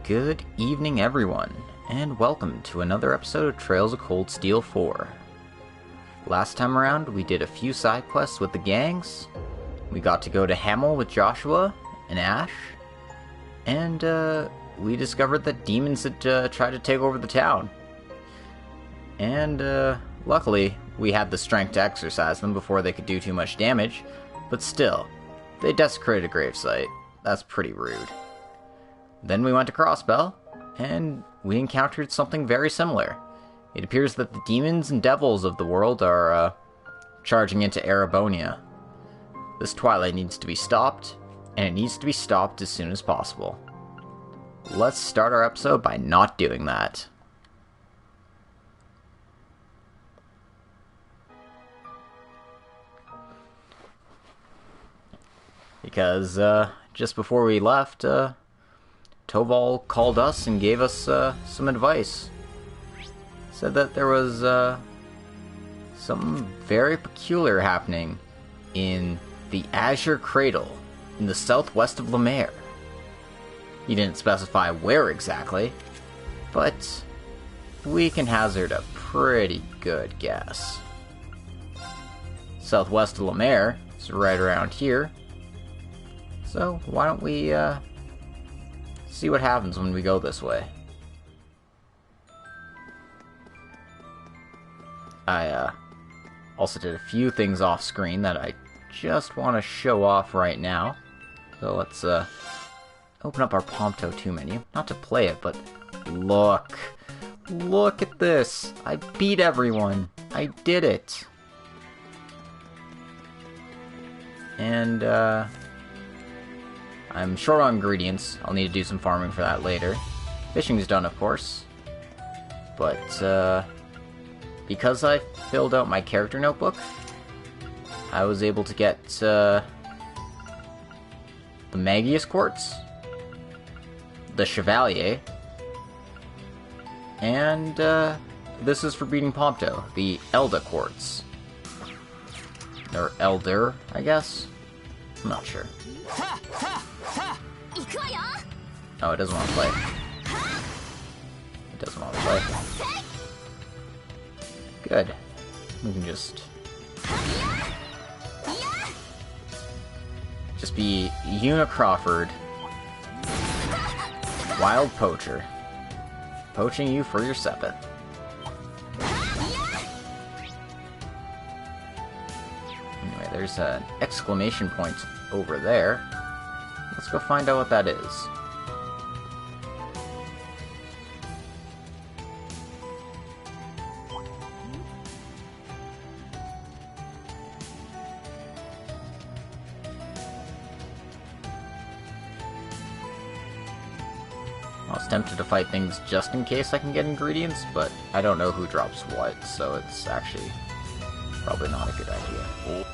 Good evening, everyone, and welcome to another episode of Trails of Cold Steel 4. Last time around, we did a few side quests with the gangs. We got to go to Hamel with Joshua and Ash, and we discovered that demons had tried to take over the town. And luckily, we had the strength to exorcise them before they could do too much damage, but still, they desecrated a gravesite. That's pretty rude. Then we went to Crossbell, and we encountered something very similar. It appears that the demons and devils of the world are charging into Erebonia. This twilight needs to be stopped, and it needs to be stopped as soon as possible. Let's start our episode by not doing that. Because just before we left, Toval called us and gave us some advice. Said that there was something very peculiar happening in the Azure Cradle in the southwest of Lemaire. He didn't specify where exactly, but we can hazard a pretty good guess. Southwest of Lemaire is right around here, so why don't we see what happens when we go this way. I also did a few things off screen that I just want to show off right now. So let's open up our Prompto 2 menu. Not to play it, but look. Look at this. I beat everyone. I did it. And I'm short on ingredients. I'll need to do some farming for that later. Fishing's done, of course. But, because I filled out my character notebook, I was able to get, the Magius Quartz, the Chevalier, and, this is for beating Prompto, the Elda Quartz. Or Elder, I guess? I'm not sure. Oh, it doesn't want to play. It doesn't want to play. Good. We can just be Una Crawford, Wild Poacher, poaching you for your 7th. Anyway, there's an exclamation point over there. Let's go find out what that is. I was tempted to fight things just in case I can get ingredients, but I don't know who drops what, so it's actually probably not a good idea. Ooh.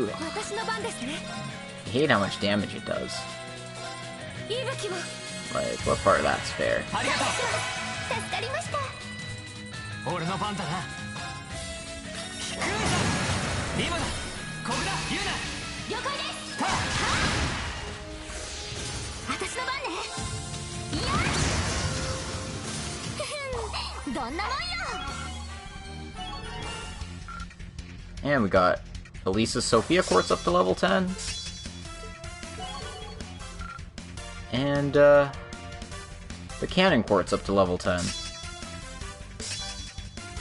I hate how much damage it does. Like, what part of that's fair? And we got Elisa's Sophia Quartz up to level 10. And, the Cannon Quartz up to level 10.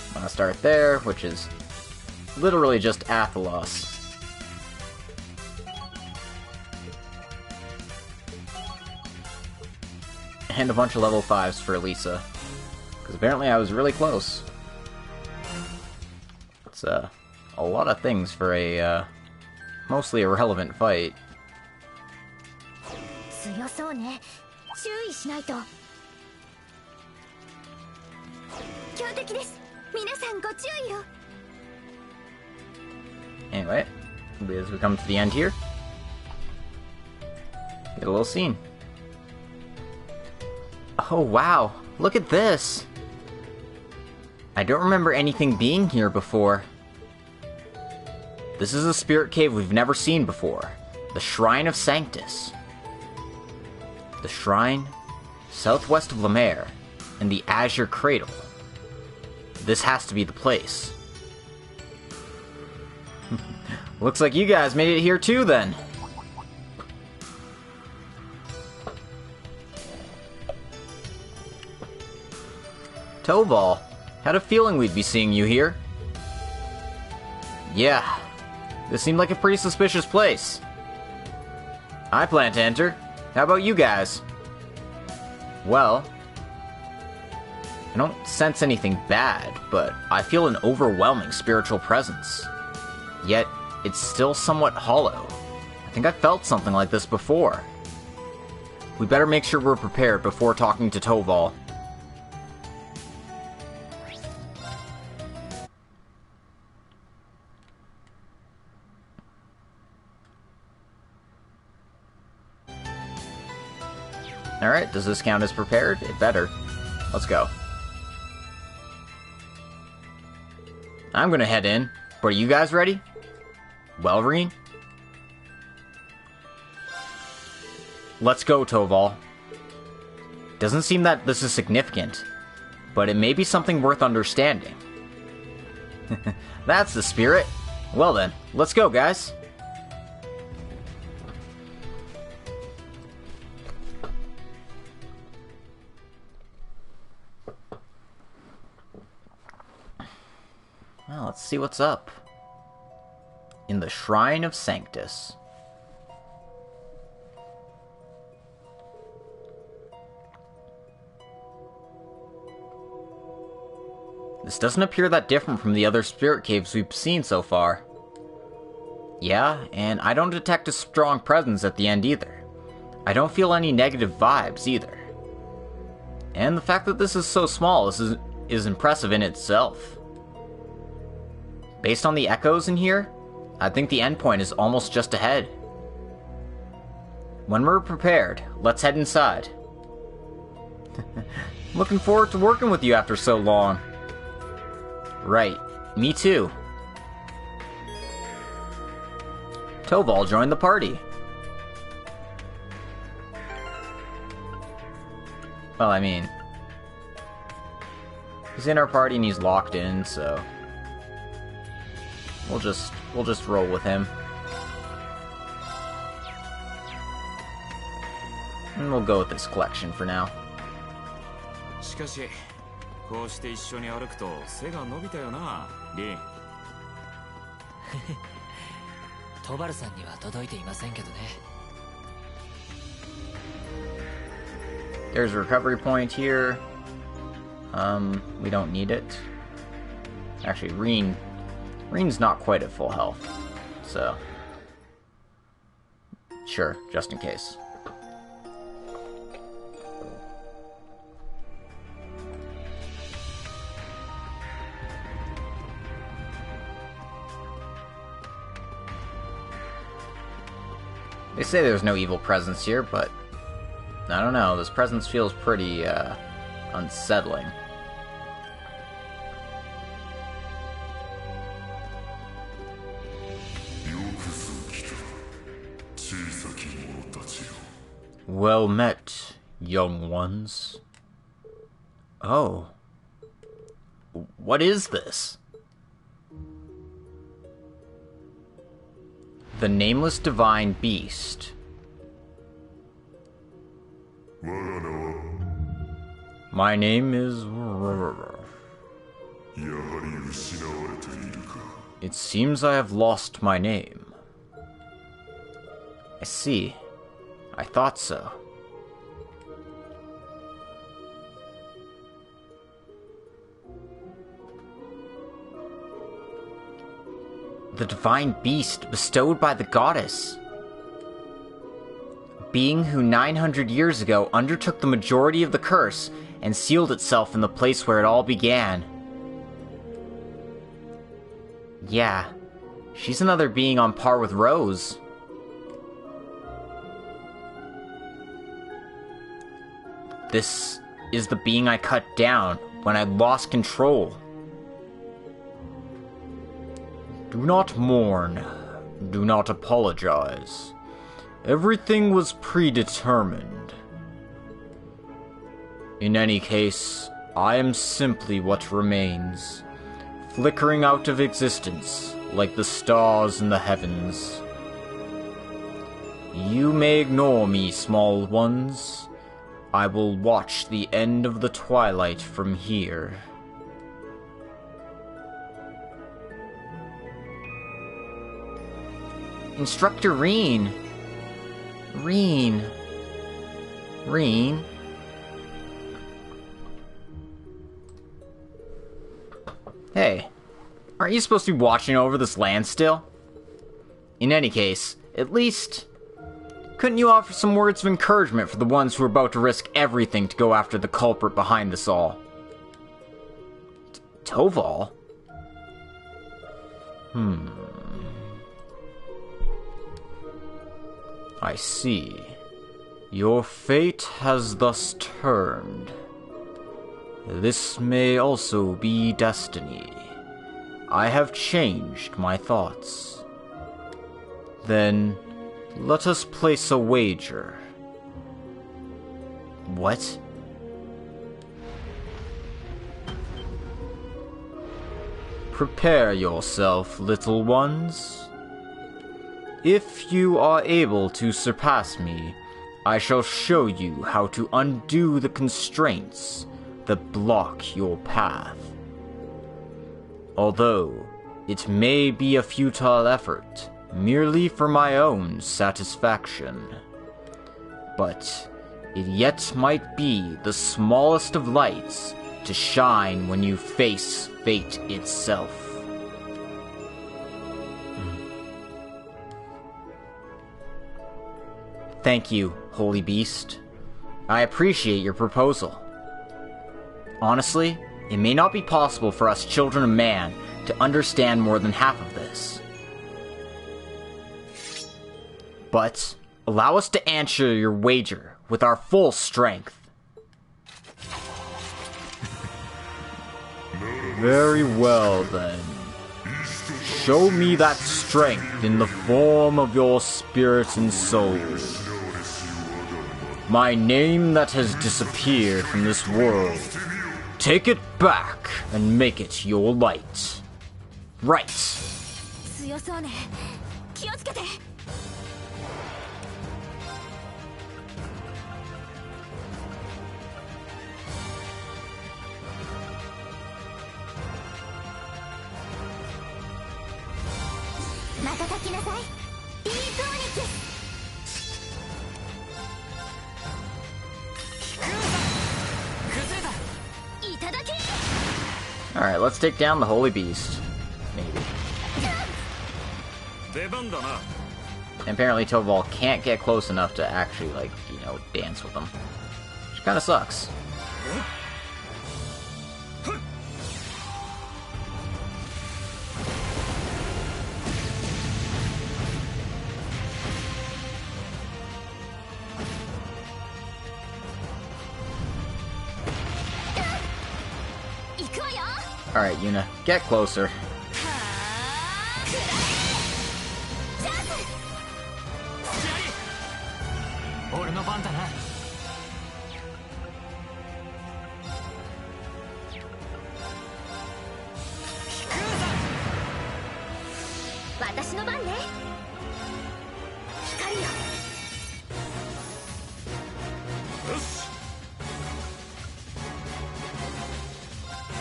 I'm gonna start there, which is literally just Athelos. And a bunch of level 5s for Elisa. Because apparently I was really close. It's, a lot of things for a, mostly irrelevant fight. Anyway, as we come to the end here, get a little scene. Oh wow, look at this! I don't remember anything being here before. This is a spirit cave we've never seen before. The Shrine of Sanctus. The shrine, southwest of Lemaire, and the Azure Cradle. This has to be the place. Looks like you guys made it here too, then. Toval, had a feeling we'd be seeing you here. Yeah, this seemed like a pretty suspicious place. I plan to enter. How about you guys? Well, I don't sense anything bad, but I feel an overwhelming spiritual presence. Yet, it's still somewhat hollow. I think I felt something like this before. We better make sure we're prepared before talking to Toval. Alright, does this count as prepared? It better. Let's go. I'm gonna head in. But are you guys ready? Welreen? Let's go, Toval. Doesn't seem that this is significant, but it may be something worth understanding. That's the spirit. Well then, let's go, guys. Well, let's see what's up. In the Shrine of Sanctus. This doesn't appear that different from the other spirit caves we've seen so far. Yeah, and I don't detect a strong presence at the end either. I don't feel any negative vibes either. And the fact that this is so small is impressive in itself. Based on the echoes in here, I think the endpoint is almost just ahead. When we're prepared, let's head inside. Looking forward to working with you after so long. Right, me too. Toval joined the party. Well, I mean, he's in our party and he's locked in, so we'll just roll with him. And we'll go with this collection for now. しかし、こうして一緒に歩くと背が伸びたよな、リン。トバルさんには届いていませんけどね。There's a recovery point here. We don't need it. Actually, Reen's not quite at full health, so sure, just in case. They say there's no evil presence here, but I don't know, this presence feels pretty, unsettling. Well met, young ones. Oh. What is this? The nameless divine beast. My name is... It seems I have lost my name. I see. I thought so. The divine beast bestowed by the goddess. A being who 900 years ago undertook the majority of the curse and sealed itself in the place where it all began. Yeah, she's another being on par with Rose. This is the being I cut down when I lost control. Do not mourn. Do not apologize. Everything was predetermined. In any case, I am simply what remains, flickering out of existence like the stars in the heavens. You may ignore me, small ones. I will watch the end of the twilight from here. Instructor Reen. Reen. Hey, aren't you supposed to be watching over this land still? In any case, at least, couldn't you offer some words of encouragement for the ones who are about to risk everything to go after the culprit behind this all? Toval? I see. Your fate has thus turned. This may also be destiny. I have changed my thoughts. Then, let us place a wager. What? Prepare yourself, little ones. If you are able to surpass me, I shall show you how to undo the constraints that block your path. Although, it may be a futile effort, merely for my own satisfaction. But it yet might be the smallest of lights to shine when you face fate itself. Thank you, Holy Beast. I appreciate your proposal. Honestly, it may not be possible for us children of man to understand more than half of this. But allow us to answer your wager with our full strength. Very well, then. Show me that strength in the form of your spirit and soul. My name that has disappeared from this world. Take it back and make it your light. Right. Alright, let's take down the Holy Beast. Maybe. And apparently Toval can't get close enough to actually, like, you know, dance with them. Which kinda sucks. Alright, Yuna, get closer. 私の番ね。光よ。よし。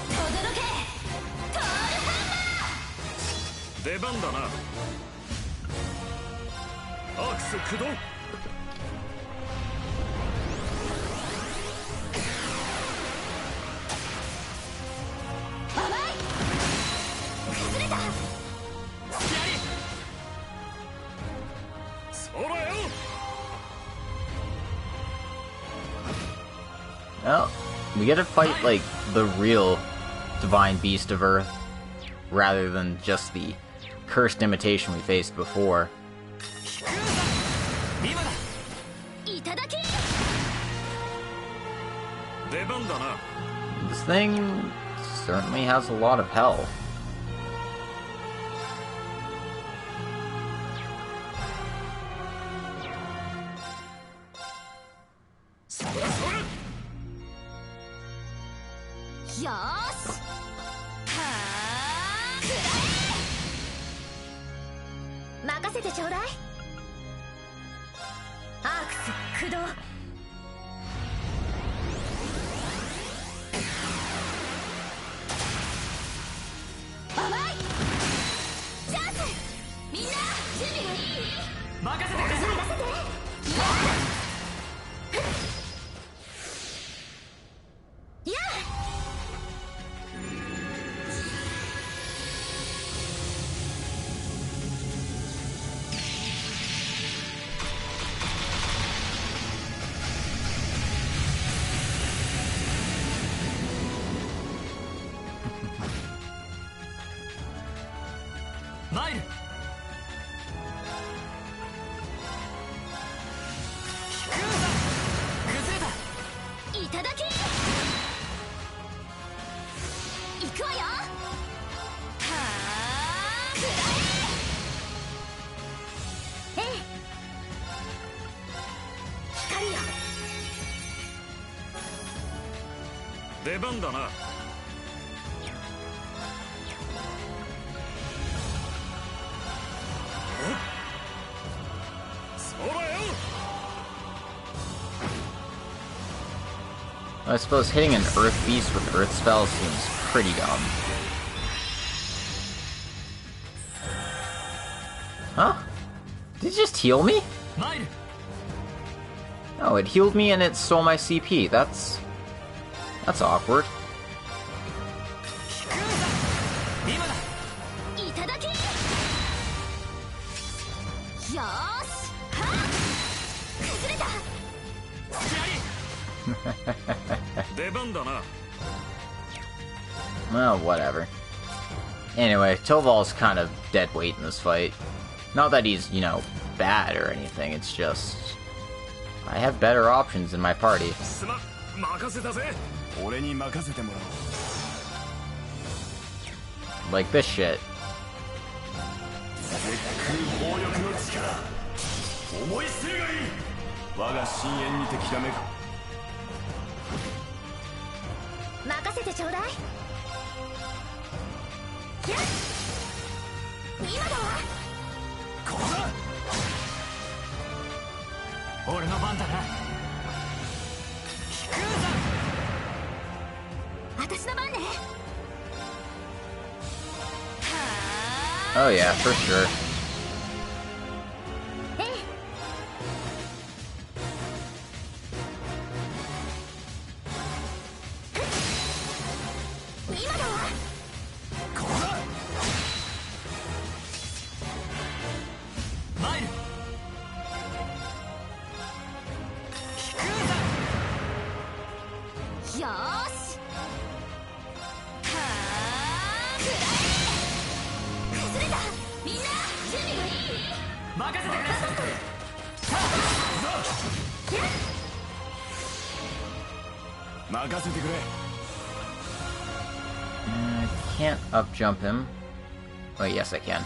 轟けトールハン出番だな。アークス駆動。マー。甘い。崩れた。Well, we get to fight, like, the real Divine Beast of Earth, rather than just the cursed imitation we faced before. This thing certainly has a lot of hell. I suppose hitting an Earth Beast with Earth spells seems pretty dumb. Huh? Did it just heal me? Oh, it healed me and it stole my CP. That's awkward. Well, whatever. Anyway, Toval's kind of dead weight in this fight. Not that he's, you know, bad or anything, it's just... I have better options in my party. Like this shit. Oh yeah, for sure. I can't up jump him. Oh, yes, I can.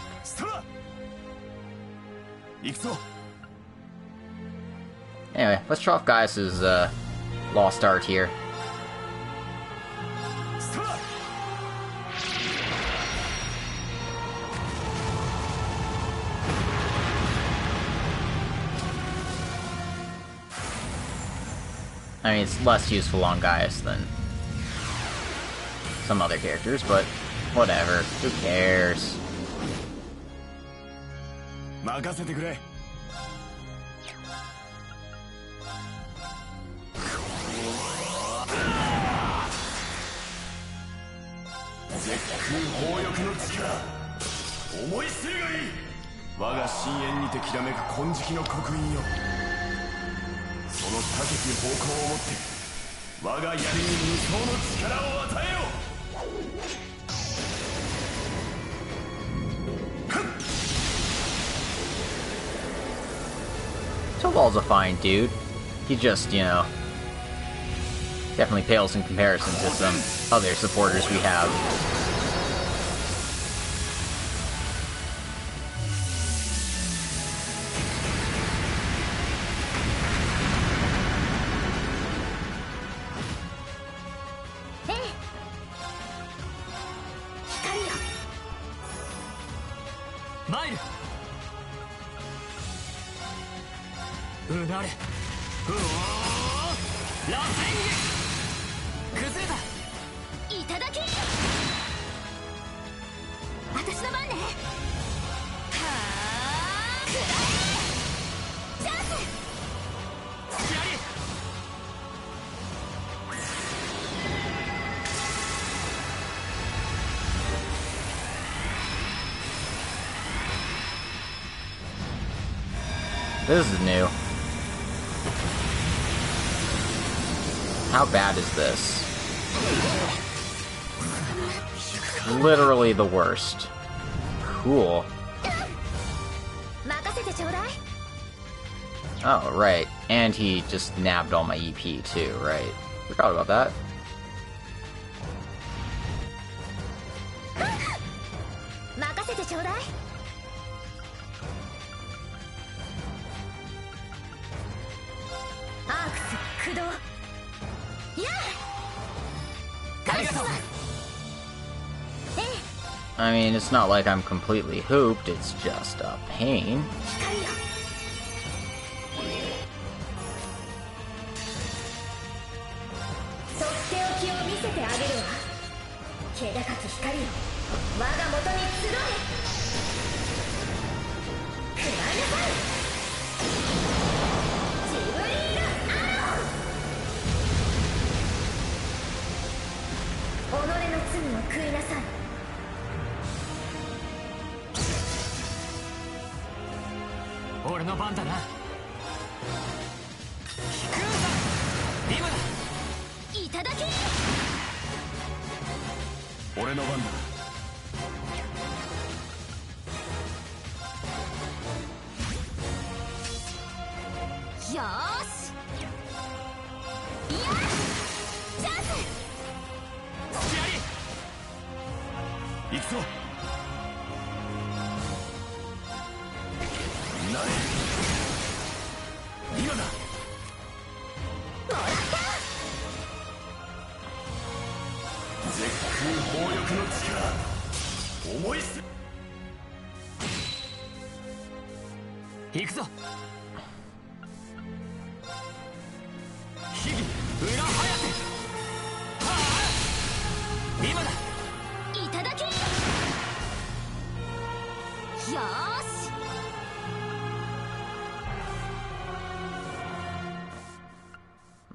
Anyway, let's show off Gaius's lost art here. I mean, it's less useful on Gaius than some other characters, but whatever. Who cares? 任せてくれ。絶空砲翼の力、思い知るがいい。我が深淵にてきらめく金色の刻印よ。その高き方向をもって我が槍に無双の力を与えよ。Tobal's a fine dude. He just, you know, definitely pales in comparison to some other supporters we have. This is new. How bad is this? Literally the worst. Cool. Oh, right. And he just nabbed all my EP too, right? Forgot about that. I mean, it's not like I'm completely hooped, it's just a pain.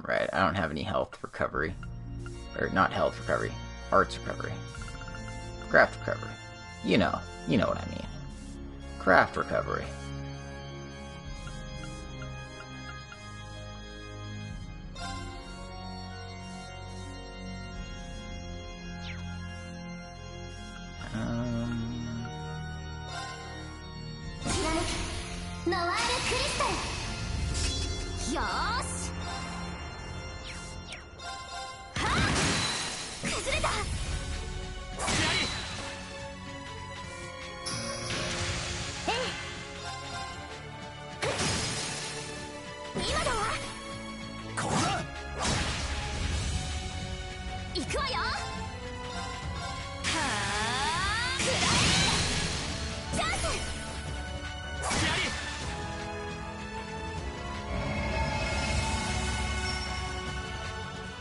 Right, I don't have any health recovery. Or not health recovery, arts recovery. Craft recovery. You know what I mean. Craft recovery.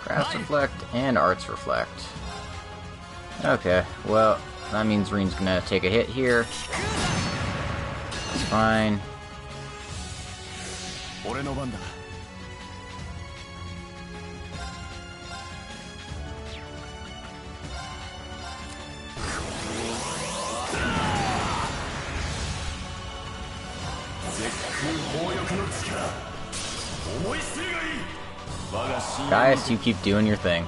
Craft Reflect and Arts Reflect. Okay, well, that means Reen's gonna take a hit here. It's fine. Guys, you keep doing your thing.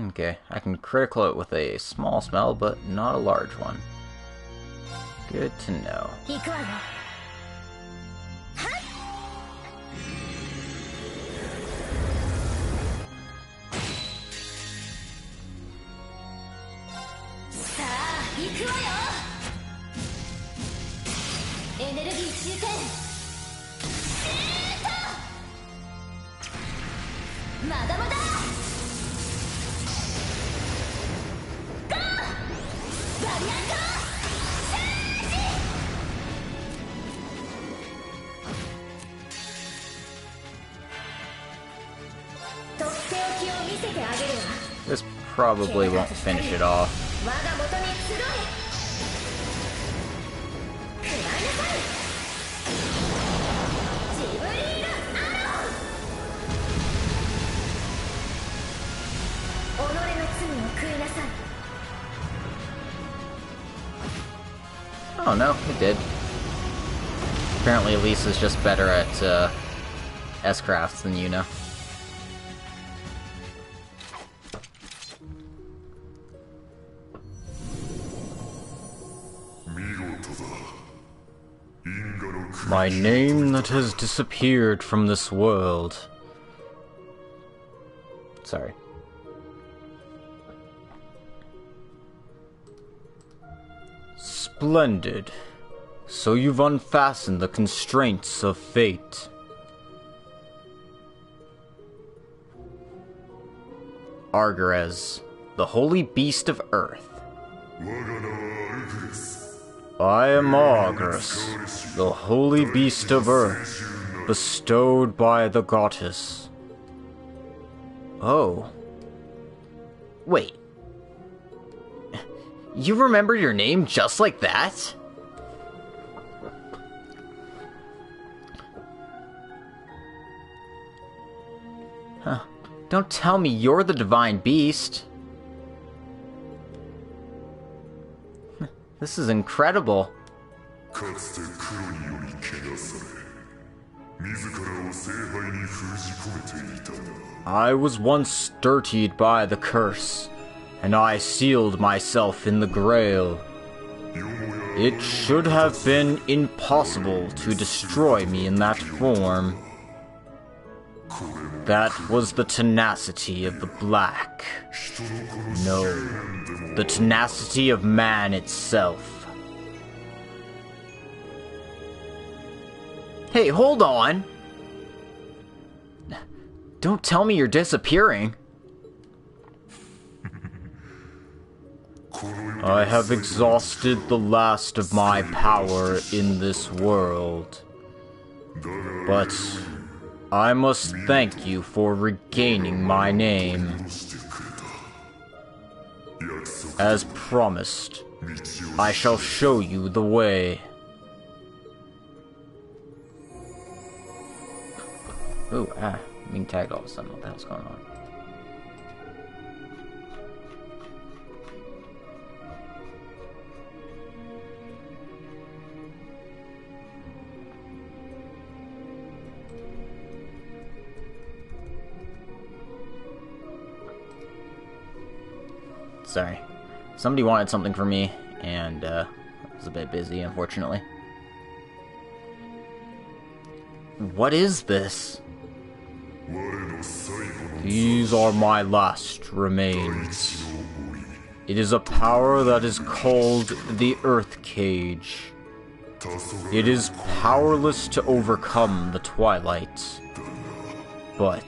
Okay, I can critical it with a small spell, but not a large one. Good to know. This probably won't finish it off. Oh no, it did. Apparently Lisa's just better at S-crafts than Yuna. My name that has disappeared from this world. Sorry. Splendid. So you've unfastened the constraints of fate. Argarez, the holy beast of earth. I am Argarez, the holy beast of earth, bestowed by the goddess. Oh. Wait. You remember your name just like that? Huh. Don't tell me you're the divine beast. This is incredible. I was once dirtied by the curse, and I sealed myself in the Grail. It should have been impossible to destroy me in that form. That was the tenacity of the Black. No, the tenacity of man itself. Hey, hold on! Don't tell me you're disappearing. I have exhausted the last of my power in this world. But I must thank you for regaining my name. As promised, I shall show you the way. Ooh, being tagged all of a sudden. What the hell's going on? Sorry. Somebody wanted something from me, and I was a bit busy, unfortunately. What is this? These are my last remains. It is a power that is called the Earth Cage. It is powerless to overcome the Twilight, but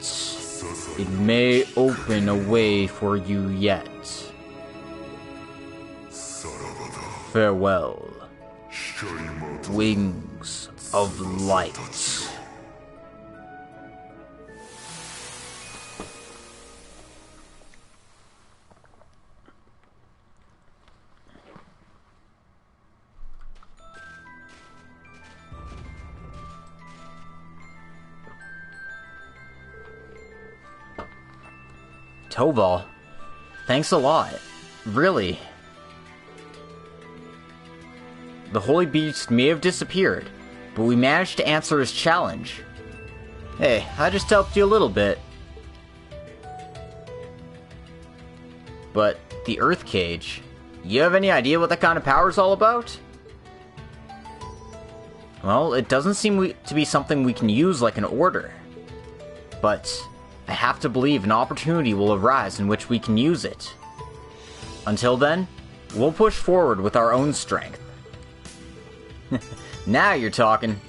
it may open a way for you yet. Farewell, wings of light. Toval, thanks a lot. Really. The Holy Beast may have disappeared, but we managed to answer his challenge. Hey, I just helped you a little bit. But the Earth Cage, you have any idea what that kind of power is all about? Well, it doesn't seem to be something we can use like an order. But I have to believe an opportunity will arise in which we can use it. Until then, we'll push forward with our own strength. Now you're talking.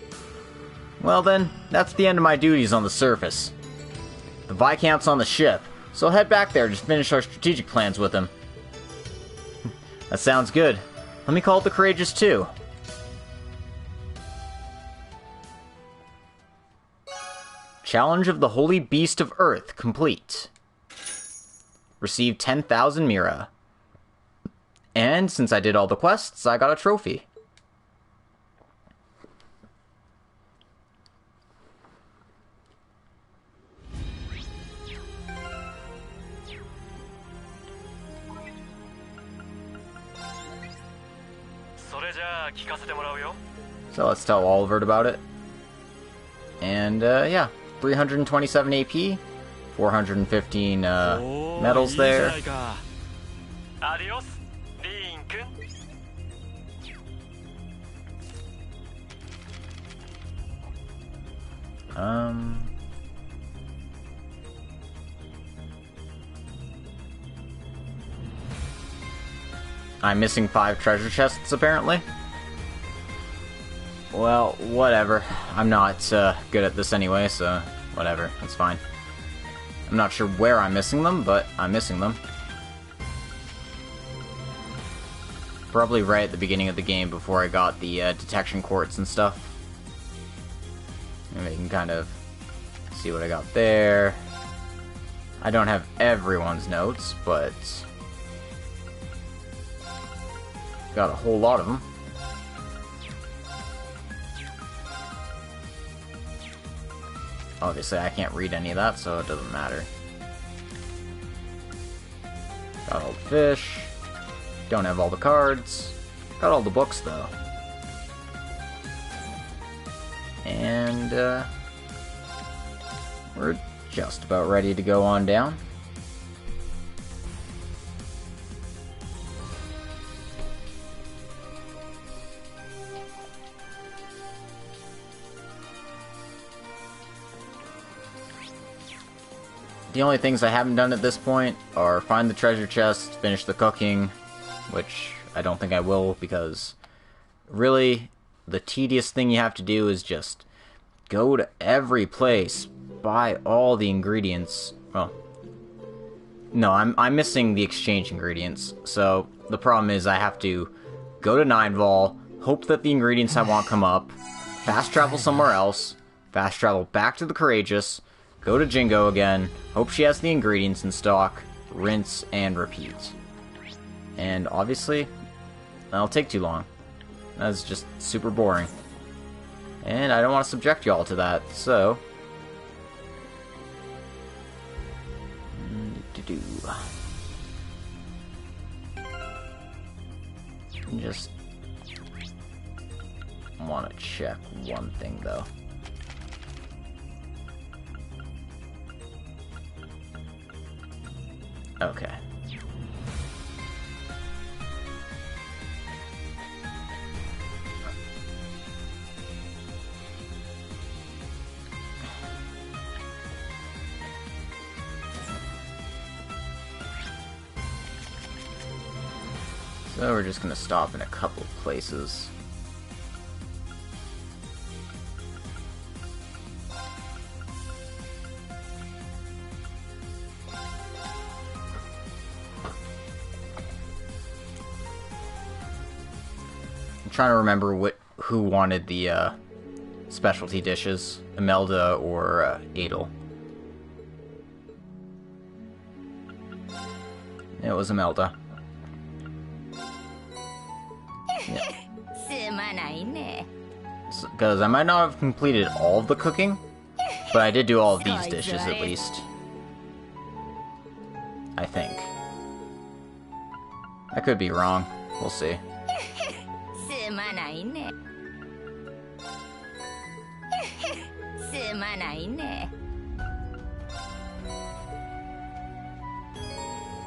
Well then, that's the end of my duties on the surface. The Viscount's on the ship, so I'll head back there to finish our strategic plans with him. That sounds good. Let me call it the Courageous too. Challenge of the Holy Beast of Earth complete. Received 10,000 Mira. And since I did all the quests, I got a trophy. So let's tell Oliver about it. And yeah, 327 AP, 415 medals there. I'm missing 5 treasure chests, apparently. Well, whatever. I'm not good at this anyway, so whatever. It's fine. I'm not sure where I'm missing them, but I'm missing them. Probably right at the beginning of the game before I got the detection quartz and stuff. And you can kind of see what I got there. I don't have everyone's notes, but got a whole lot of them. Obviously, I can't read any of that, so it doesn't matter. Got all the fish. Don't have all the cards. Got all the books, though. And, we're just about ready to go on down. The only things I haven't done at this point are find the treasure chest, finish the cooking, which I don't think I will, because really the tedious thing you have to do is just go to every place, buy all the ingredients. Well, no, I'm missing the exchange ingredients, so the problem is I have to go to Ninevall, hope that the ingredients I want come up, fast travel somewhere else, fast travel back to the Courageous, go to Jingo again, hope she has the ingredients in stock, rinse and repeat. And obviously, that'll take too long. That's just super boring. And I don't want to subject y'all to that, so... Just want to check one thing, though. Okay. So we're just gonna stop in a couple of places. I'm trying to remember who wanted the specialty dishes, Imelda or Adel. It was Imelda. Because I might not have completed all of the cooking, but I did do all of these dishes at least. I think. I could be wrong. We'll see.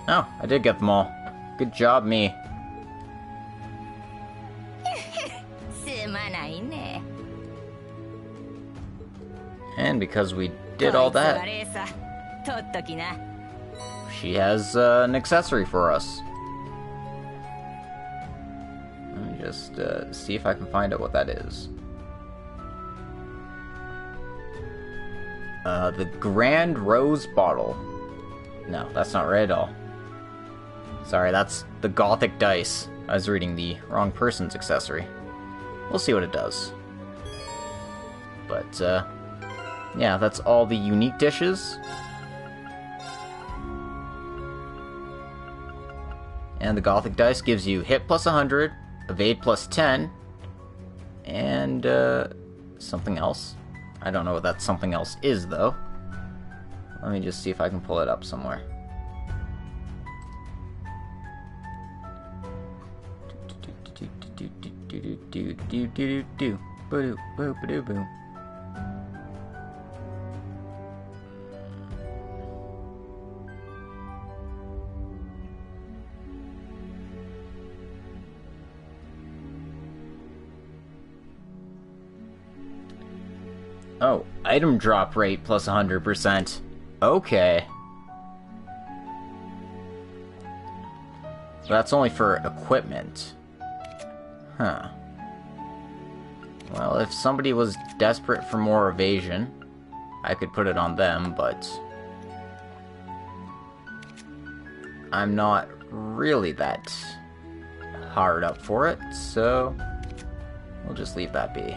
Oh, I did get them all. Good job, me. And because we did all that, she has an accessory for us. Let me just see if I can find out what that is. The Grand Rose Bottle. No, that's not right at all. Sorry, that's the Gothic Dice. I was reading the wrong person's accessory. We'll see what it does. But, yeah, that's all the unique dishes. And the Gothic Dice gives you hit plus 100, evade plus 10, and, something else. I don't know what that something else is, though. Let me just see if I can pull it up somewhere. Oh, item drop rate plus 100%. Okay. So that's only for equipment. Huh. Well, if somebody was desperate for more evasion, I could put it on them, but I'm not really that hard up for it, so we'll just leave that be.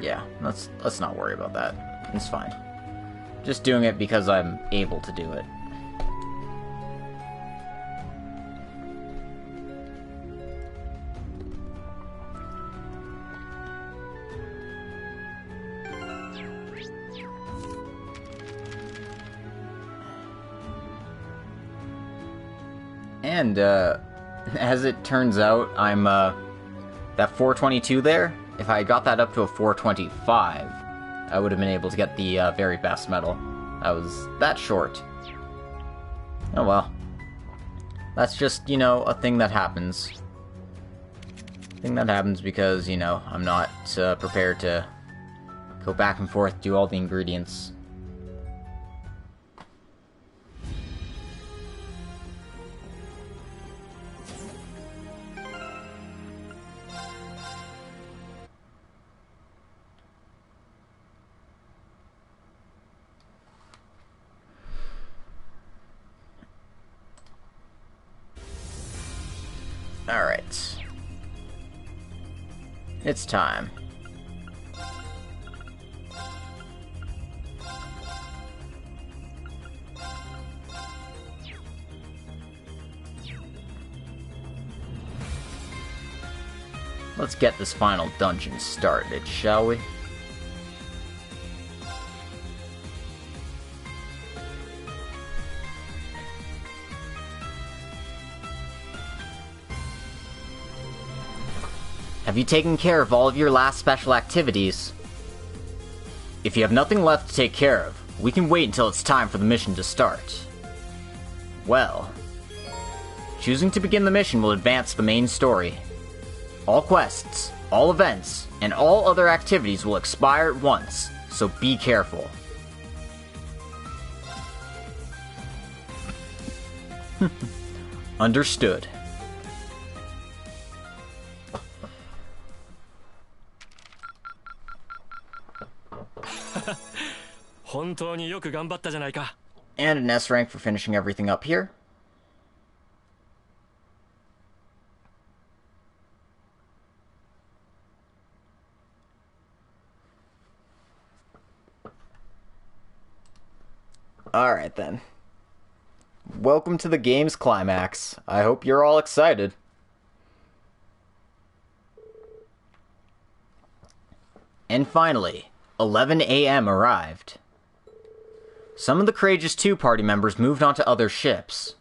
Yeah, let's not worry about that. It's fine. Just doing it because I'm able to do it. And, as it turns out, I'm, that 422 there, if I got that up to a 425, I would have been able to get the, very best medal. I was that short. Oh well. That's just, you know, a thing that happens. Thing that happens because, you know, I'm not, prepared to go back and forth, do all the ingredients. Alright. It's time. Let's get this final dungeon started, shall we? Have you taken care of all of your last special activities? If you have nothing left to take care of, we can wait until it's time for the mission to start. Well, choosing to begin the mission will advance the main story. All quests, all events, and all other activities will expire at once, so be careful. Understood. And an S rank for finishing everything up here. Alright then. Welcome to the game's climax. I hope you're all excited. And finally, 11 a.m. arrived. Some of the Courageous 2 party members moved on to other ships.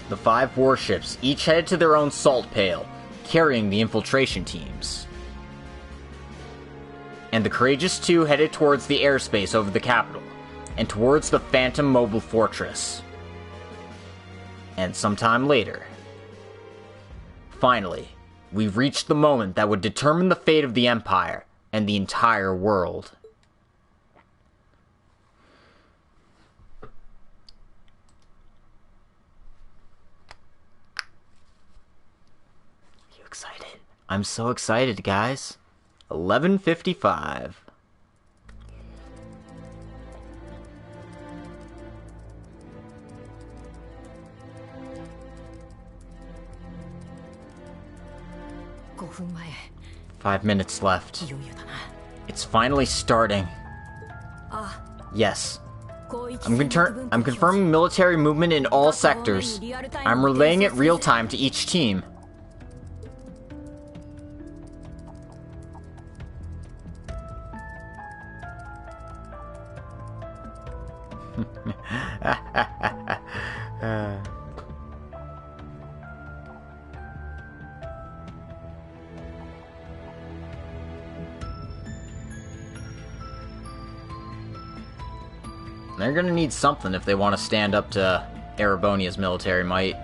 The 5 warships each headed to their own salt pail, carrying the infiltration teams. And the Courageous 2 headed towards the airspace over the capital, and towards the Phantom Mobile Fortress. And sometime later, finally, we've reached the moment that would determine the fate of the Empire and the entire world. Excited. I'm so excited, guys. 11:55. Five minutes left. It's finally starting. Yes. I'm confirming military movement in all sectors. I'm relaying it real time to each team. They're gonna need something if they want to stand up to Erebonia's military might.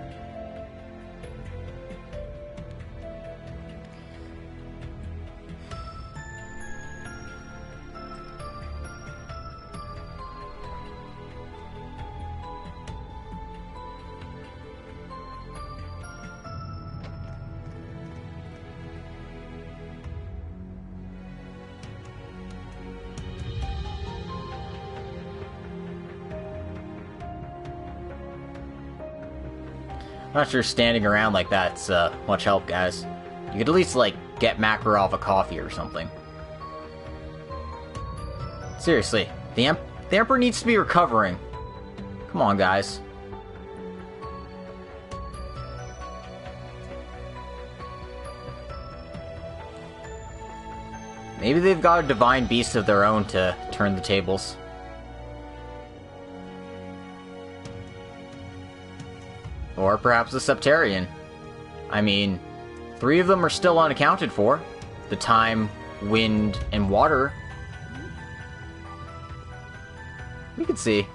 Not sure standing around like that's much help, guys. You could at least, like, get Makarov a coffee or something. Seriously, the Emperor needs to be recovering. Come on, guys. Maybe they've got a divine beast of their own to turn the tables. Or perhaps a Septarian. I mean, 3 of them are still unaccounted for. The time, wind, and water. We could see.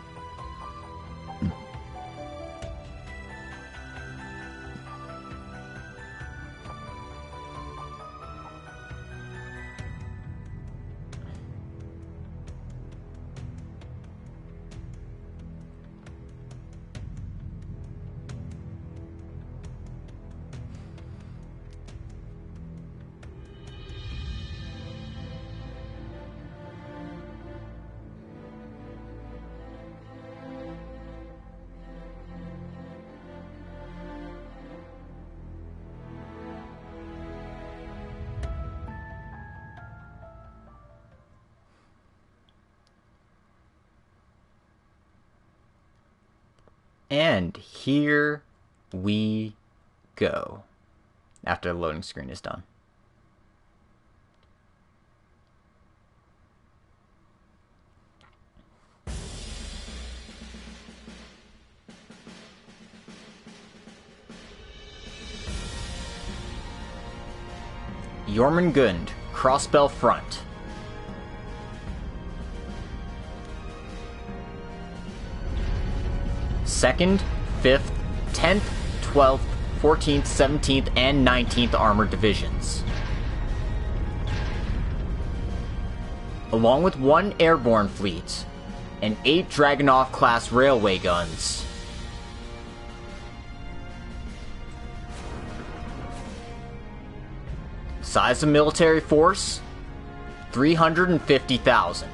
And here we go, after the loading screen is done. Jormungand, Crossbell Front. Second, 5th, 10th, 12th, 14th, 17th, and 19th Armored Divisions. Along with 1 airborne fleet and 8 Dragunov-class railway guns. Size of military force, 350,000.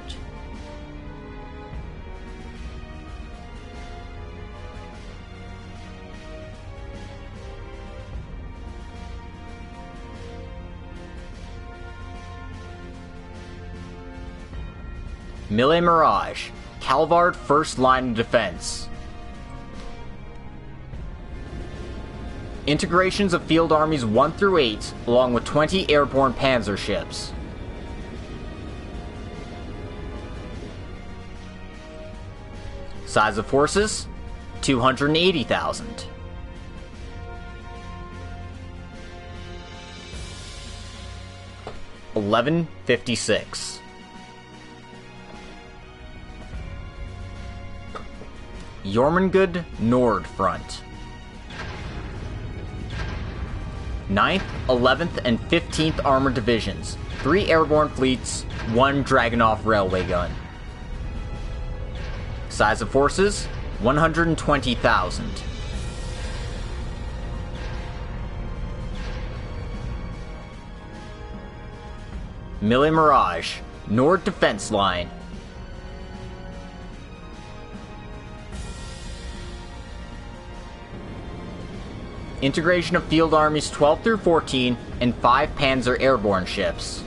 Mille Mirage, Calvard first line of defense. Integrations of Field Armies 1 through 8, along with 20 airborne panzer ships. Size of forces, 280,000. $11.56. Jormungand Nord Front. 9th, 11th, and 15th Armored Divisions, 3 airborne fleets, 1 Dragunov railway gun. Size of forces, 120,000. Mille Mirage, Nord Defense Line. Integration of Field Armies 12 through 14 and 5 Panzer airborne ships.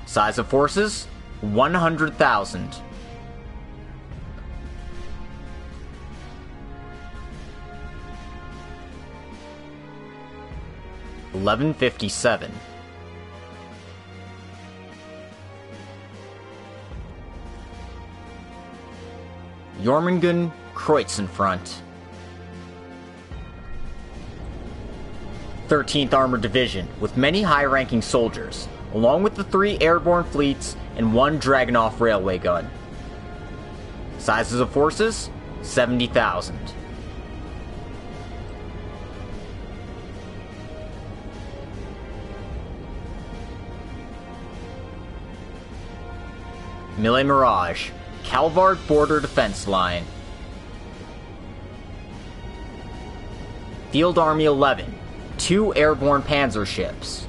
Size of forces, 100,000. $11.57. Jormungand Kreutzen Front. 13th Armored Division, with many high-ranking soldiers, along with the 3 airborne fleets and 1 Dragunov railway gun. Sizes of forces, 70,000. Mille Mirage, Calvard Border Defense Line. Field Army 11, 2 airborne panzer ships.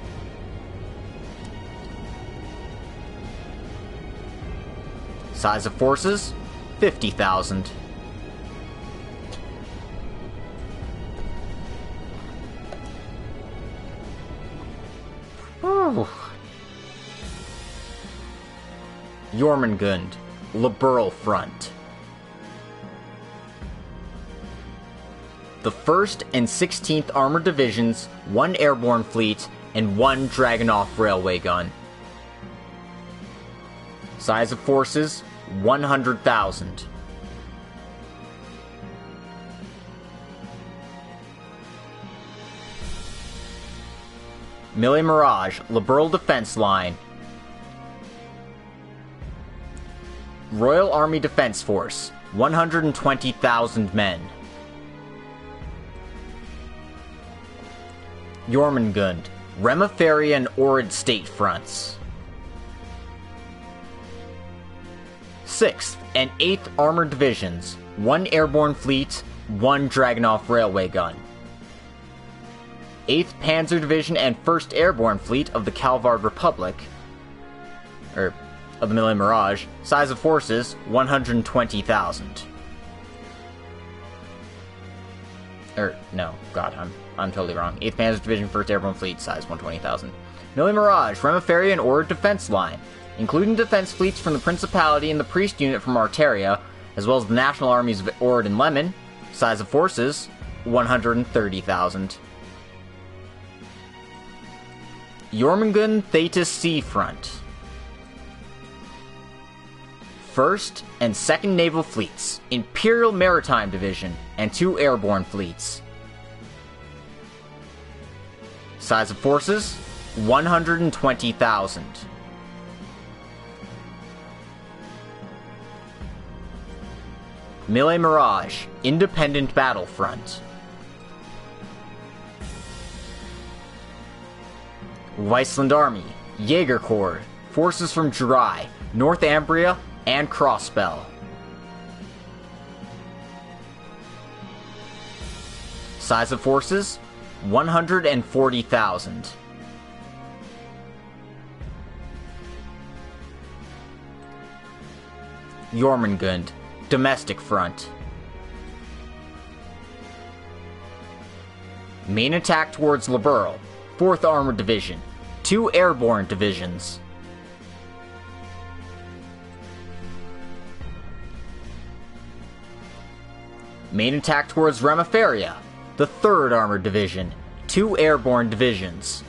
Size of forces, 50,000. Jormungand, Liberal Front. The 1st and 16th Armored Divisions, 1 airborne fleet, and 1 Dragunov railway gun. Size of forces, 100,000. Mille Mirage, Liberal Defense Line. Royal Army Defense Force, 120,000 men. Jormungand, Remaferia and Ohrid State Fronts. 6th and 8th Armored Divisions, 1 airborne fleet, 1 Dragunov railway gun. 8th Panzer Division and 1st Airborne Fleet of the Kalvard Republic, of the Mille Mirage, size of forces, 120,000. I'm totally wrong. 8th Panzer Division, 1st Airborne Fleet, size 120,000. Mille Mirage, Remaferia and Ohrid Defense Line, including defense fleets from the Principality and the Priest Unit from Arteria, as well as the National Armies of Ohrid and Lemon, size of forces, 130,000. Jormungand Thetis Sea Front. 1st and 2nd Naval Fleets, Imperial Maritime Division, and 2 airborne fleets. Size of forces, 120,000. Mille Mirage, Independent Battlefront. Weissland Army, Jaeger Corps, forces from Jurai, Northumbria, and Crossbell. Size of forces, 140,000. Jormungand, Domestic Front. Main attack towards Liberal, 4th Armored Division, 2 airborne divisions. Main attack towards Remaferia, the 3rd Armored Division, 2 airborne divisions.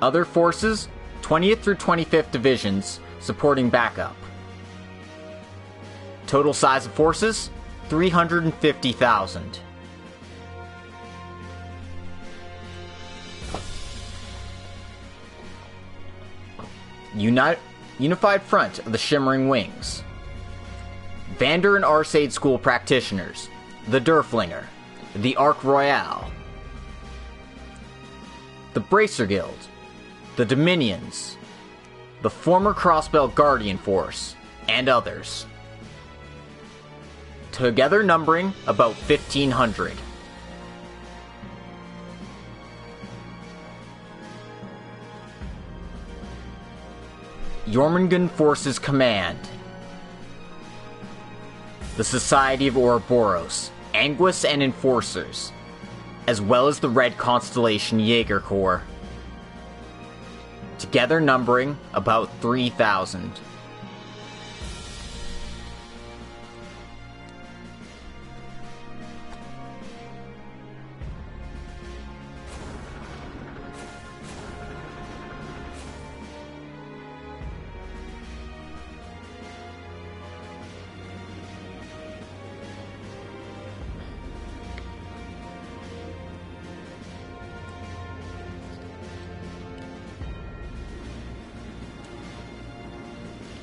Other forces, 20th through 25th Divisions, supporting backup. Total size of forces, 350,000. Unified Front of the Shimmering Wings. Vander and Arcade School Practitioners, the Derflinger, the Arc Royale, the Bracer Guild, the Dominions, the former Crossbell Guardian Force, and others. Together numbering about 1,500. Jormungand Forces Command. The Society of Ouroboros, Anguis and Enforcers, as well as the Red Constellation Jaeger Corps. Together numbering about 3,000.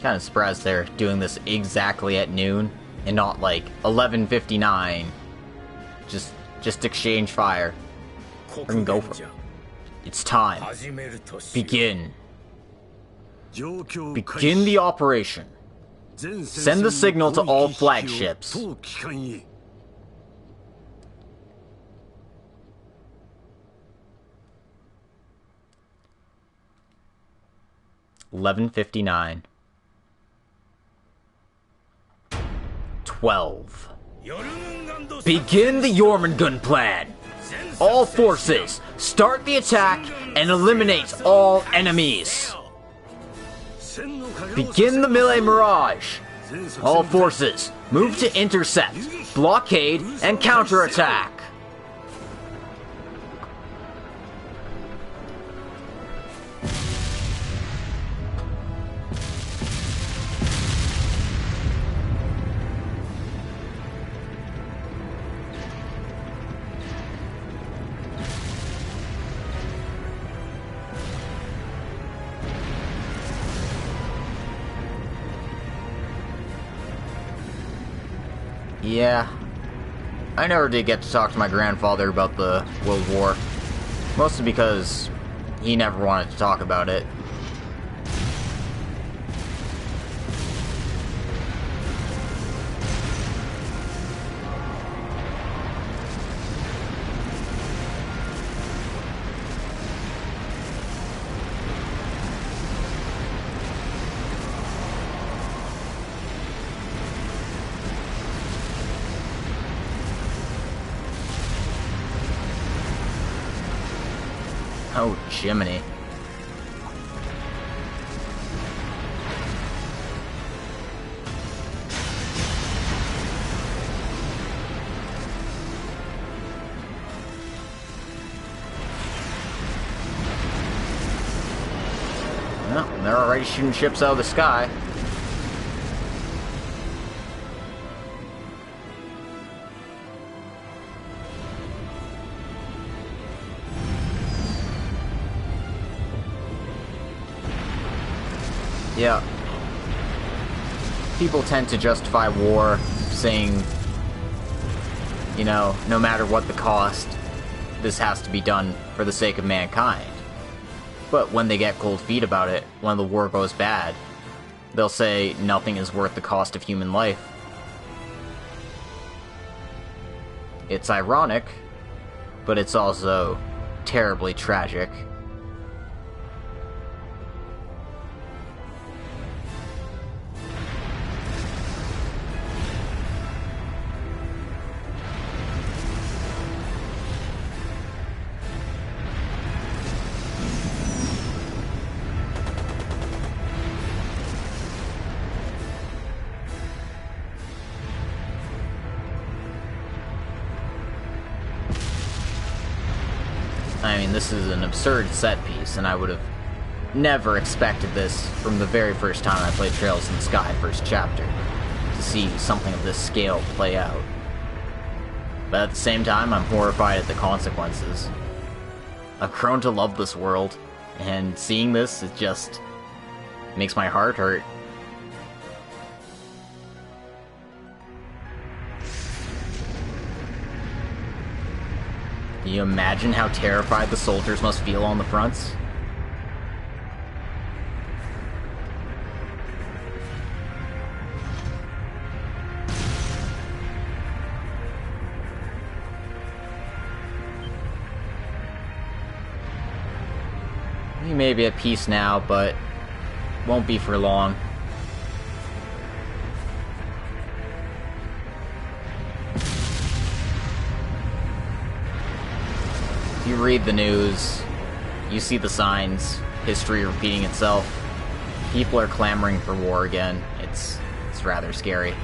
Kind of surprised they're doing this exactly at noon and not like 11:59. Just exchange fire. We're gonna go for it. It's time. Begin. Begin the operation. Send the signal to all flagships. 11:59. 12. Begin the Jormungand plan! All forces, start the attack and eliminate all enemies! Begin the melee barrage! All forces, move to intercept, blockade, and counterattack! Yeah, I never did get to talk to my grandfather about the World War, mostly because he never wanted to talk about it. Oh, Jiminy. Well, they're already shooting ships out of the sky. Yeah. People tend to justify war, saying, you know, no matter what the cost, this has to be done for the sake of mankind. But when they get cold feet about it, when the war goes bad, they'll say nothing is worth the cost of human life. It's ironic, but it's also terribly tragic. I mean, this is an absurd set piece, and I would have never expected this from the very first time I played Trails in the Sky first chapter, to see something of this scale play out. But at the same time, I'm horrified at the consequences. I've grown to love this world, and seeing this, it just makes my heart hurt. Can you imagine how terrified the soldiers must feel on the fronts? You may be at peace now, but won't be for long. You read the news, you see the signs, history repeating itself. People are clamoring for war again. It's rather scary.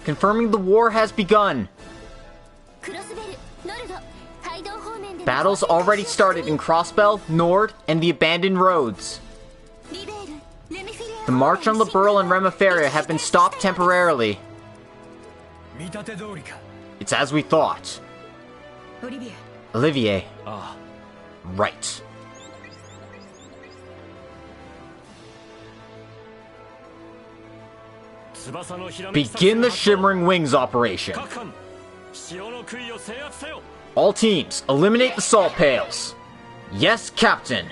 Confirming the war has begun. Battles already started in Crossbell, Nord, and the abandoned roads. The march on Liberl and Remiferia have been stopped temporarily. It's as we thought. Olivier. Right. Begin the Shimmering Wings operation. All teams, eliminate the salt pails. Yes, Captain.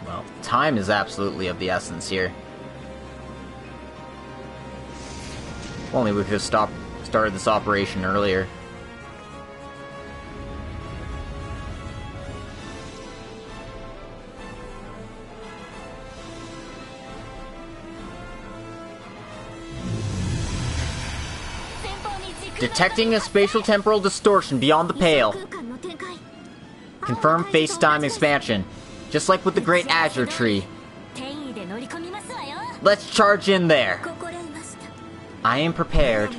Well, time is absolutely of the essence here. If only we could have started this operation earlier. Detecting a spatial temporal distortion beyond the pale. Confirm face-time expansion. Just like with the Great Azure Tree. Let's charge in there. I am prepared.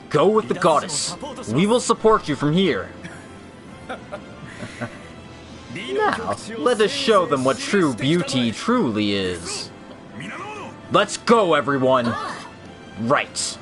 Go with the goddess. We will support you from here. Now, let us show them what true beauty truly is. Let's go, everyone. Right.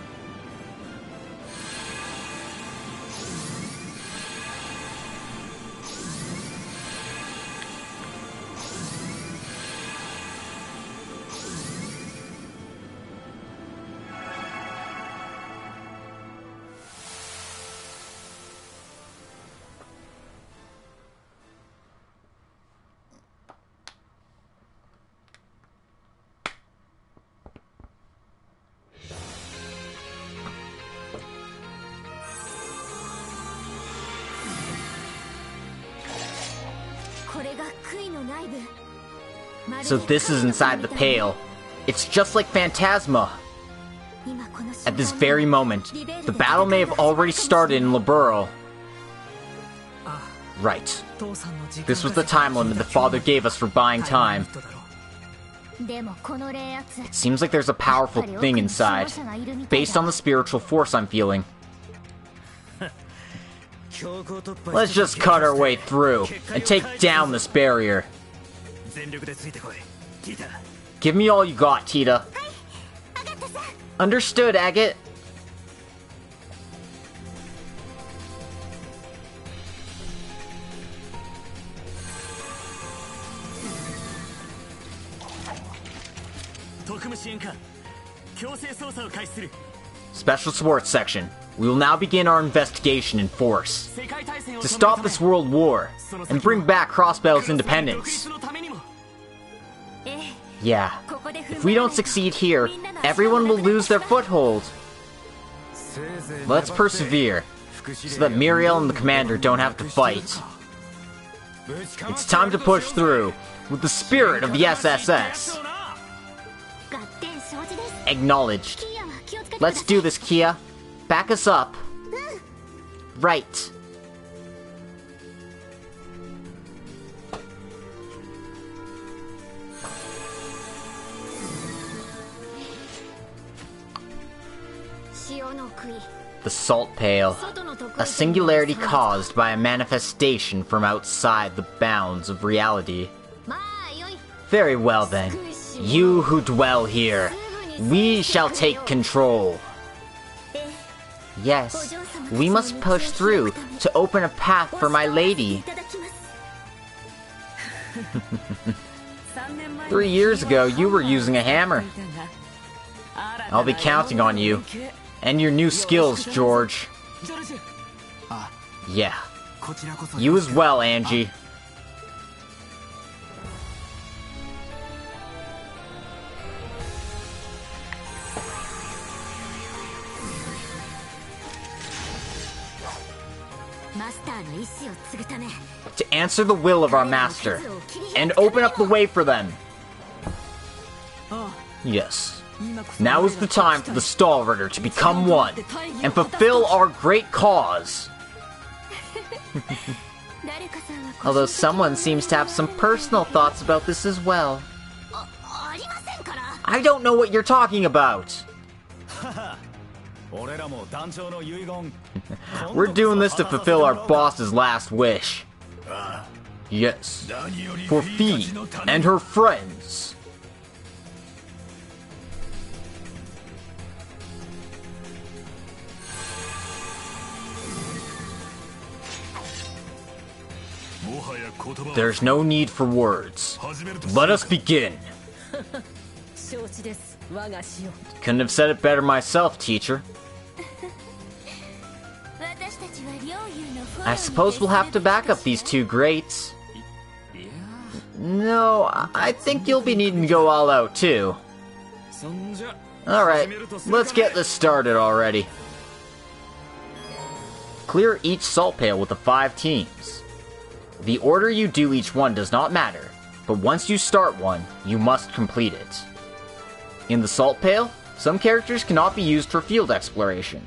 So this is inside the pale. It's just like Phantasma. At this very moment, the battle may have already started in Liberl. Right. This was the time limit the father gave us for buying time. It seems like there's a powerful thing inside, based on the spiritual force I'm feeling. Let's just cut our way through, and take down this barrier. Give me all you got, Tita. Understood, Agate. Special Support Section. We will now begin our investigation in force. To stop this world war, and bring back Crossbell's independence. Yeah, if we don't succeed here, everyone will lose their foothold. Let's persevere, so that Muriel and the commander don't have to fight. It's time to push through, with the spirit of the SSS. Acknowledged. Let's do this, Kia. Back us up. Right. The Salt Pail. A singularity caused by a manifestation from outside the bounds of reality. Very well then. You who dwell here, we shall take control. Yes, we must push through to open a path for my lady. 3 years ago, you were using a hammer. I'll be counting on you. And your new skills, George. Yeah. You as well, Angie. . To answer the will of our master, and open up the way for them. Yes. Now is the time for the Stalritter to become one, and fulfill our great cause. Although someone seems to have some personal thoughts about this as well. I don't know what you're talking about. We're doing this to fulfill our boss's last wish. Yes, for Fee and her friends. There's no need for words. Let us begin. Couldn't have said it better myself, teacher. I suppose we'll have to back up these two greats. No, I think you'll be needing to go all out, too. Alright, let's get this started already. Clear each salt pail with the 5 teams. The order you do each one does not matter, but once you start one, you must complete it. In the salt pail, some characters cannot be used for field exploration.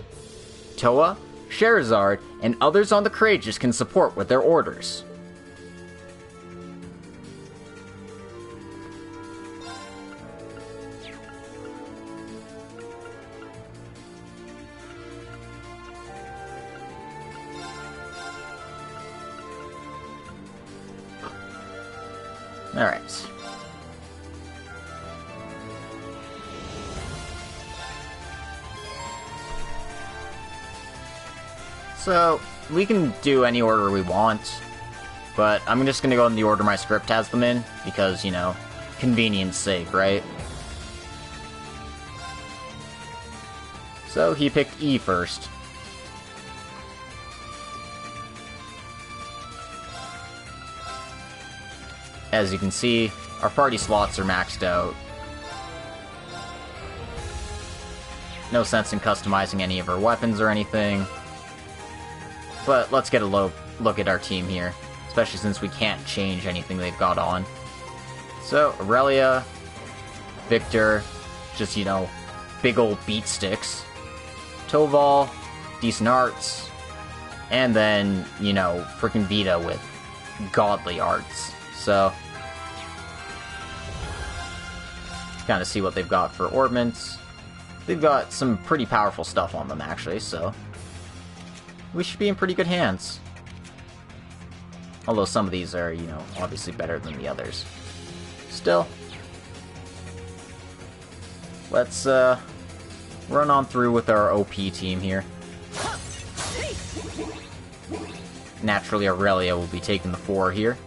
Toa, Sherazard, and others on the Courageous can support with their orders. Alright. So, we can do any order we want, but I'm just gonna go in the order my script has them in, because, you know, convenience sake, right? So, he picked E first. As you can see, our party slots are maxed out. No sense in customizing any of our weapons or anything. But let's get a look at our team here, especially since we can't change anything they've got on. So, Aurelia, Victor, just, you know, big old beat sticks. Toval, decent arts. And then, you know, frickin' Vita with godly arts. So, kind of see what they've got for ornaments. They've got some pretty powerful stuff on them, actually, so we should be in pretty good hands. Although some of these are, you know, obviously better than the others. Still, let's run on through with our OP team here. Naturally, Aurelia will be taking the 4 here.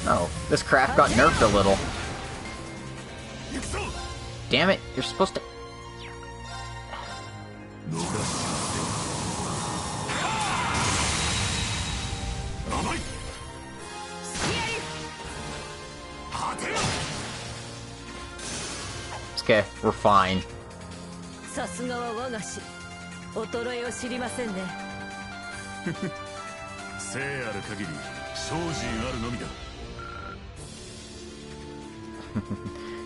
Oh, this craft got nerfed a little. Damn it, you're supposed to... It's okay, we're fine.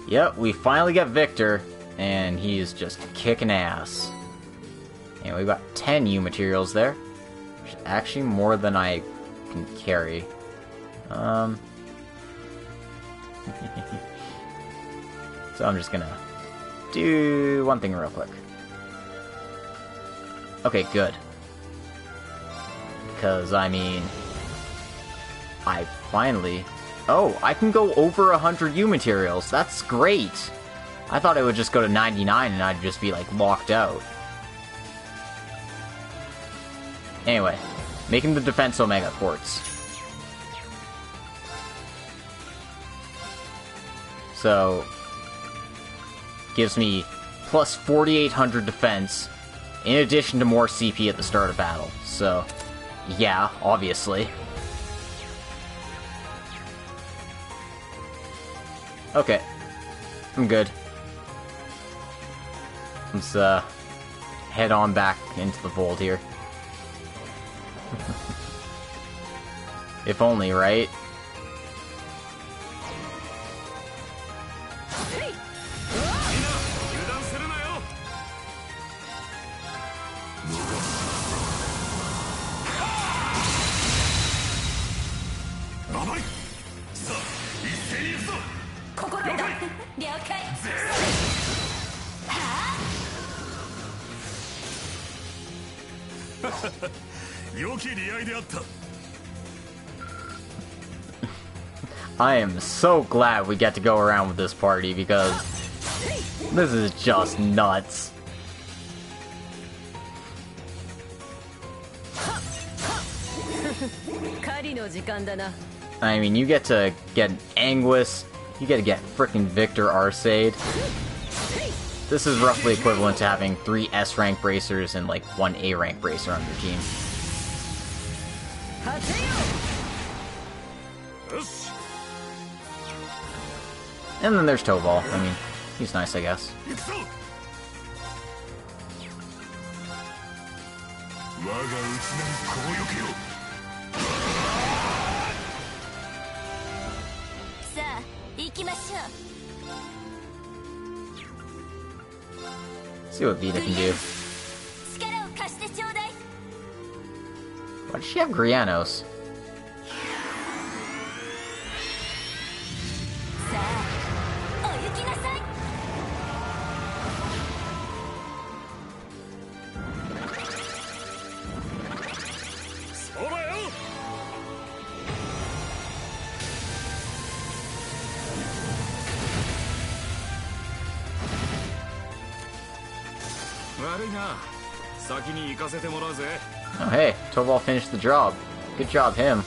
Yep, we finally get Victor, and he's just kicking ass. And we've got 10 U materials there, which is actually more than I can carry. So I'm just gonna do one thing real quick. Okay, good. Because, I mean, I finally... Oh, I can go over 100 U materials. That's great. I thought it would just go to 99 and I'd just be, like, locked out. Anyway, making the Defense Omega Quartz. So, gives me plus 4,800 defense, in addition to more CP at the start of battle. So, yeah, obviously. Okay. I'm good. Let's, head on back into the vault here. If only, right? I am so glad we get to go around with this party because this is just nuts. I mean, you get to get Anguis, you get to get frickin' Victor Arcade. This is roughly equivalent to having 3 S-rank bracers and like 1 A-rank bracer on your team. And then there's Toval. I mean, he's nice, I guess. See what Vita can do. Why does she have Grianos? Oh hey, Toval finished the job. Good job, him.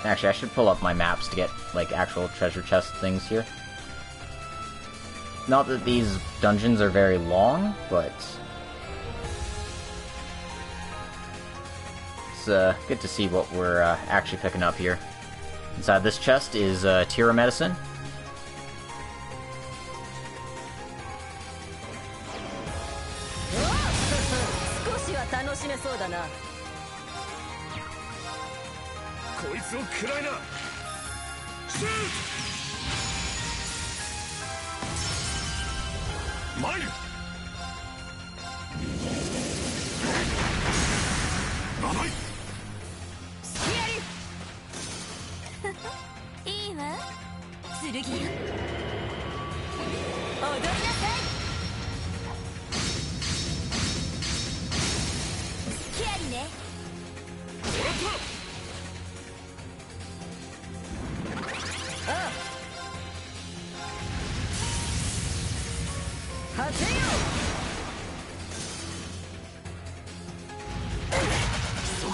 Actually, I should pull up my maps to get, like, actual treasure chest things here. Not that these dungeons are very long, but it's good to see what we're actually picking up here. Inside this chest is Tira Medicine.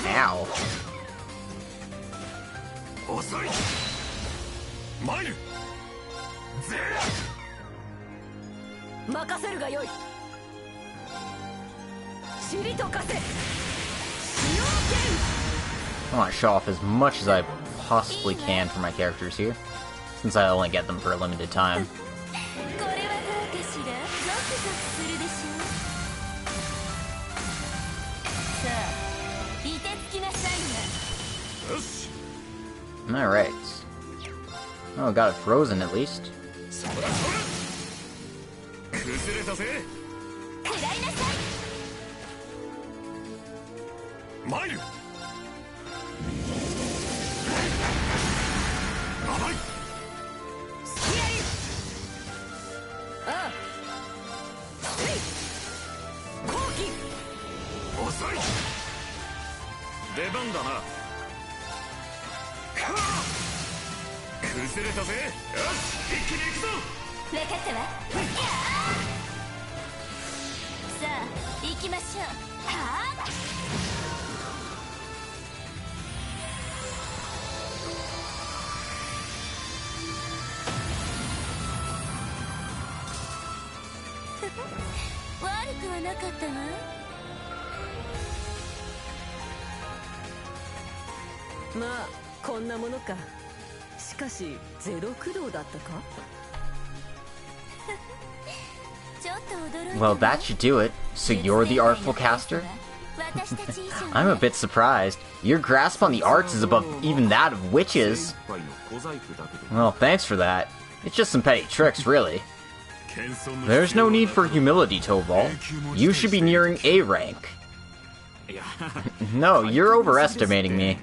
Ow. I want to show off as much as I possibly can for my characters here, since I only get them for a limited time. Alright. Oh, got it frozen at least. まあこんなものか。しかしゼロ駆動だったか。Well, that should do it. So you're the artful caster? I'm a bit surprised. Your grasp on the arts is above even that of witches. Well, thanks for that. It's just some petty tricks, really. There's no need for humility, Tobal. You should be nearing A rank. No, you're overestimating me.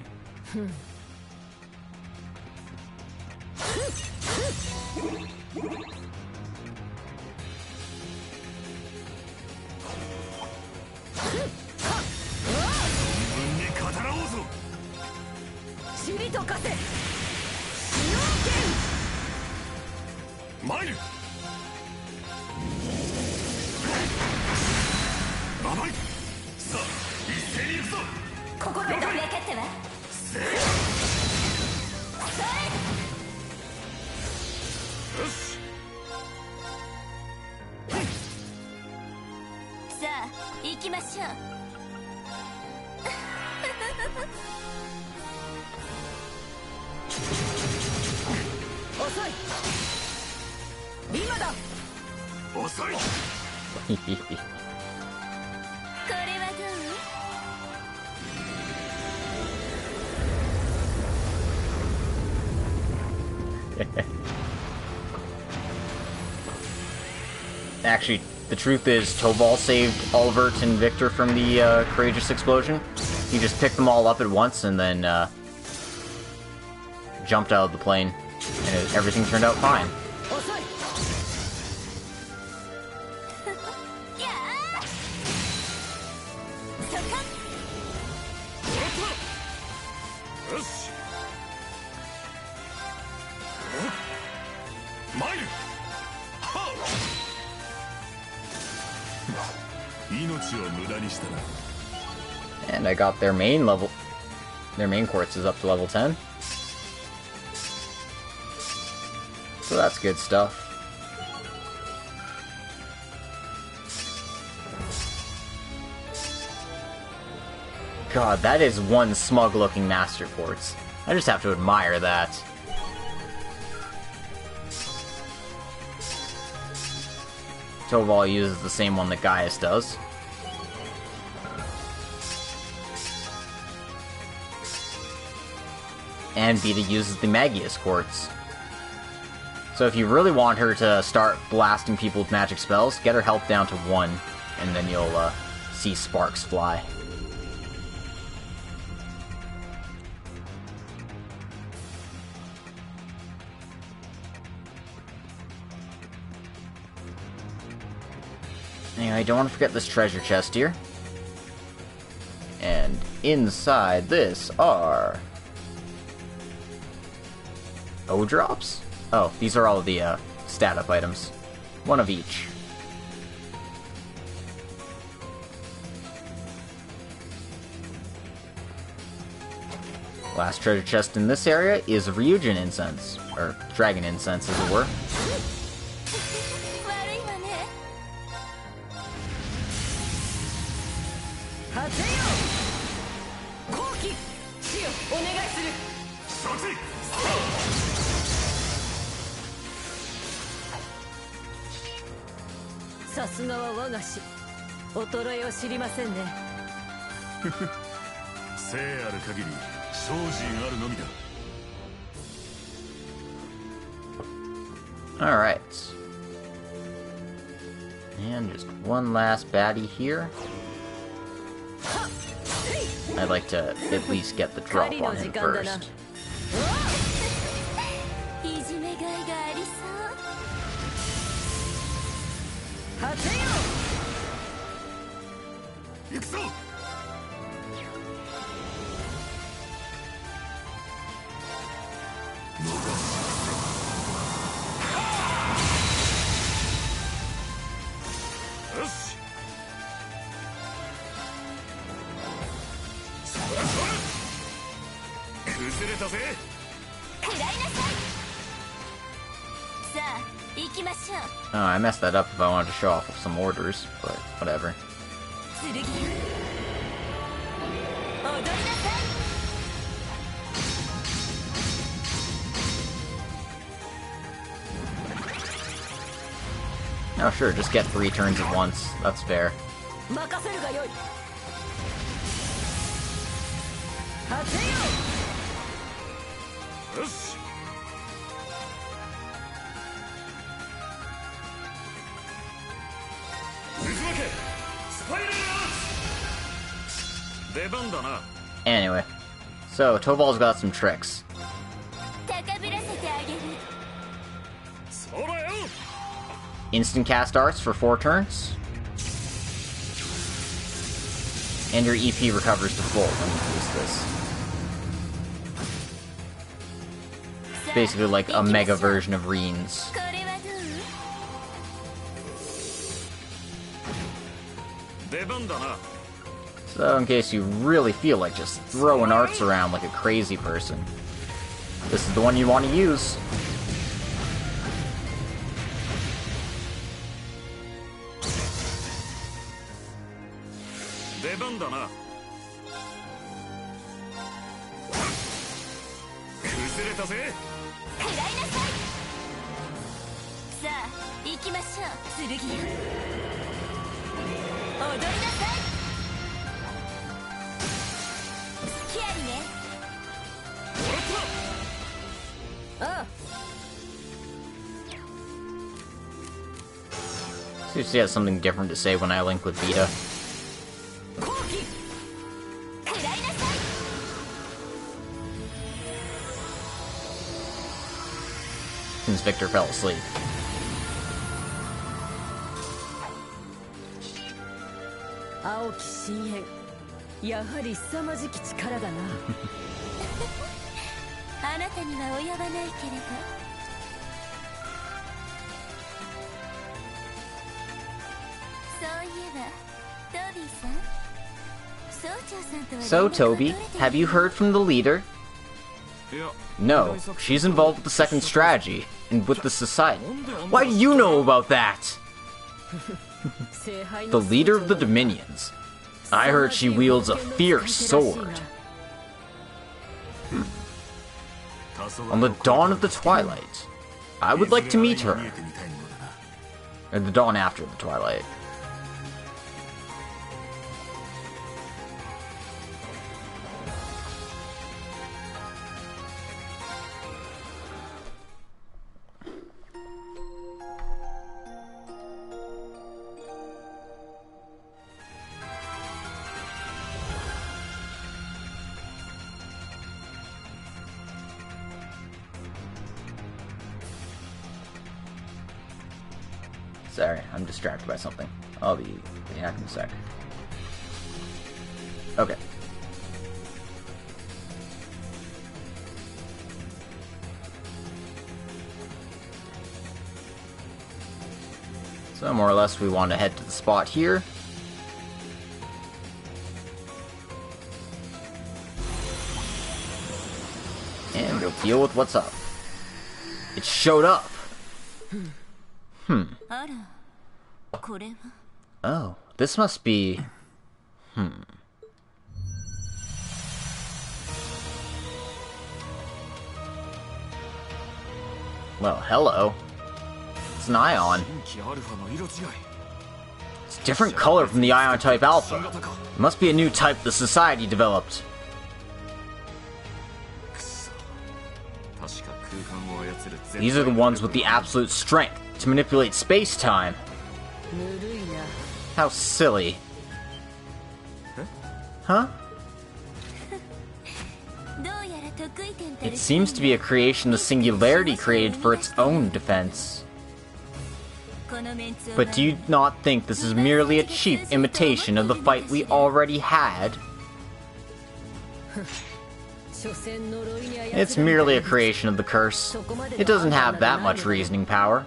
Actually, the truth is, Tobal saved Olvert and Victor from the courageous explosion. He just picked them all up at once and then jumped out of the plane, and everything turned out fine. And I got their main quartz is up to level 10. So that's good stuff. God, that is one smug-looking master quartz. I just have to admire that. Tobal uses the same one that Gaius does. And Vita uses the Magius quartz. So if you really want her to start blasting people with magic spells, get her health down to 1, and then you'll see sparks fly. Anyway, I don't want to forget this treasure chest here. And inside this are O-drops? Oh, these are all the stat-up items. One of each. Last treasure chest in this area is Ryujin incense, or dragon incense as it were. Alright. And just one last baddie here. I'd like to at least get the drop on him first. Oh, I messed that up if I wanted to show off some orders, but whatever. Oh sure, just get 3 turns at once. That's fair. 任せるがよい。果てよ。よし。渦巻けスパイラルアーチ。出番だな。 Anyway, so Toval's got some tricks. 高ぶらせてあげる。そうだよ。 Instant cast arts for 4 turns. And your EP recovers to full when you use this. Basically like a mega version of Reen's. これはどう？ 出番だな。 So in case you really feel like just throwing arts around like a crazy person, this is the one you want to use. Seriously has something different to say when I link with Vita. Since Victor fell asleep. So, Toby, have you heard from the leader? No, she's involved with the second strategy, and with the society. Why do you know about that? The leader of the Dominions. I heard she wields a fierce sword. On the dawn of the twilight. I would like to meet her. Or the dawn after the twilight. Sorry, I'm distracted by something. I'll be back in a sec. Okay. So more or less we want to head to the spot here. And we'll deal with what's up. It showed up! Oh, this must be... Well, hello. It's an ion. It's a different color from the ion type Alpha. It must be a new type the Society developed. These are the ones with the absolute strength to manipulate space-time. How silly. Huh? It seems to be a creation the Singularity created for its own defense. But do you not think this is merely a cheap imitation of the fight we already had? It's merely a creation of the curse. It doesn't have that much reasoning power.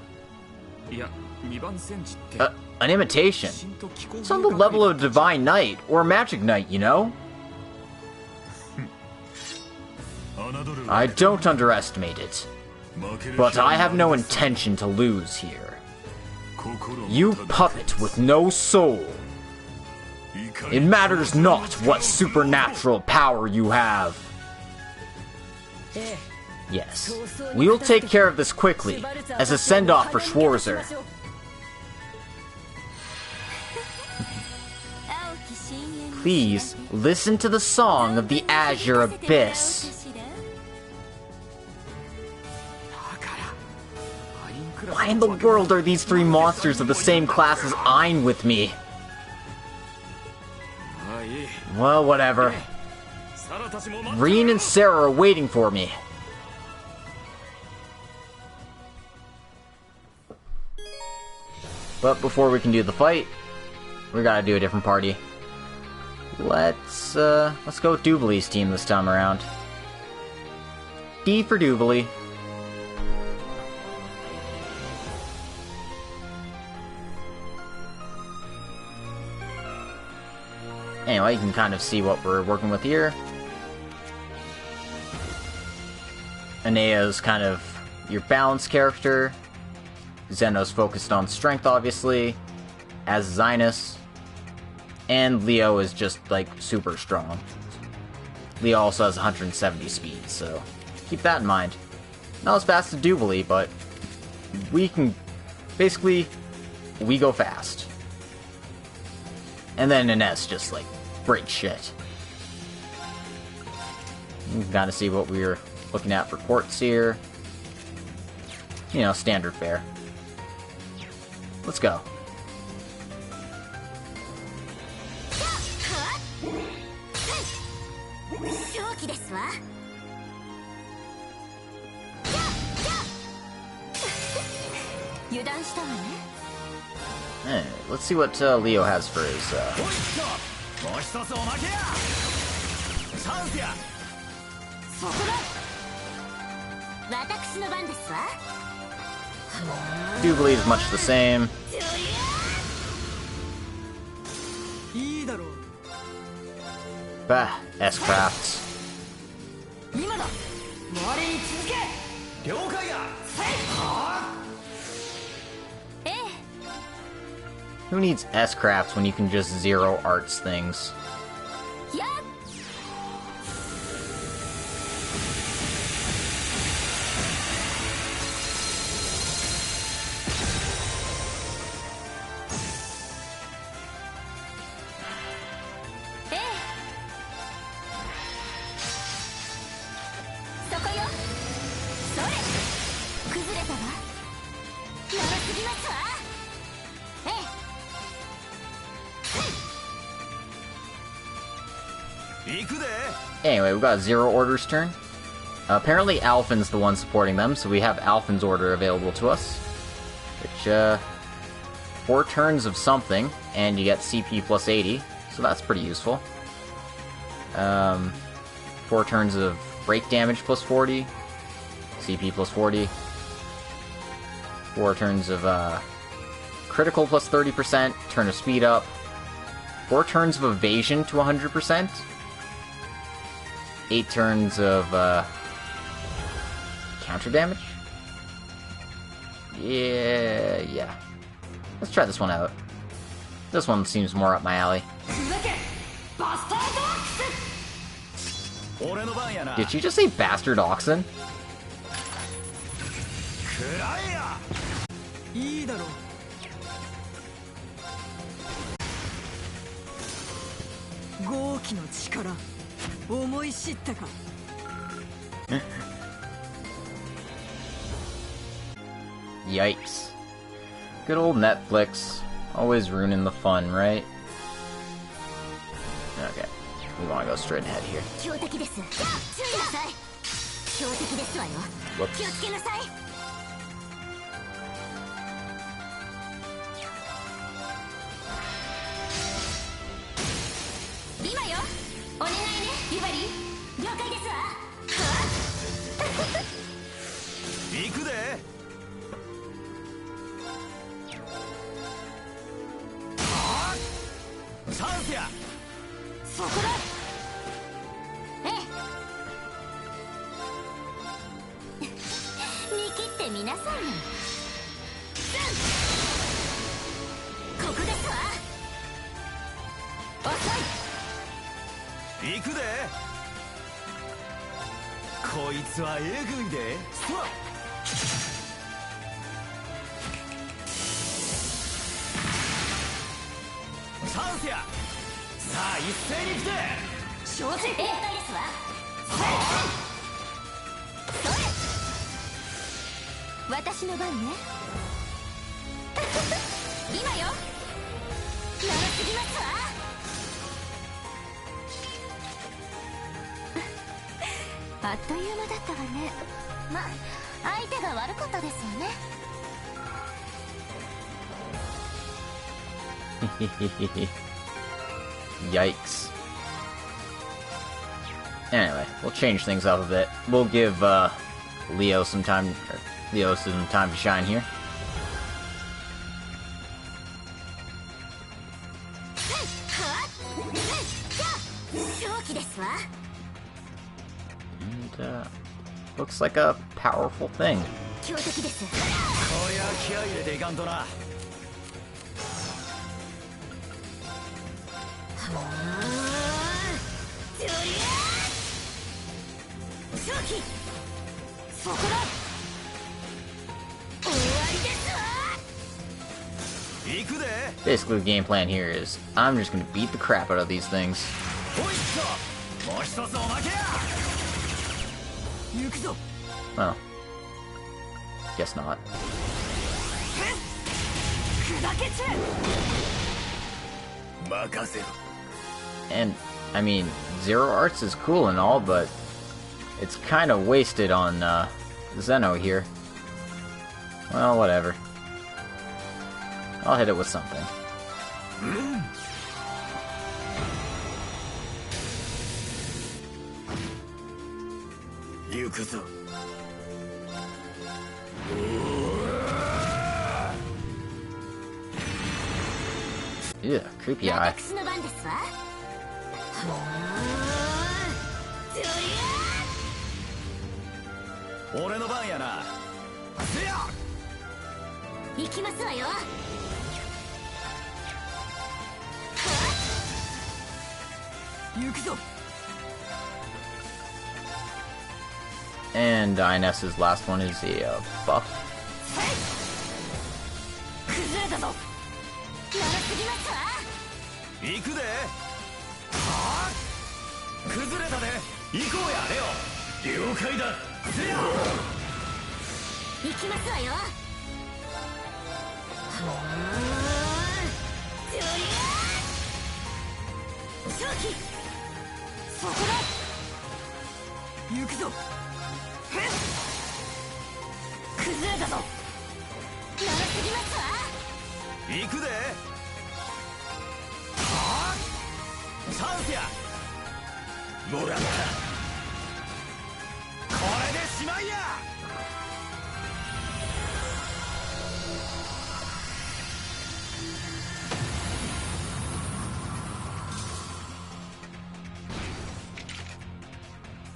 An imitation. It's on the level of a Divine Knight, or a Magic Knight, you know? I don't underestimate it. But I have no intention to lose here. You puppet with no soul. It matters not what supernatural power you have. Yes, we will take care of this quickly, as a send-off for Schwarzer. Please, listen to the song of the Azure Abyss. Why in the world are these three monsters of the same class as Ein with me? Well, whatever. Reen and Sarah are waiting for me. But before we can do the fight, we gotta do a different party. Let's go with Dubilee's team this time around. D for Dubilee. Anyway, you can kind of see what we're working with here. Anea's kind of your balanced character. Zeno's focused on strength, obviously, as Zinus. And Leo is just, like, super strong. Leo also has 170 speed, so keep that in mind. Not as fast as Dubilee, but we can... Basically, we go fast. And then Ines just, like, breaks shit. You can kind of see what we're looking at for quartz here. You know, standard fare. Let's go. Hey, let's see what Leo has for his Dubilee is much the same. Bah, S-Crafts. Who needs S-Crafts when you can just zero arts things? Anyway, we got Zero Order's turn. Apparently Alphen's the one supporting them, so we have Alphen's order available to us. Which, 4 turns of something, and you get CP plus 80, so that's pretty useful. 4 turns of break damage plus 40, CP plus 40. 4 turns of, critical plus 30%, turn of speed up. 4 turns of evasion to 100%. 8 turns of, counter damage? Yeah. Let's try this one out. This one seems more up my alley. Did she just say bastard oxen? Yikes. Good old Netflix. Always ruining the fun, right? Okay. We want to go straight ahead here. Whoops. さあ一斉に来て。承知。兵隊ですわ。それ。私の番ね。今よ。長すぎますわ。あっという間だったわね。ま、相手が悪かったですわね。Yikes. Anyway, we'll change things up a bit. We'll give Leo some time to shine here. And looks like a powerful thing. こりゃ気合い入れていかんとな。そこだ。終わりですわ。行くで。 Basically, the game plan here is I'm just gonna beat the crap out of these things. ほいっと。もう一つおまけや。行くぞ。 Well, guess not. 砕けちゃう。任せろ。 And, I mean, Zero Arts is cool and all, but it's kind of wasted on Zeno here. Well, whatever. I'll hit it with something. Ew, creepy eye. 私の番ですわ。俺の番やな。せや。行きますわよ。行くぞ。 And Iness's last one is a buff. 崩れたぞ。長すぎますわ。行くで。はあ。崩れたで。行こうやレオ。了解だ。せや。行きますわよ。正気。そこだ。行くぞ。崩れたぞ。長すぎますわ。行くで。はあ。チャンスや。もらった。これでしまいや。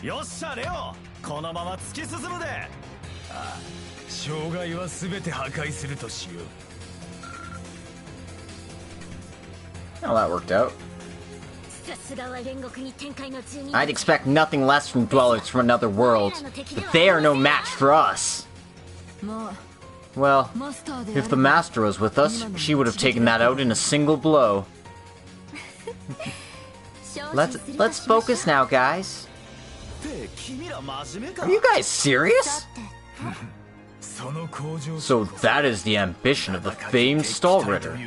よっしゃレオ、このまま突き進むで。ああ、障害は全て破壊するとしよう。 Well, that worked out. さすがは煉獄に天界の住人。 I'd expect nothing less from dwellers from another world, but they are no match for us. Well, if the master was with us, she would have taken that out in a single blow. Let's focus now, guys. Are you guys serious? So that is the ambition of the famed Stallritter.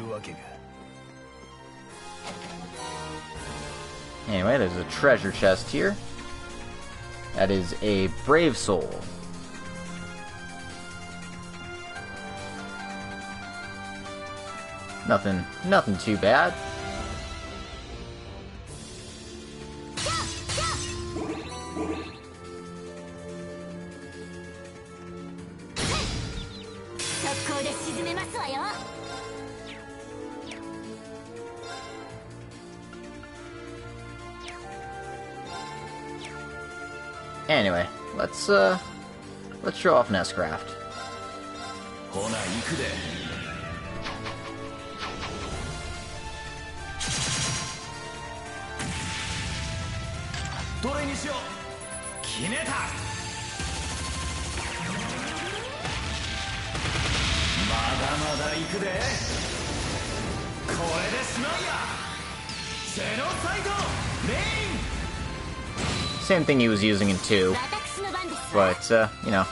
Anyway, there's a treasure chest here. That is a brave soul. Nothing too bad. Anyway, let's show off Nestcraft. ほな行くで。どれにしよう。決めた。まだまだ行くで。これでしまいや。Same thing he was using in 2, but, you know.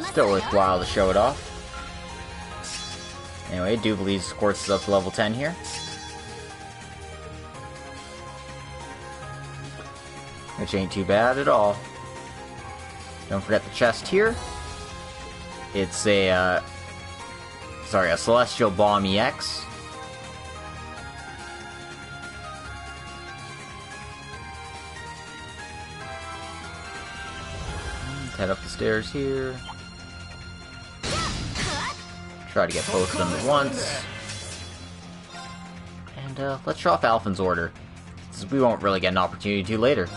Still worthwhile to show it off. Anyway, Duvalie's course is up to level 10 here. Which ain't too bad at all. Don't forget the chest here. It's a, a Celestial Bomb EX. Head up the stairs here. Try to get both of them at once. And let's show off Alphen's order, since we won't really get an opportunity to later.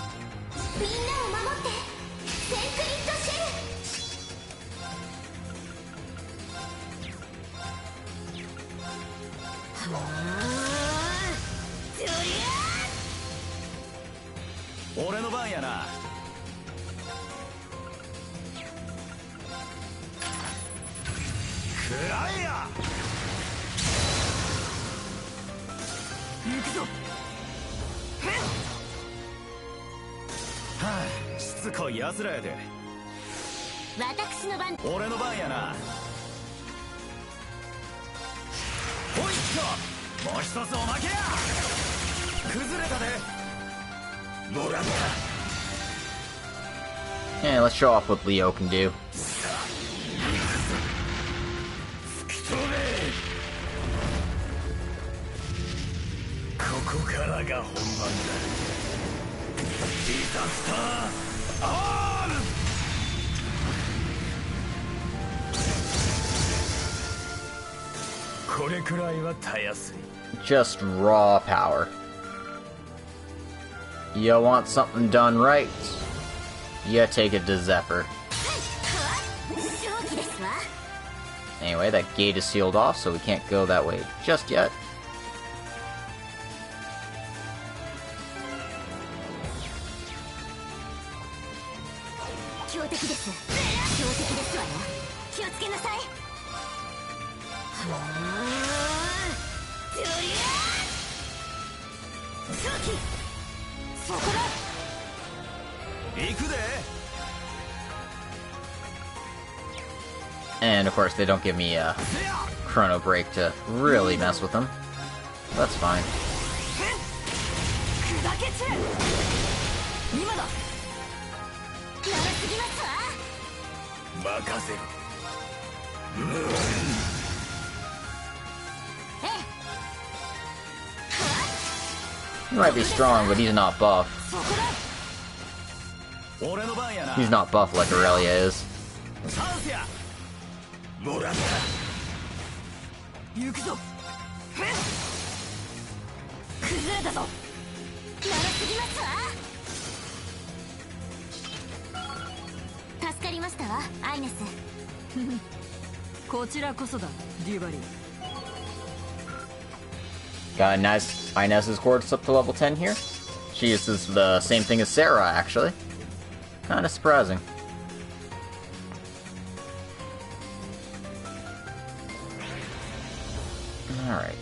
And let's show off what Leo can do. Just raw power. You want something done right? You take it to Zephyr. Anyway, that gate is sealed off, so we can't go that way just yet. And of course, they don't give me a chrono break to really mess with them. That's fine. He might be strong, but he's not buff. He's not buff like Aurelia is. Got a nice Inez's course up to level 10 here. She uses the same thing as Sarah, actually. Kinda surprising. Alright.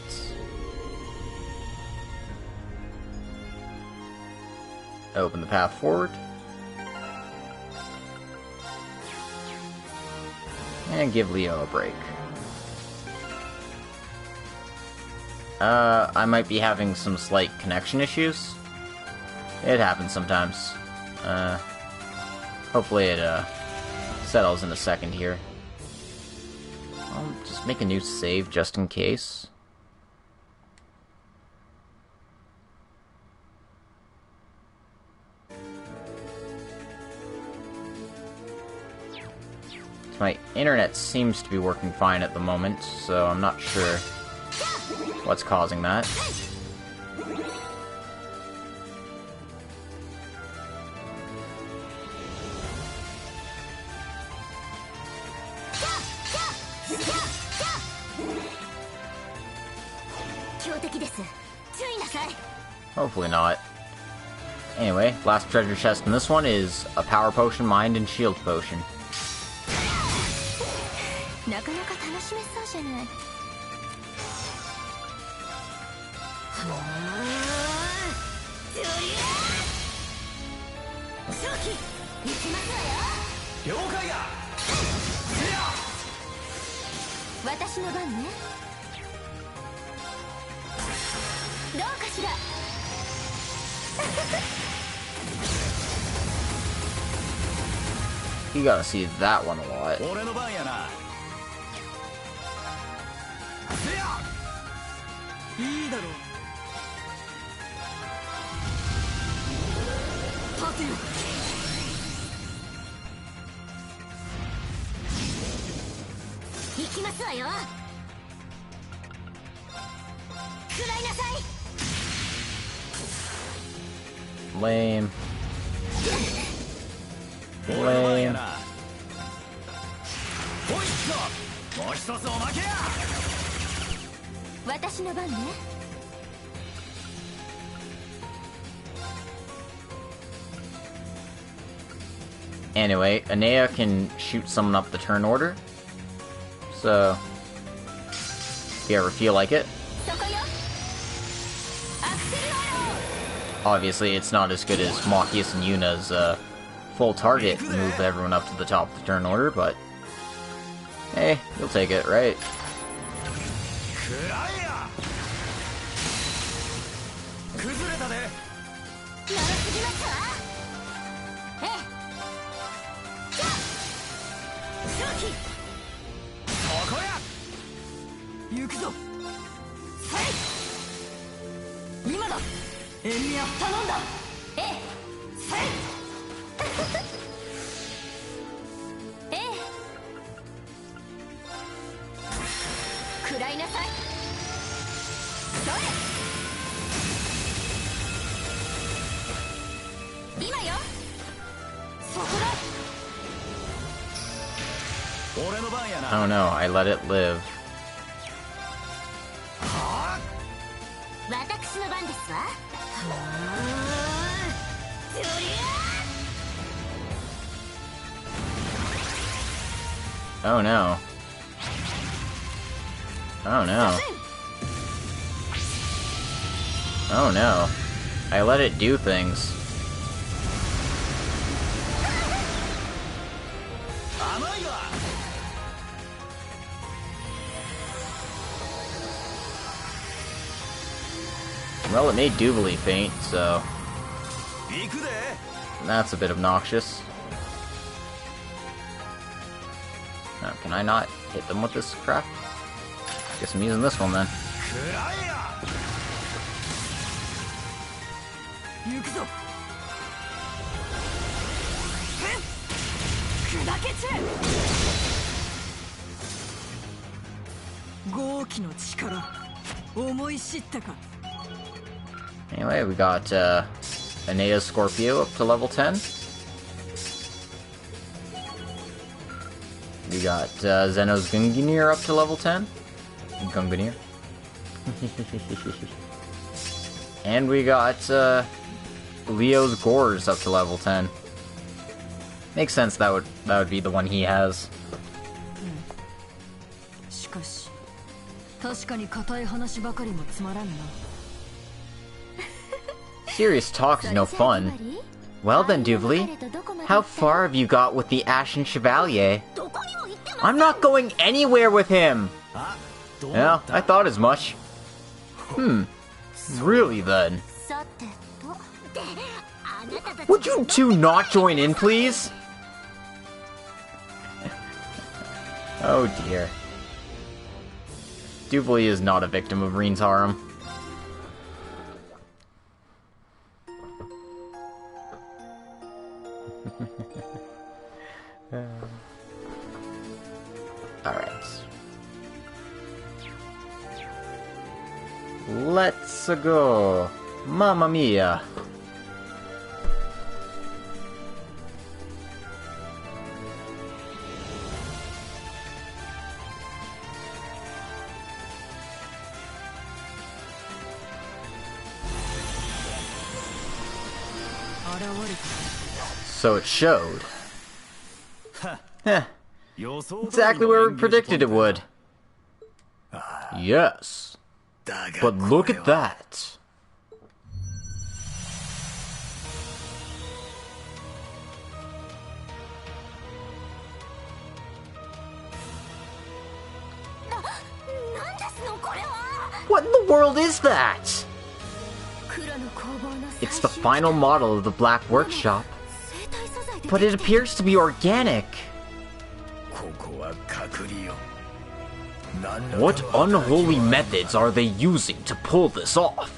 Open the path forward. And give Leo a break. I might be having some slight connection issues. It happens sometimes. Hopefully it, settles in a second here. I'll just make a new save just in case. My internet seems to be working fine at the moment, so I'm not sure what's causing that. Hopefully not. Anyway, last treasure chest in this one is a power potion, mind, and shield potion. 私の番ね。どうかしら。You gotta see that one a lot. 俺の番やな。いいだろう。立てよ。行きますわよ。食らいなさい。Lame. 俺の番や Lame. な。ホイット。もう一つおまけや。私の番ね。Anyway, Anea can shoot someone up the turn order. So, if you ever feel like it. そこよ。アクセルロー。 Obviously, it's not as good as Machias and Yuna's full target move everyone up to the top of the turn order, but hey, you'll take it, right? くらえや。崩れたで。よろすぎますわ。ええ。じゃあ正気。ここや。行くぞ。今だ。エンミア頼んだ。ええ。せい。ええ。食らいなさい。それ。今よ。そこだ。俺の番や I don't な。 know, I let it live. 私の番ですわ。そりゃ Oh no. Oh no. Oh no. I let it do things. 甘いわ。 Well, it made Doobly faint, so 行くで。 that's a bit obnoxious. Now, can I not hit them with this crap? Guess I'm using this one then. くらえや。行くぞ。砕け散れ。豪気の力、思い知ったか。 Anyway, we got Anea's Scorpio up to level 10. We got Zeno's Gungnir up to level 10. Gungnir. And we got Leo's Gores up to level 10. Makes sense that would be the one he has. しかし、確かに固い話ばかりもつまらんな。 Serious talk is no fun. Well then, Doobly, how far have you got with the Ashen Chevalier? I'm not going anywhere with him! Yeah, I thought as much. Really then? さてと。で、あなたたち Would you two not join in, please? Oh dear. Doobly is not a victim of Reen's harem. Alright. Let's go. Mamma mia. So it showed. Heh. Exactly where we predicted it would. Yes. But look at that! What in the world is that? It's the final model of the Black Workshop, but it appears to be organic. What unholy methods are they using to pull this off?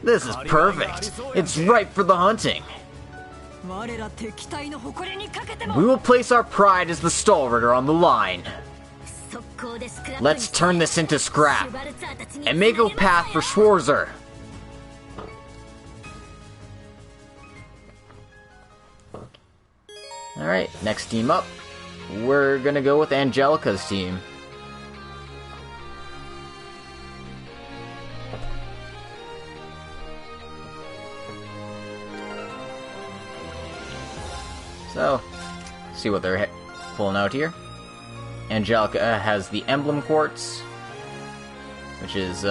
This is perfect. It's ripe for the hunting. We will place our pride as the stalwarter on the line. Let's turn this into scrap and make a path for Schwarzer. Alright, next team up. We're gonna go with Angelica's team. So, see what they're pulling out here. Angelica has the Emblem Quartz, which is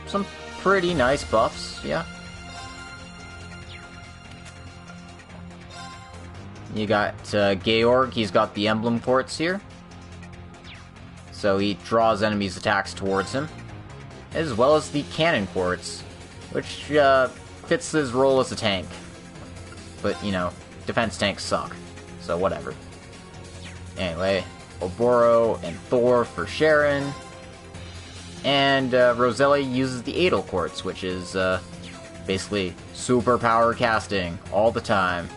some pretty nice buffs, yeah. You got Georg, he's got the Emblem Quartz here. So he draws enemies' attacks towards him. As well as the Cannon Quartz, which fits his role as a tank. But, you know, defense tanks suck, so whatever. Anyway, Oboro and Thor for Sharon. And Roselli uses the Adel Quartz, which is basically super power casting all the time.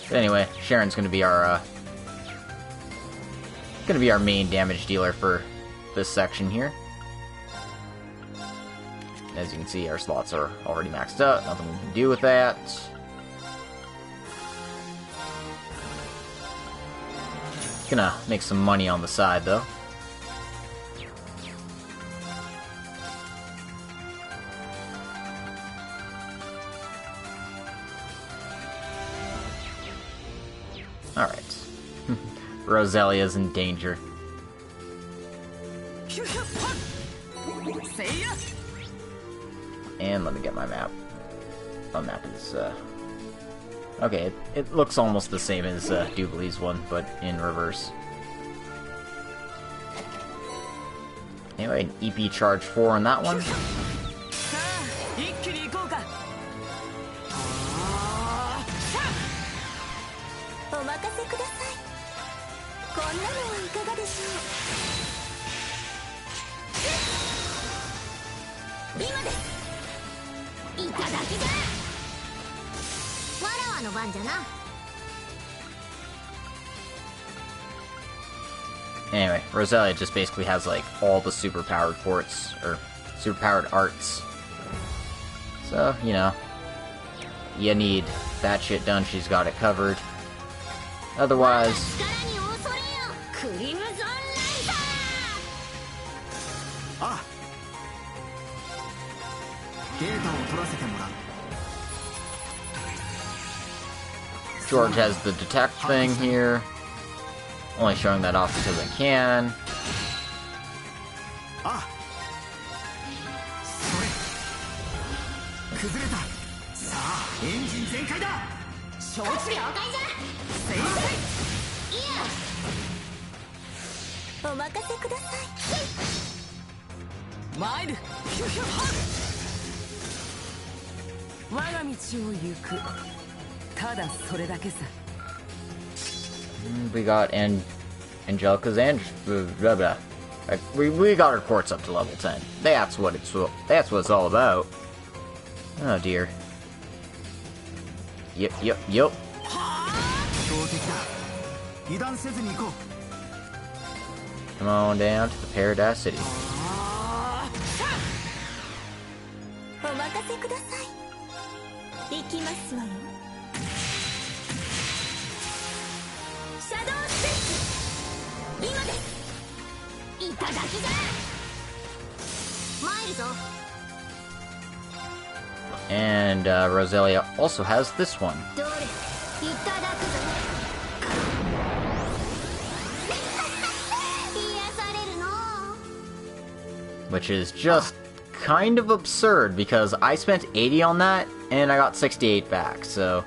But anyway, Sharon's gonna be our main damage dealer for this section here. As you can see, our slots are already maxed out. Nothing we can do with that. Gonna make some money on the side though. Alright. Roselia's in danger. And let me get my map. My map is, okay, it looks almost the same as Jubilee's one, but in reverse. Anyway, an EP charge 4 on that one. Anyway, Roselia just basically has like all the superpowered quartz, or superpowered arts. So, you know, you need that shit done, she's got it covered. Otherwise... George has the detect thing here. Only showing that off because I can. We got Angelica's we got her quartz up to level 10. That's what it's all about. Oh dear. Yep. Come on down to the Paradise City. And Roselia also has this one. which is just kind of absurd because I spent 80 on that and I got 68 back, so...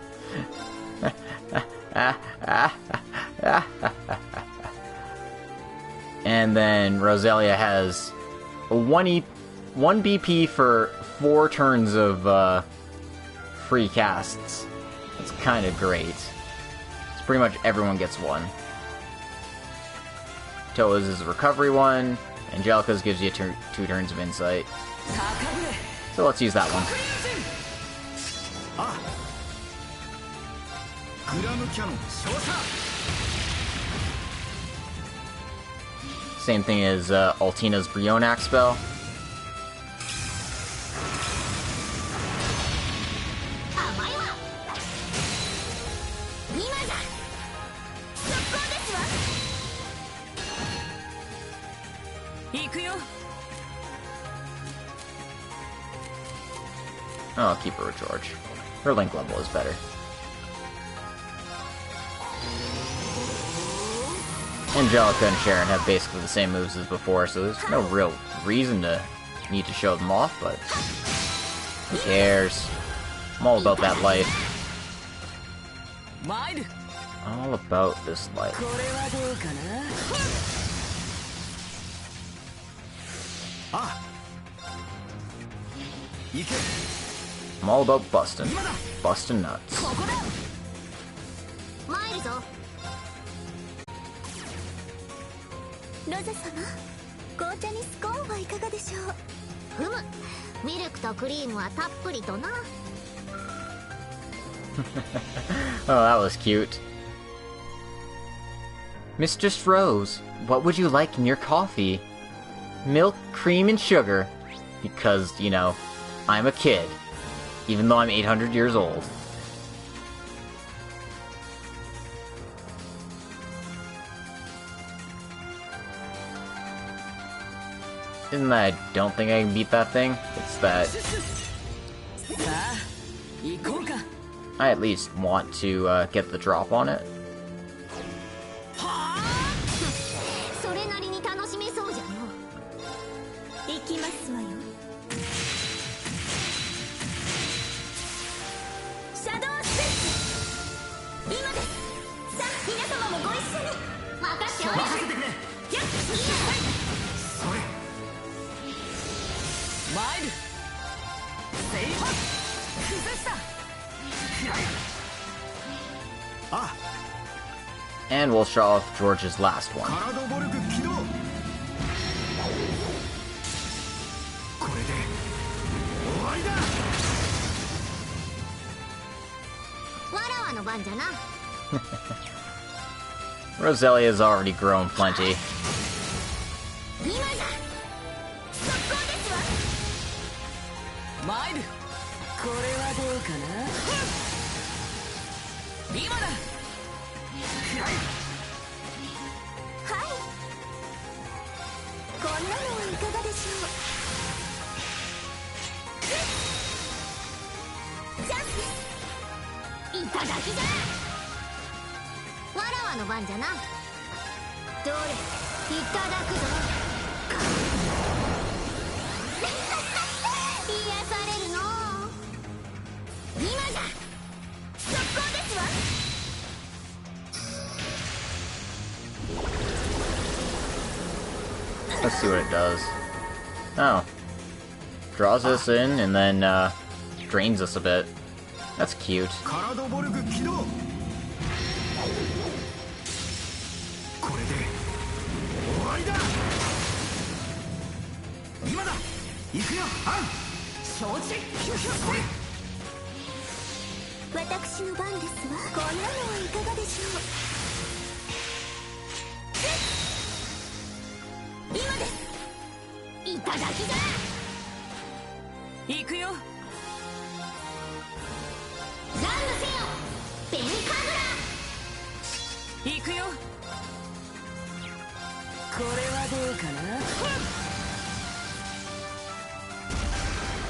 And then Roselia has a 1 BP for 4 turns of free casts. That's kind of great. It's pretty much everyone gets one. Toa's is a recovery one. Angelica's gives you 2 turns of insight. So let's use that one. Same thing as Altina's Brionac spell. Oh, I'll keep her recharge. Her link level is better. Angelica and Sharon have basically the same moves as before, so there's no real reason to need to show them off, but who cares? I'm all about that life. All about this life. I'm all about busting. Busting nuts. Oh, that was cute. Mistress Rose, what would you like in your coffee? Milk, cream, and sugar. Because, you know, I'm a kid. Even though I'm 800 years old. Isn't that I don't think I can beat that thing? It's that I at least want to get the drop on it. And we'll show off George's last one. Roselia's already grown plenty. Let's see what it does. Oh. Draws us in and then drains us a bit. That's cute.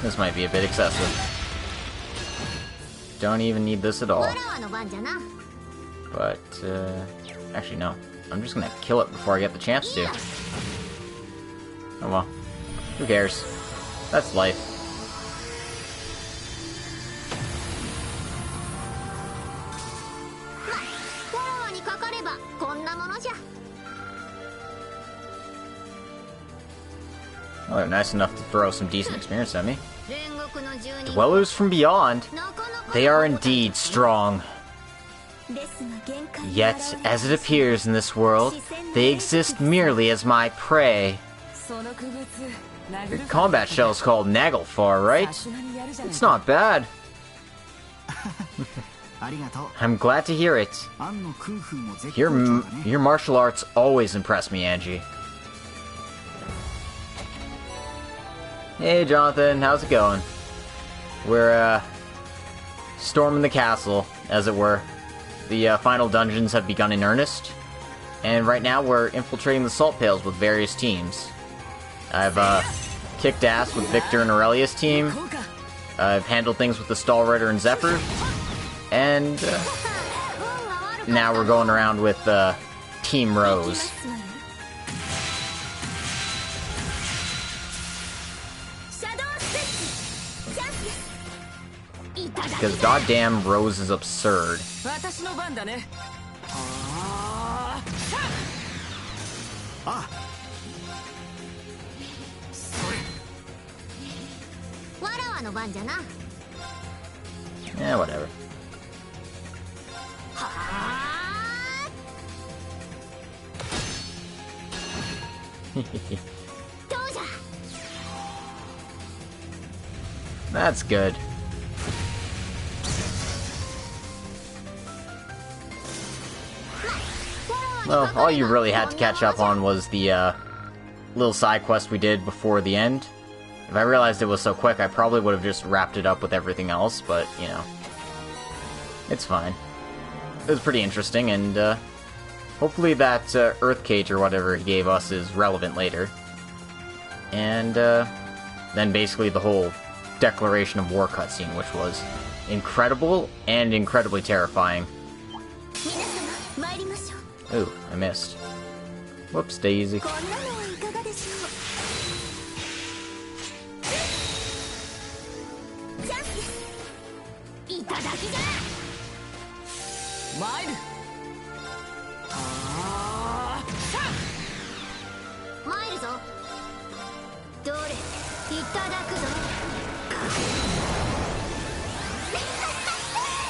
This might be a bit excessive. Don't even need this at all. But, actually no. I'm just gonna kill it before I get the chance to. Oh well. Who cares? That's life. フォロワーにかかればこんなものじゃ。 Oh, they're nice enough to throw some decent experience at me. 煉獄の住人 Dwellers from beyond. なかなか They are indeed strong. ですが限界に Yet, as it appears in this world, they exist merely as my prey. その区別 Your combat shell is called Naglfar, right? It's not bad. ありがとう。 I'm glad to hear it. アンのクンフーも絶好 Your 調だね。 your martial arts always impress me, Angie. Hey, Jonathan, how's it going? We're storming the castle, as it were. The final dungeons have begun in earnest, and right now we're infiltrating the salt pails with various teams. I've kicked ass with Victor and Aurelia's team. I've handled things with the Stall Rider and Zephyr, and now we're going around with Team Rose. Because goddamn Rose is absurd. 私の番だね。ああ、わらわの番じゃな。 Yeah, whatever. はあ。どうじゃ。 That's good. Well, all you really had to catch up on was the little side quest we did before the end. If I realized it was so quick, I probably would have just wrapped it up with everything else, but, you know, it's fine. It was pretty interesting, and hopefully that Earth Cage or whatever he gave us is relevant later. And then basically the whole declaration of war cutscene, which was incredible and incredibly terrifying. 皆様参りましょう。 Ooh, I missed. Whoops, Daisy. こんなのはいかがでしょう。チャンスです。いただきだ。参る。参るぞ。どれ、いただくぞ。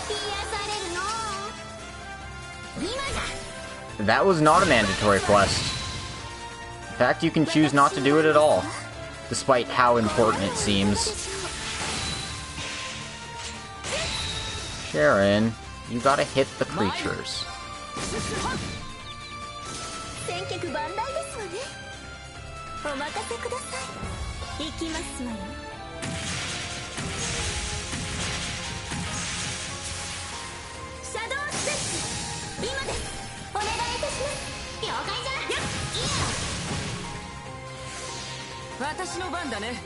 癒されるの。今じゃ。 That was not a mandatory quest. In fact, you can choose not to do it at all, despite how important it seems. Sharon, you gotta hit the creatures. 千脚万来ですわね。お任せください。行きますわよ。シャドウステッチ、今です。お願いいたします。了解じゃ。いいよ。私の番だね。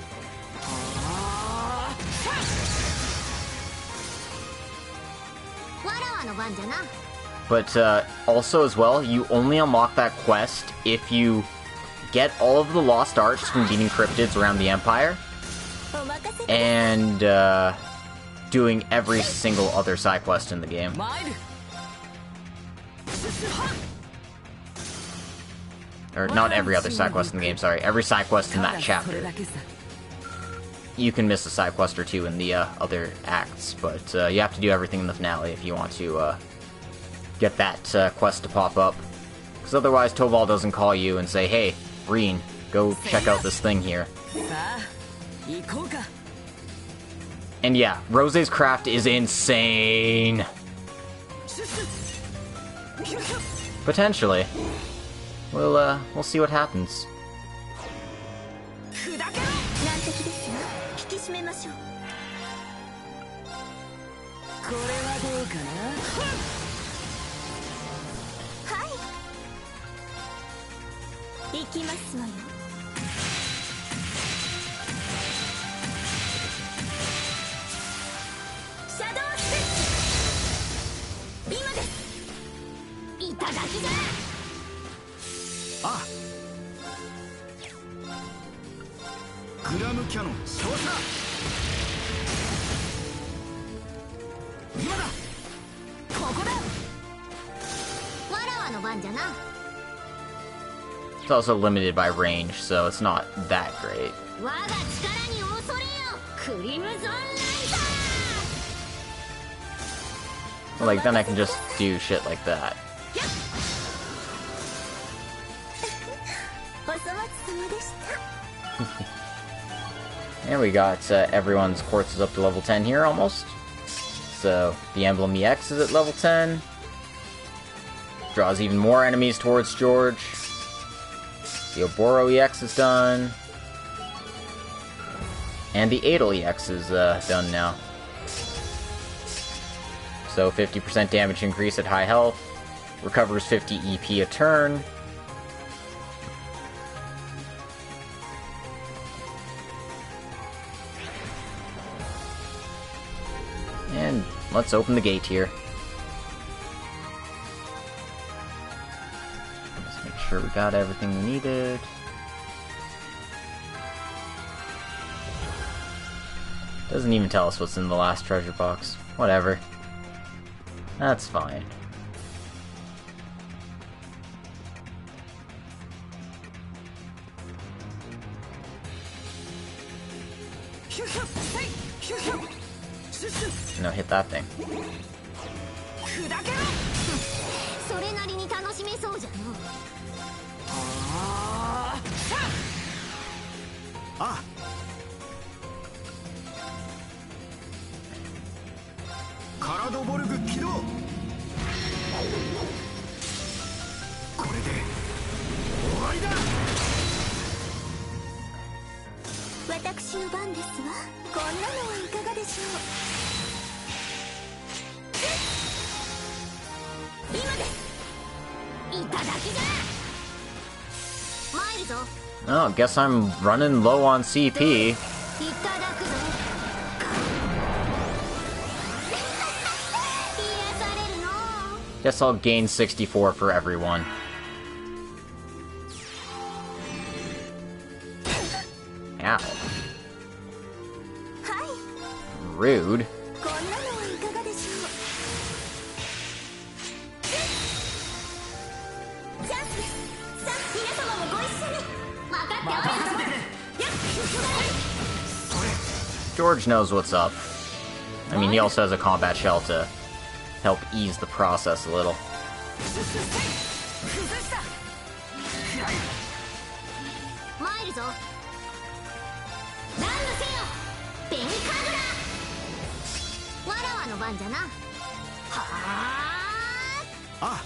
わらわの番じゃな。 But also as well, you only unlock that quest if you get all of the lost arts from beating cryptids around the Empire, お任せください。 and doing every single other side quest in the game. 参る。 Or not every other side quest in the game, sorry. Every side quest in that それ chapter. だけさ。 You can miss a side quest or two in the other acts, but you have to do everything in the finale if you want to get that quest to pop up. Because otherwise Tobal doesn't call you and say, hey, Reen, go check out this thing here. さあ、行こうか。 And yeah, Rose's craft is insane. Potentially. We'll see what happens. 砕けろ。難敵ですよ。引き締めましょう。これはどうかな。はい。行きますわよ。シャドウステッチ。今です。いただきだ。ああ、グラムキャノン照射。今だ。ここだ。わらわの番じゃな。 It's also limited by range, so it's not that great. 我が力に恐れよ、クリムゾンライター。 Like, then I can just do shit like that. お粗末様でした。 And we got everyone's quartz up to level 10 here, almost. So, the Emblem EX is at level 10. Draws even more enemies towards George. The Oboro EX is done. And the Adel EX is done now. So 50% damage increase at high health. Recovers 50 EP a turn. And let's open the gate here. Let's make sure we got everything we needed. Doesn't even tell us what's in the last treasure box. Whatever. That's fine. No, hit that thing. それなりに楽しめそうじゃの。あ。カラドボルグ起動。これで終わりだ。私の番ですわ。こんなのはいかがでしょう。今です。いただきじゃ。参るぞ。 Oh, guess I'm running low on CP. いただくぞ。癒されるの。 Guess I'll gain 64 for everyone. Ow. はい。 Rude. こんなのはいかがでしょう。チャンスです。さあ、皆様もご一緒に。分かっております。 George knows what's up. I mean, he also has a combat shell to help ease the process a little. 参るぞ。ランドせよ。ベニカグラ。わらわの番じゃな。はあ。あ。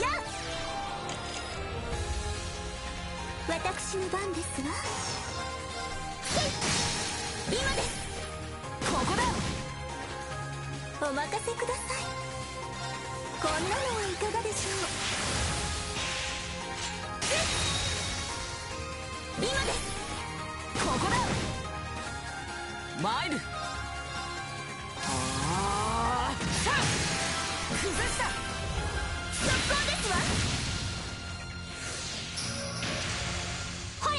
やっ。私の番ですわ。今です。ここだ。お任せください。こんなのはいかがでしょう。今です。ここだ。参る。さあ、崩した。速攻ですわ。ほれ。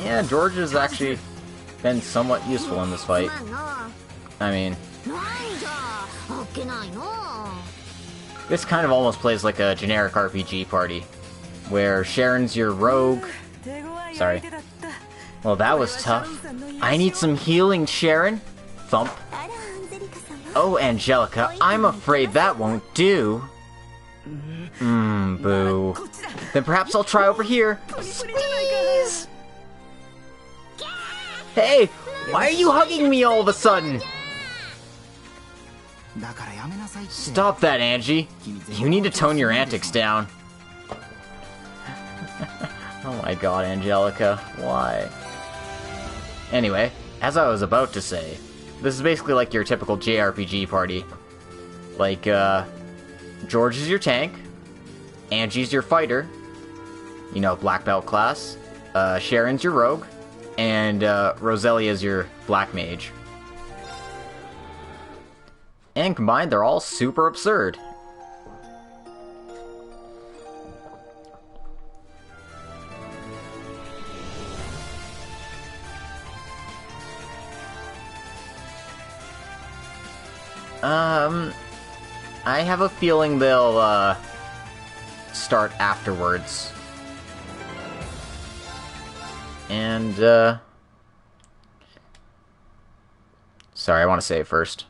Yeah, George has actually been somewhat useful in this fight. すまんな。 I mean, なんじゃあっけないの。 this kind of almost plays like a generic RPG party, where Sharon's your rogue. Sorry. Well, that was tough. I need some healing, Sharon. Thump. あら、アンゼリカ様。 Oh, Angelica, I'm afraid that won't do. Boo. Then perhaps I'll try over here. Squeeze! Hey, why are you hugging me all of a sudden? だからやめなさいって。 Stop that, Angie. You need to tone your antics down. Oh my god, Angelica. Why? Anyway, as I was about to say, this is basically like your typical JRPG party. Like, George is your tank, Angie's your fighter, you know, black belt class, Sharon's your rogue, and Roselia's your black mage. And combined, they're all super absurd. I have a feeling they'll, start afterwards. And, sorry, I want to say it first.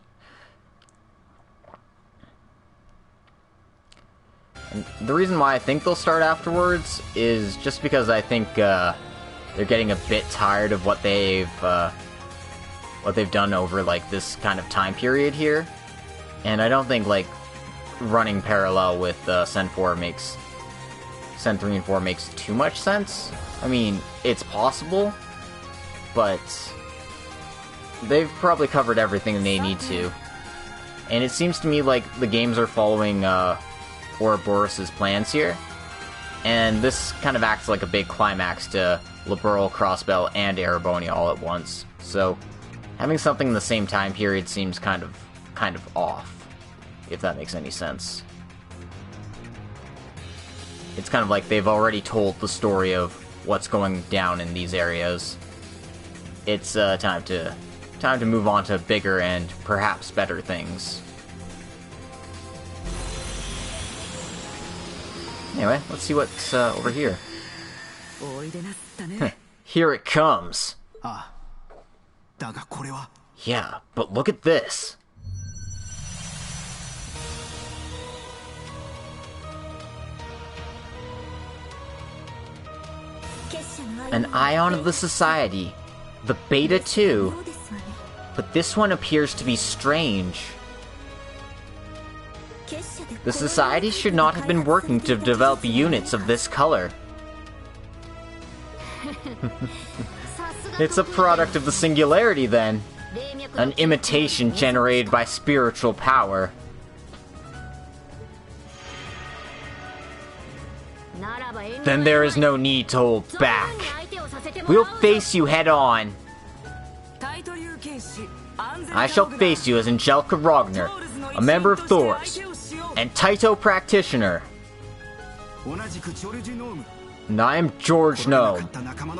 And the reason why I think they'll start afterwards is just because I think, they're getting a bit tired of what they've done over, like, this kind of time period here. And I don't think, like, running parallel with Sen 3 and 4 makes too much sense. I mean, it's possible, but they've probably covered everything they need to. And it seems to me like the games are following Ouroboros' plans here. And this kind of acts like a big climax to Liberal, Crossbell, and Erebonia all at once. So having something in the same time period seems kind of off, if that makes any sense. It's kind of like they've already told the story of what's going down in these areas. It's time to move on to bigger and perhaps better things. Anyway, let's see what's over here. Here it comes. Yeah, but look at this. An Ion of the Society. The Beta 2. But this one appears to be strange. The Society should not have been working to develop units of this color. It's a product of the Singularity, then. An imitation generated by spiritual power. Then there is no need to hold back. We'll face you head on. I shall face you as Angelica Rogner, a member of Thor's, and Taito Practitioner. And I am George Gnome,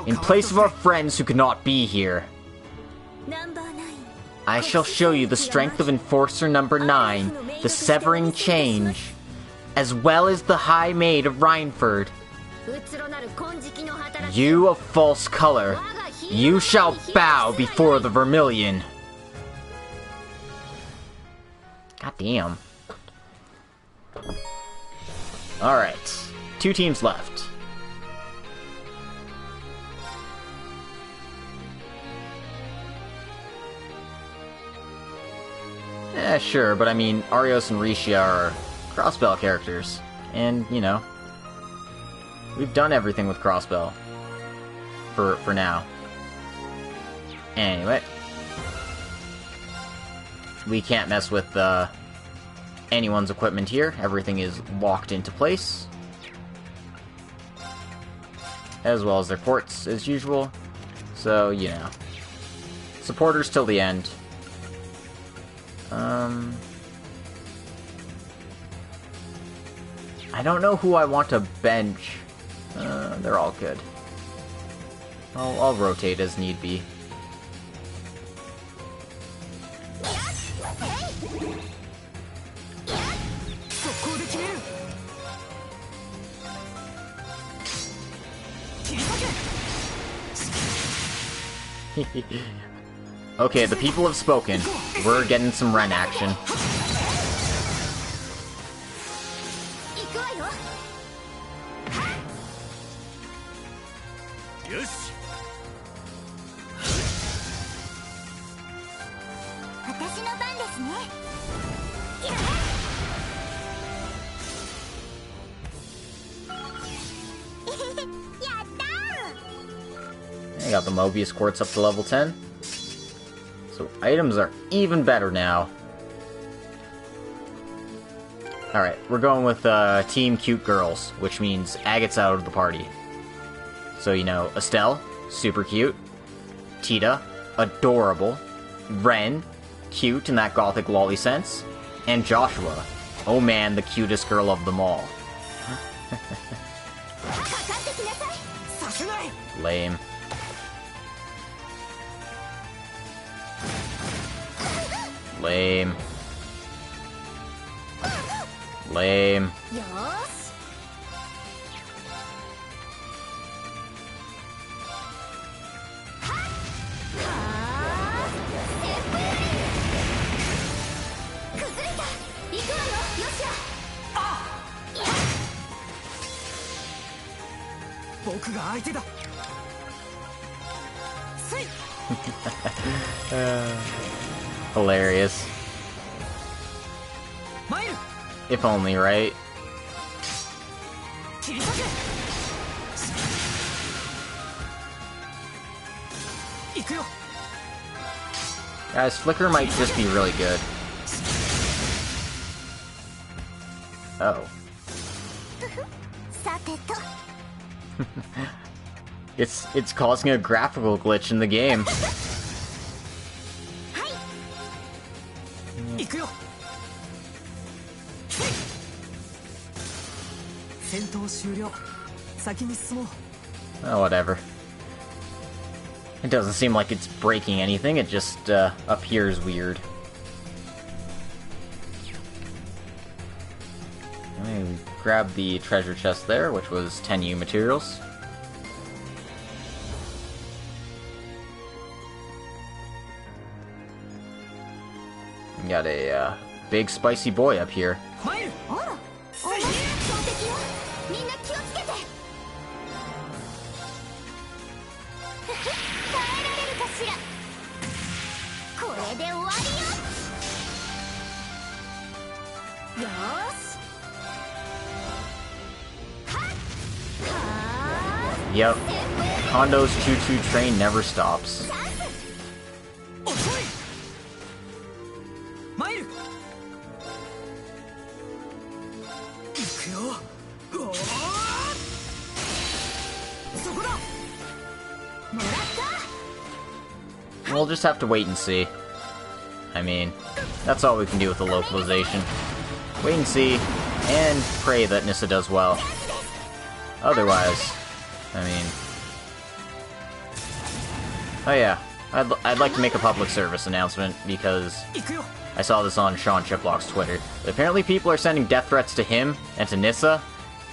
in place of our friends who could not be here. I shall show you the strength of Enforcer number 9, the Severing Change, as well as the High Maid of Rhineford. You of false color, you shall bow before the Vermilion. God damn. Alright, 2 teams left. Yeah, sure, but I mean, Arios and Risha are Crossbell characters, and, you know, we've done everything with Crossbell. For now. Anyway. We can't mess with, anyone's equipment here. Everything is locked into place. As well as their ports, as usual. So, you know. Supporters till the end. I don't know who I want to bench. They're all good. I'll rotate as need be. Okay, the people have spoken. We're getting some Ren action. I got the Mobius Quartz up to level 10. So items are even better now. Alright, we're going with Team Cute Girls, which means Agate's out of the party. So, you know, Estelle, super cute. Tita, adorable. Ren, cute in that gothic lolly sense. And Joshua, oh man, the cutest girl of them all. Lame. Lame. Lame. Hilarious. If only, right? Guys, Flicker might just be really good. Oh. It's causing a graphical glitch in the game. Oh, whatever. It doesn't seem like it's breaking anything, it just appears weird. Let me grab the treasure chest there, which was 10U materials. We got a big spicy boy up here. Yep, Hondo's choo-choo train never stops. We'll just have to wait and see. I mean, that's all we can do with the localization. Wait and see, and pray that Nissa does well. Otherwise, I mean... Oh yeah, I'd like to make a public service announcement, because I saw this on Sean Chiplock's Twitter. But apparently people are sending death threats to him and to Nissa,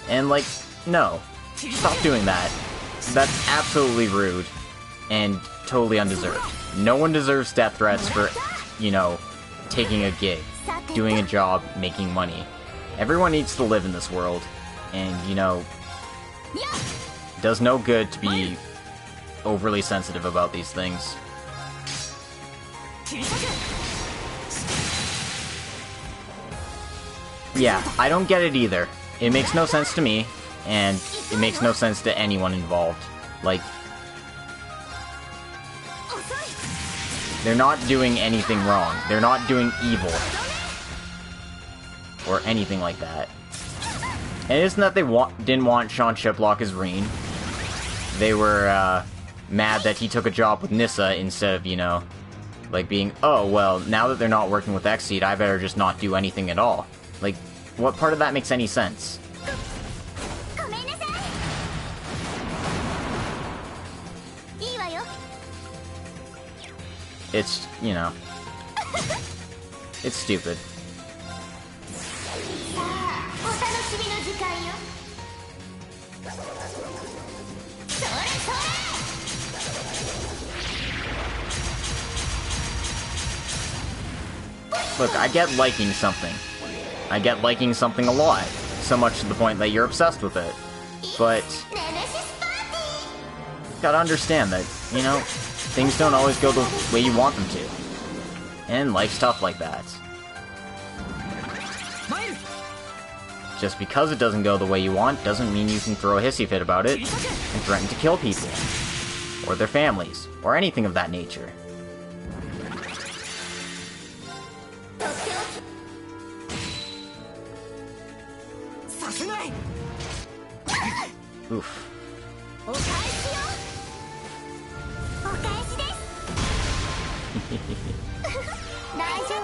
and like, no. Stop doing that. That's absolutely rude, and totally undeserved. No one deserves death threats for, you know, taking a gig, doing a job, making money. Everyone needs to live in this world, and, you know, it does no good to be overly sensitive about these things. Yeah, I don't get it either. It makes no sense to me, and it makes no sense to anyone involved. Like, they're not doing anything wrong. They're not doing evil. Or anything like that. And it isn't that they didn't want Sean Chiplock as Reen. They were, mad that he took a job with Nissa instead of, you know, like being, oh, well, now that they're not working with Xseed, I better just not do anything at all. Like, what part of that makes any sense? It's, you know, it's stupid. Look, I get liking something. I get liking something a lot. So much to the point that you're obsessed with it. But you gotta understand that, you know, things don't always go the way you want them to. And life's tough like that. Just because it doesn't go the way you want doesn't mean you can throw a hissy fit about it and threaten to kill people. Or their families. Or anything of that nature. せない。 Oof. お返しよ。お返しです。大丈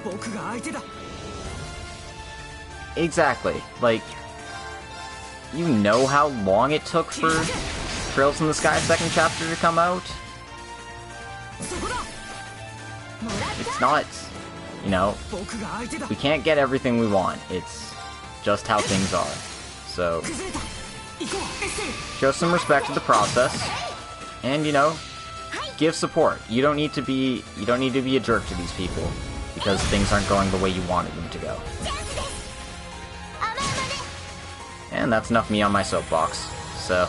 夫？僕が相手だ。 Exactly. Like, you know how long it took for Trails in the Sky second chapter to come out? そこだ。 It's not, you know, 僕が相手だ。 we can't get everything we want. It's just how things are. So, 崩れた。行こう。 show some respect to the process, and, you know, give support. You don't need to be a jerk to these people because things aren't going the way you wanted them to go. And that's enough me on my soapbox. So,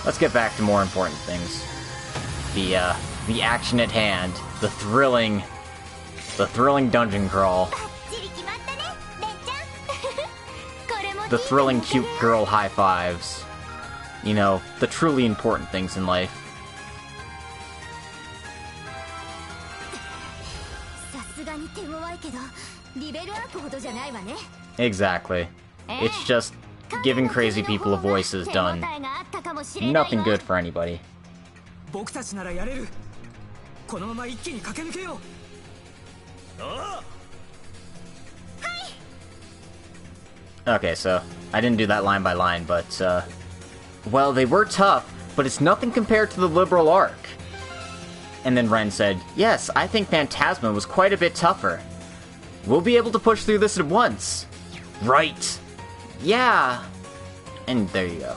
let's get back to more important things. The action at hand, the thrilling dungeon crawl, バッチリ決まったね、レンちゃん。これも the thrilling cute girl high fives. You know, the truly important things in life. さすがに手強いけど、リベルアップほどじゃないわね。 Exactly. It's just giving crazy people a voice has done 手応えがあったかもしれないわ。 nothing good for anybody. 僕たちならやれる。このまま一気に駆け抜けよう。 Okay, so I didn't do that line by line, but, well, they were tough, but it's nothing compared to the Liberal Arc. And then Ren said, yes, I think Phantasma was quite a bit tougher. We'll be able to push through this at once. Right. Yeah. And there you go.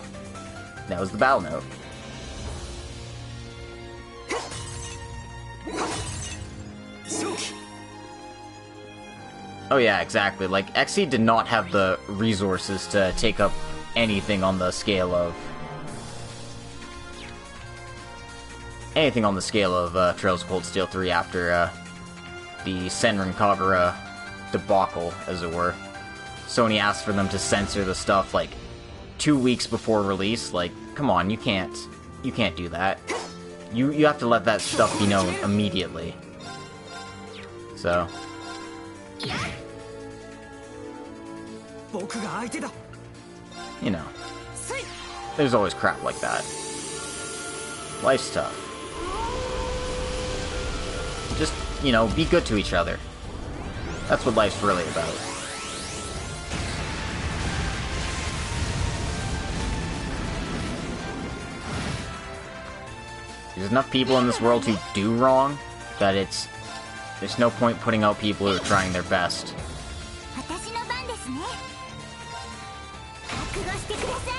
That was the battle note. Oh yeah, exactly. Like, Xe did not have the resources to take up anything on the scale of... Trails of Cold Steel 3 after, the Senran Kagura debacle, as it were. Sony asked for them to censor the stuff, like, 2 weeks before release. Like, come on, you can't do that. You have to let that stuff be known immediately. So... You know, there's always crap like that. Life's tough. Just, you know, be good to each other. That's what life's really about. There's enough people in this world who do wrong that there's no point putting out people who are trying their best. 私の番ですね。覚悟してください。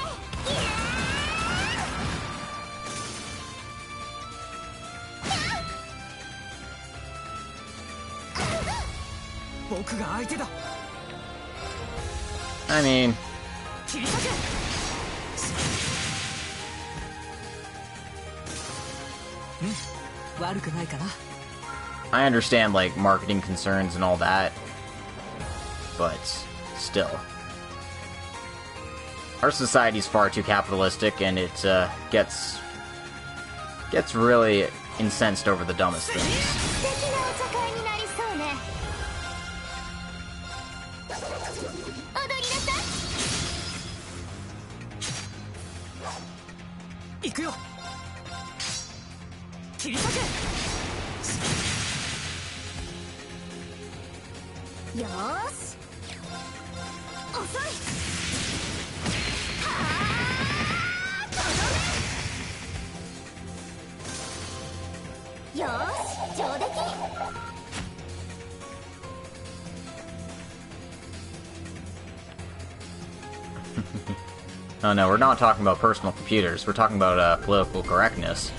僕が相手だ。 I mean, 切り裂け。 悪くないかな。 I understand, like, marketing concerns and all that, but still. Our society's far too capitalistic, and it, gets really incensed over the dumbest things. 素敵なお茶会になりそうね。踊りなさい。行くよ。切り裂け。 よーし。遅い。はあ、とどめ。よーし、上出来。 Oh no, we're not talking about personal computers, we're talking about, political correctness.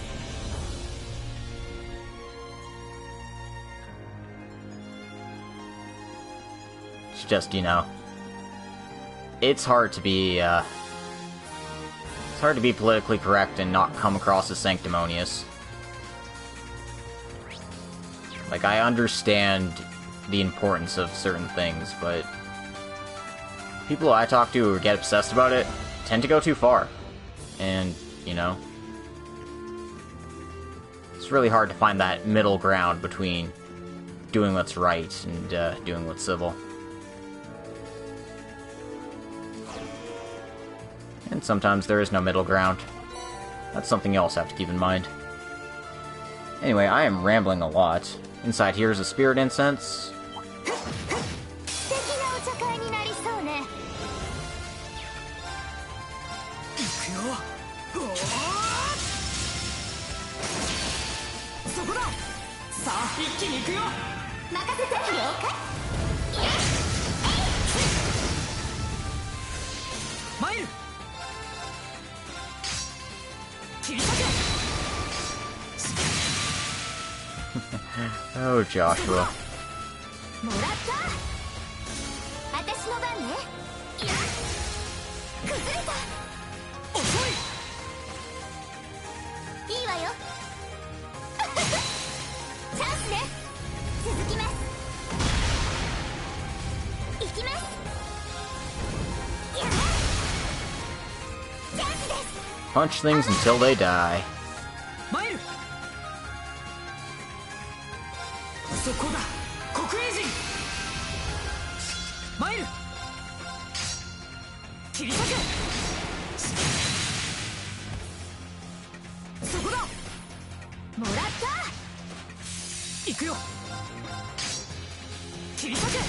It's just, you know... It's hard to be politically correct and not come across as sanctimonious. Like, I understand the importance of certain things, but... people I talk to who get obsessed about it tend to go too far. And, you know... it's really hard to find that middle ground between doing what's right and, doing what's civil. And sometimes there is no middle ground. That's something you also have to keep in mind. Anyway, I am rambling a lot. Inside here is a spirit incense. 素敵なお茶会になりそうね。行くよ。おー、そこだ。さあ一気に行くよ。任せて。了解。マイル。切り裂け。 Oh, Joshua. もらった。私の番ね。いや、崩れた。遅い。いいわよ。チャンスね。続きます。行きます。いや、チャンスです。 Punch things until they die. マイル。そこだ。国営人。マイル。切り裂け。そこだ。もらった。行くよ。切り裂け。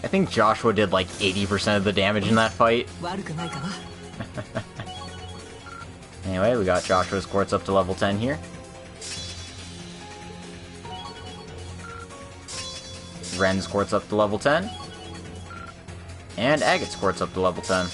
I think Joshua did like 80% of the damage in that fight. 悪くないかな。 Anyway, we got Joshua's quartz up to level 10 here. Ren's quartz up to level 10. And Agate's quartz up to level 10.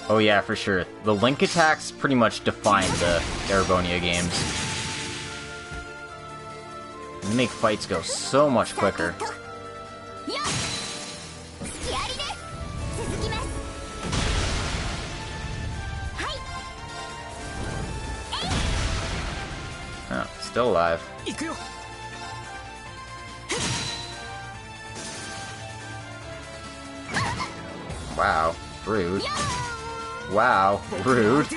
Oh yeah, for sure. The link attacks pretty much define the Erebonia games. They make fights go so much quicker. Oh, still alive. Wow, rude. Wow, rude.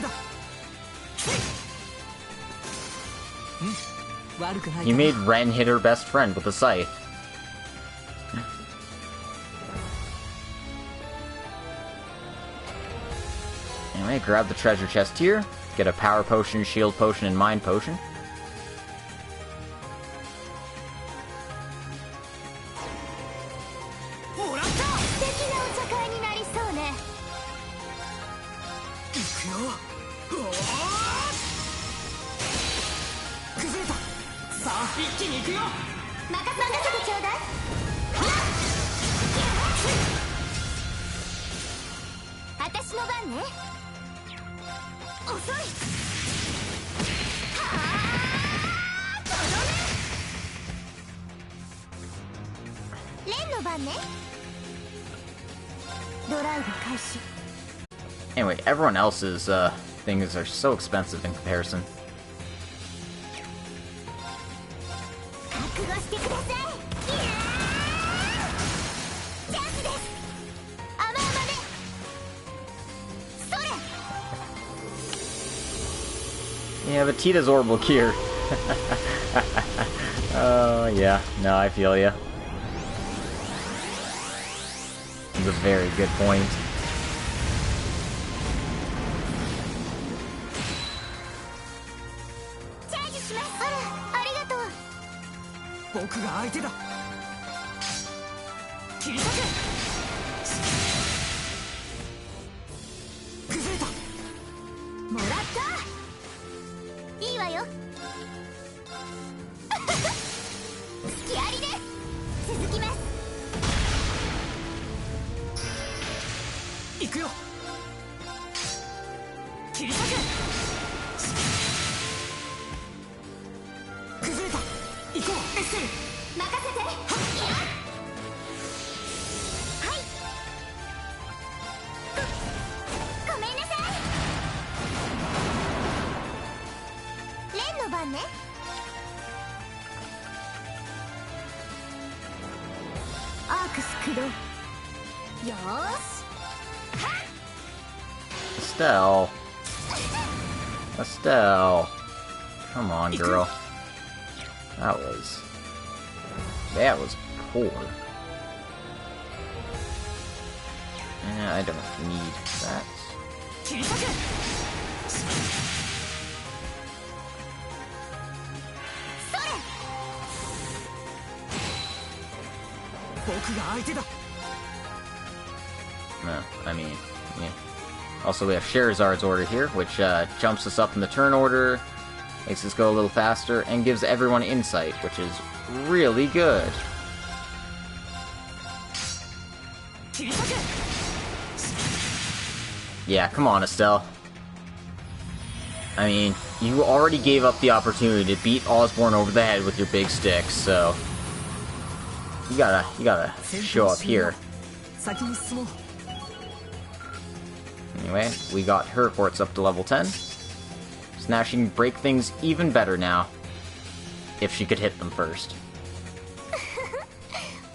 You made Ren hit her best friend with a scythe. Anyway, grab the treasure chest here. Get a power potion, shield potion, and mind potion. Anyway, everyone else's things are so expensive in comparison. Yeah, but Tita's orbital gear. Oh, yeah. No, I feel ya. That's a very good point. 切り裂け。崩れた。行こうエッセル。任せて。はいごめんなさい。レンの番ね。アークス駆動。よーし。 Estelle. Estelle. Come on, girl. That was poor. I don't need that. 切り裂け。それ。僕が相手だ。 No, I mean, yeah. Also, we have Scheherazad's order here, which jumps us up in the turn order, makes us go a little faster, and gives everyone insight, which is really good. 切り裂け。 Yeah, come on, Estelle. I mean, you already gave up the opportunity to beat Osborne over the head with your big stick, so you gotta show up here. 先に進もう。 Anyway, we got her quartz up to level 10. So now she can break things even better now. If she could hit them first.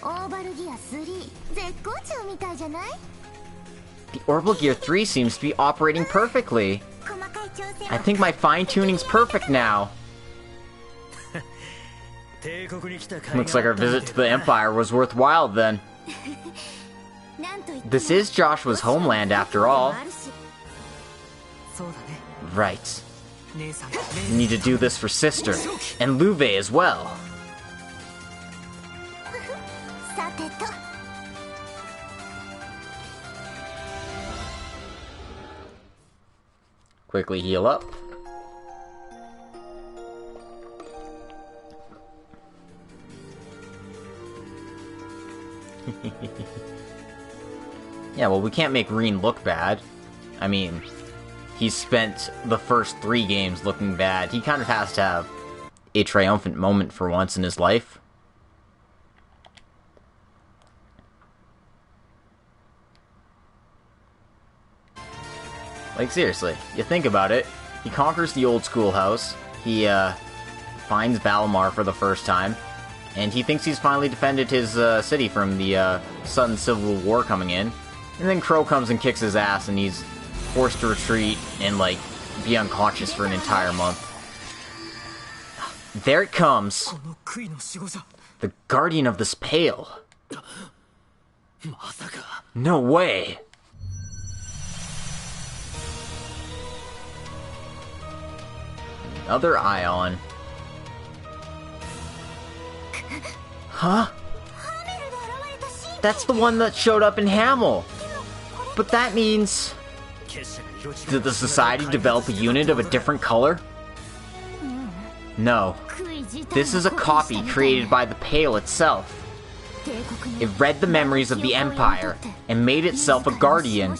オーバルギア3絶好調みたいじゃない？ The Orbital Gear 3 seems to be operating perfectly. 細かい調整 I think my fine-tuning's perfect now. Looks like our visit to the Empire was worthwhile then. なんと言っても This is Joshua's homeland after all. そうだね。 Right. 姉さん。 We need to do this for Sister, and Luve as well. さてと Quickly heal up. Yeah, well, we can't make Reen look bad. I mean, he's spent the first 3 games looking bad. He kind of has to have a triumphant moment for once in his life. Like, seriously, you think about it. He conquers the old schoolhouse. He, finds Valimar for the first time. And he thinks he's finally defended his, city from the, sudden civil war coming in. And then Crow comes and kicks his ass, and he's forced to retreat and, like, be unconscious for an entire month. There it comes! この杭の仕業。 The guardian of this pale! まさか No way! Another Ion. Huh? That's the one that showed up in Hamel! But that means... Did the Society develop a unit of a different color? No. This is a copy created by the Pale itself. It read the memories of the Empire and made itself a guardian.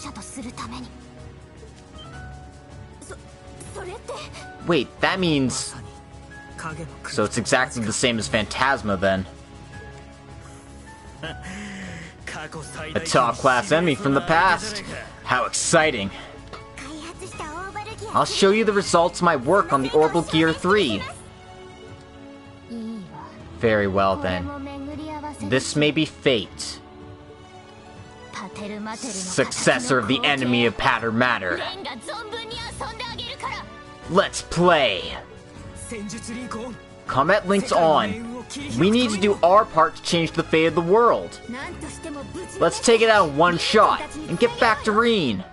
Wait, that means... So it's exactly the same as Phantasma then. A top-class enemy from the past. How exciting. I'll show you the results of my work on the Orbital Gear 3. Very well then. This may be fate. Successor of the enemy of Patter Matter. Let's play! 戦術リンクオン。 Combat links on. We need to do our part to change the fate of the world. Let's take it out in one shot and get back to Reen.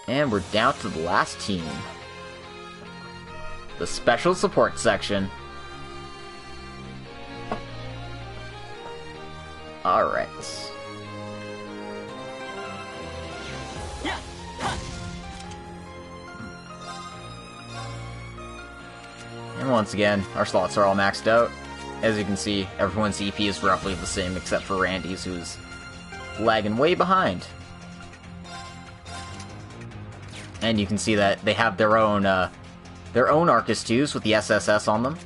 And we're down to the last team. The Special Support Section. Alright. And once again, our slots are all maxed out. As you can see, everyone's EP is roughly the same except for Randy's, who's lagging way behind. And you can see that they have their own Arcus 2s with the SSS on them.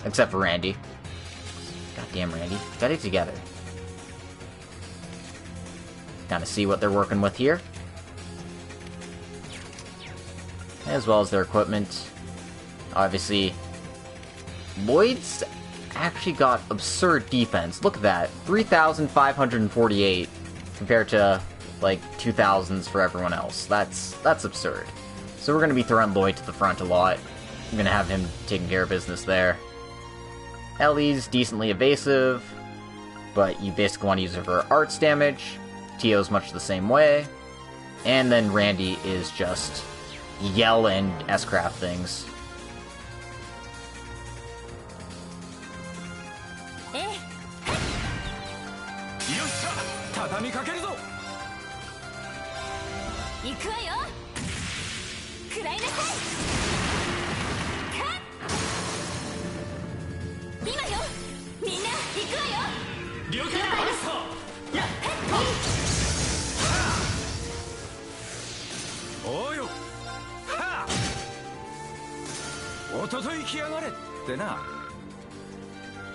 Except for Randy. Goddamn Randy. Got it together. Kind of see what they're working with here. As well as their equipment. Obviously, Lloyd's actually got absurd defense. Look at that. 3,548 compared to, like, 2,000s for everyone else. That's absurd. So we're going to be throwing Lloyd to the front a lot. I'm going to have him taking care of business there. Ellie's decently evasive, but you basically want to use her for arts damage. Tio's much the same way. And then Randy is just yell and S-craft things.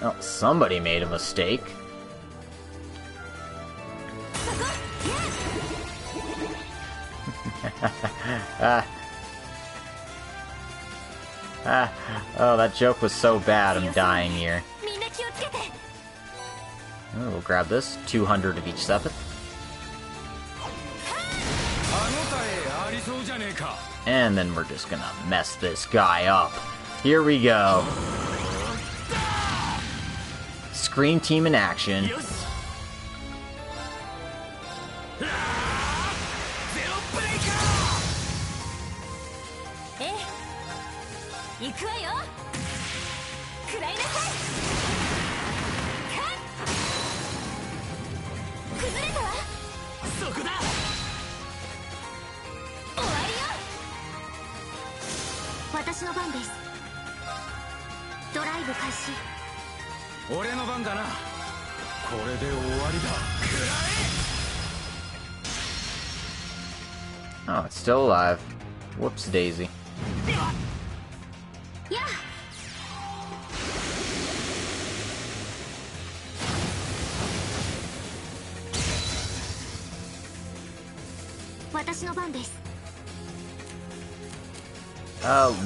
Oh, somebody made a mistake. Oh, that joke was so bad, I'm dying here. Oh, we'll grab this. 200 of each 7th. And then we're just gonna mess this guy up. Here we go. Scream Team in action. Oh, it's still alive. Whoops daisy. Yeah.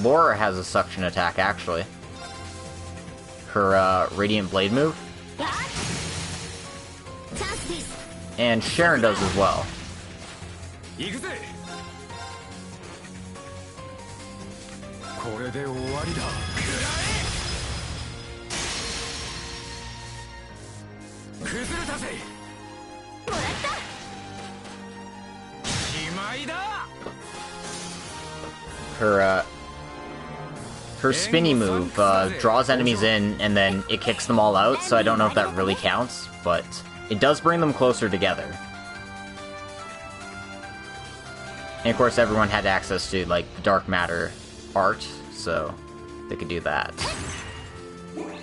Laura has a suction attack, actually. Her, Radiant Blade move. And Sharon does as well. Her spinny move draws enemies in, and then it kicks them all out, so I don't know if that really counts, but it does bring them closer together. And of course everyone had access to, like, the Dark Matter art, so they could do that. Anyway,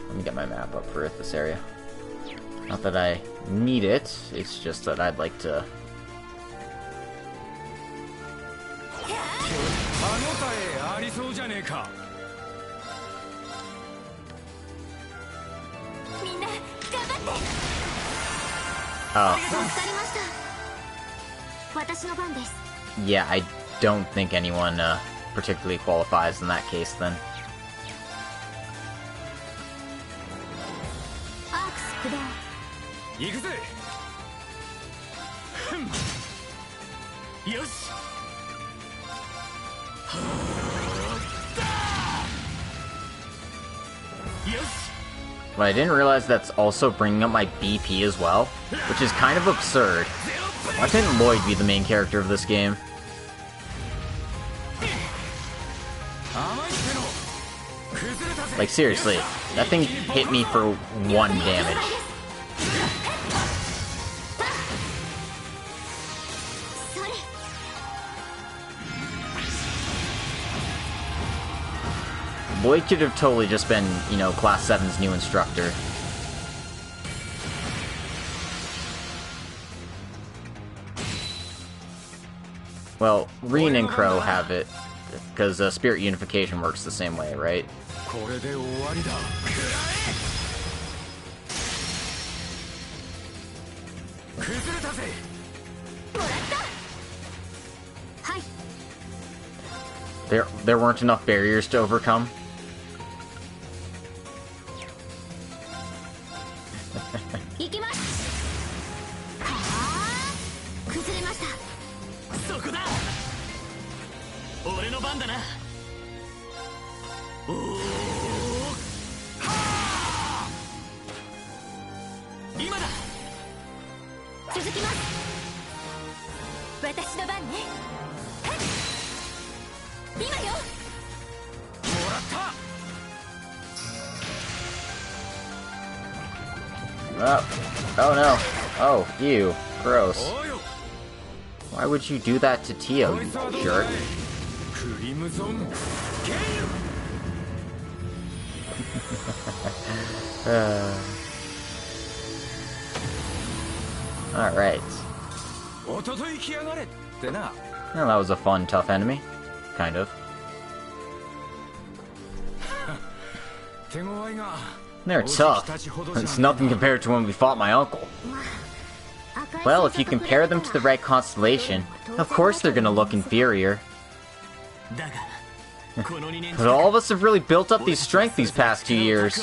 let me get my map up for this area. Not that I need it, it's just that I'd like to... Oh. Yeah, I don't think anyone particularly qualifies in that case then. But I didn't realize that's also bringing up my BP as well, which is kind of absurd. Why couldn't Lloyd be the main character of this game? Like, seriously, that thing hit me for 1 damage. Lloyd could have totally just been, you know, Class VII's new instructor. Well, Reen and Crow have it, because Spirit Unification works the same way, right? There weren't enough barriers to overcome. Oh no. Oh, ew. Gross. Why would you do that to Tio, you jerk? Alright. Well, that was a fun, tough enemy. Kind of. They're tough. It's nothing compared to when we fought my uncle. Well, if you compare them to the right constellation, of course they're gonna look inferior. But all of us have really built up these strength these past 2 years.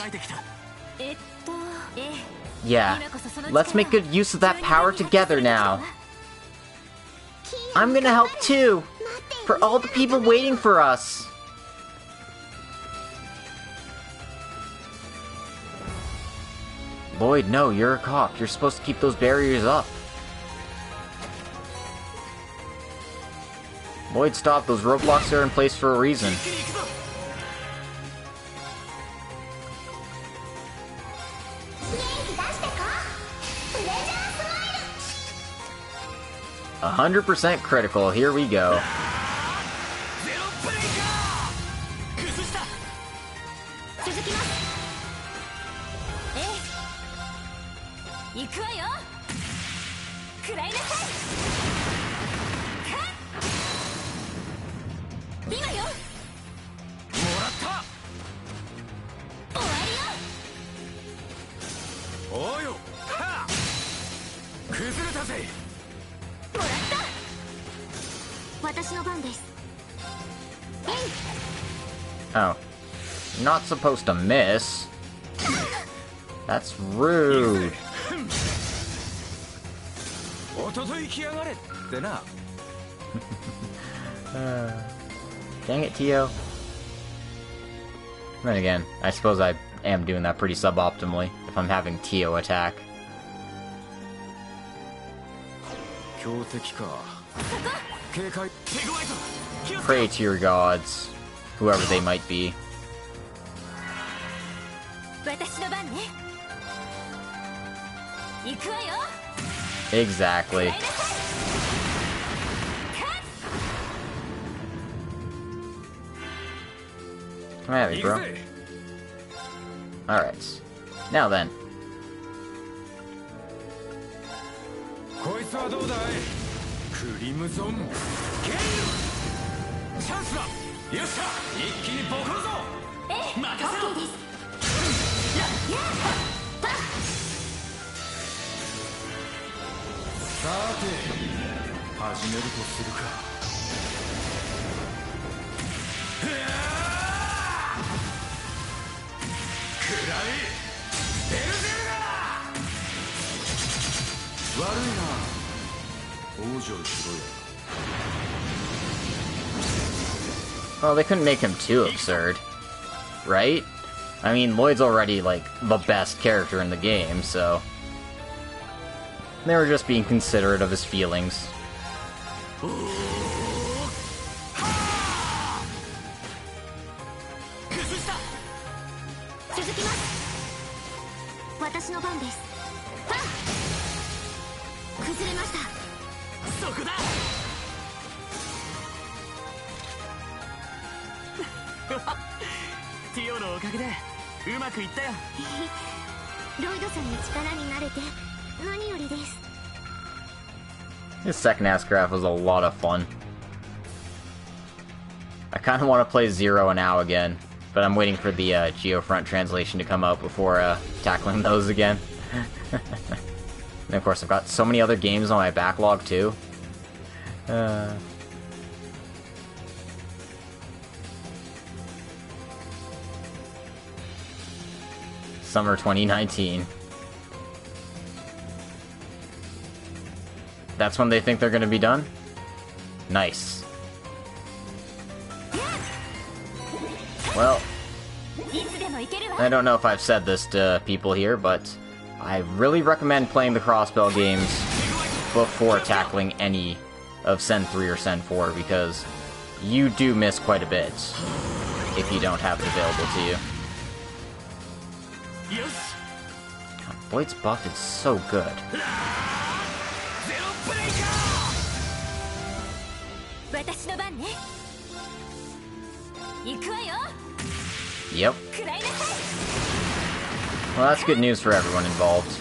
Yeah, let's make good use of that power together now. I'm gonna help too, for all the people waiting for us. Lloyd, no, you're a cop. You're supposed to keep those barriers up. Lloyd, stop. Those roadblocks are in place for a reason. 100% critical. Here we go. Oh. Not supposed to miss. That's rude. Dang it, Tio. Then again, I suppose I am doing that pretty suboptimally if I'm having Tio attack. Pray to your gods, whoever they might be. Exactly. Come at me, bro. Alright. Now then. Well, they couldn't make him too absurd, right? I mean, Lloyd's already, like, the best character in the game, so... They were just being considerate of his feelings. ティオのおかげでうまくいったよ。ロイドさんの力になれて何よりです。 This second ass graph was a lot of fun. I kind of want to play Zero and Ow again, but I'm waiting for the Geofront translation to come out before tackling those again. And of course, I've got so many other games on my backlog too. Summer 2019. That's when they think they're gonna be done? Nice. Well, I don't know if I've said this to people here, but I really recommend playing the Crossbell games before tackling any of Sen 3 or Sen 4, because you do miss quite a bit if you don't have it available to you. God, Void's buff is so good. Yep. Well, that's good news for everyone involved.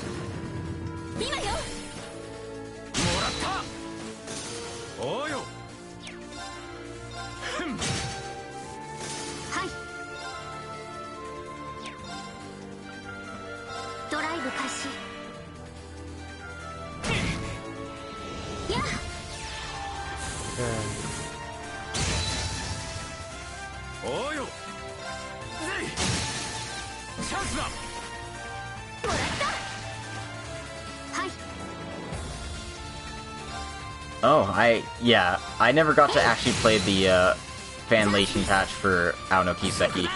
Oh, I never got to actually play the Fanlation patch for Ao no Kiseki.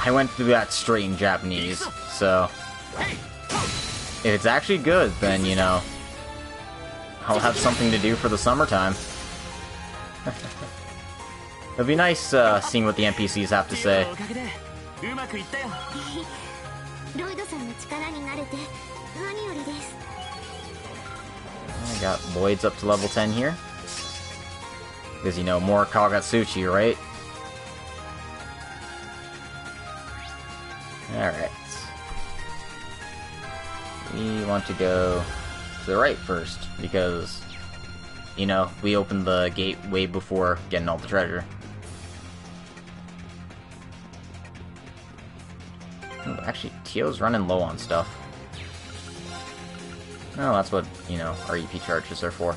I went through that straight in Japanese, so if it's actually good, then, you know, I'll have something to do for the summertime. It'll be nice seeing what the NPCs have to say. I got Lloyd's up to level 10 here. Because, you know, more Kagatsuchi, right? Alright. We want to go to the right first, because, you know, we opened the gate way before getting all the treasure. Ooh, actually, Tio's running low on stuff. No, that's what, you know, our EP charges are for.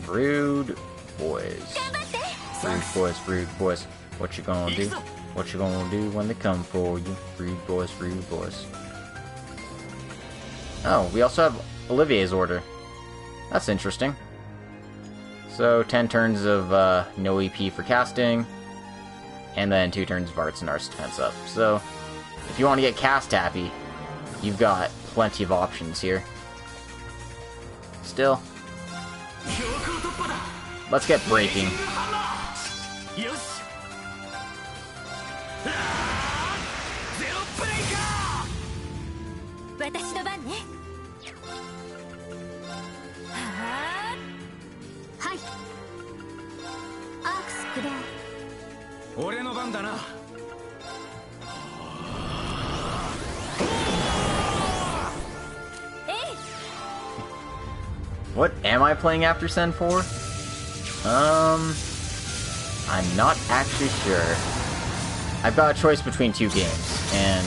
Rude boys. Rude boys, rude boys. What you gonna do? What you gonna do when they come for you? Rude boys, rude boys. Oh, we also have Olivier's order. That's interesting. So, 10 turns of no EP for casting, and then 2 turns of Arts and Arts defense up. So, if you want to get cast happy, you've got plenty of options here. Still, let's get breaking. What am I playing after Sen 4? I'm not actually sure. I've got a choice between 2 games, and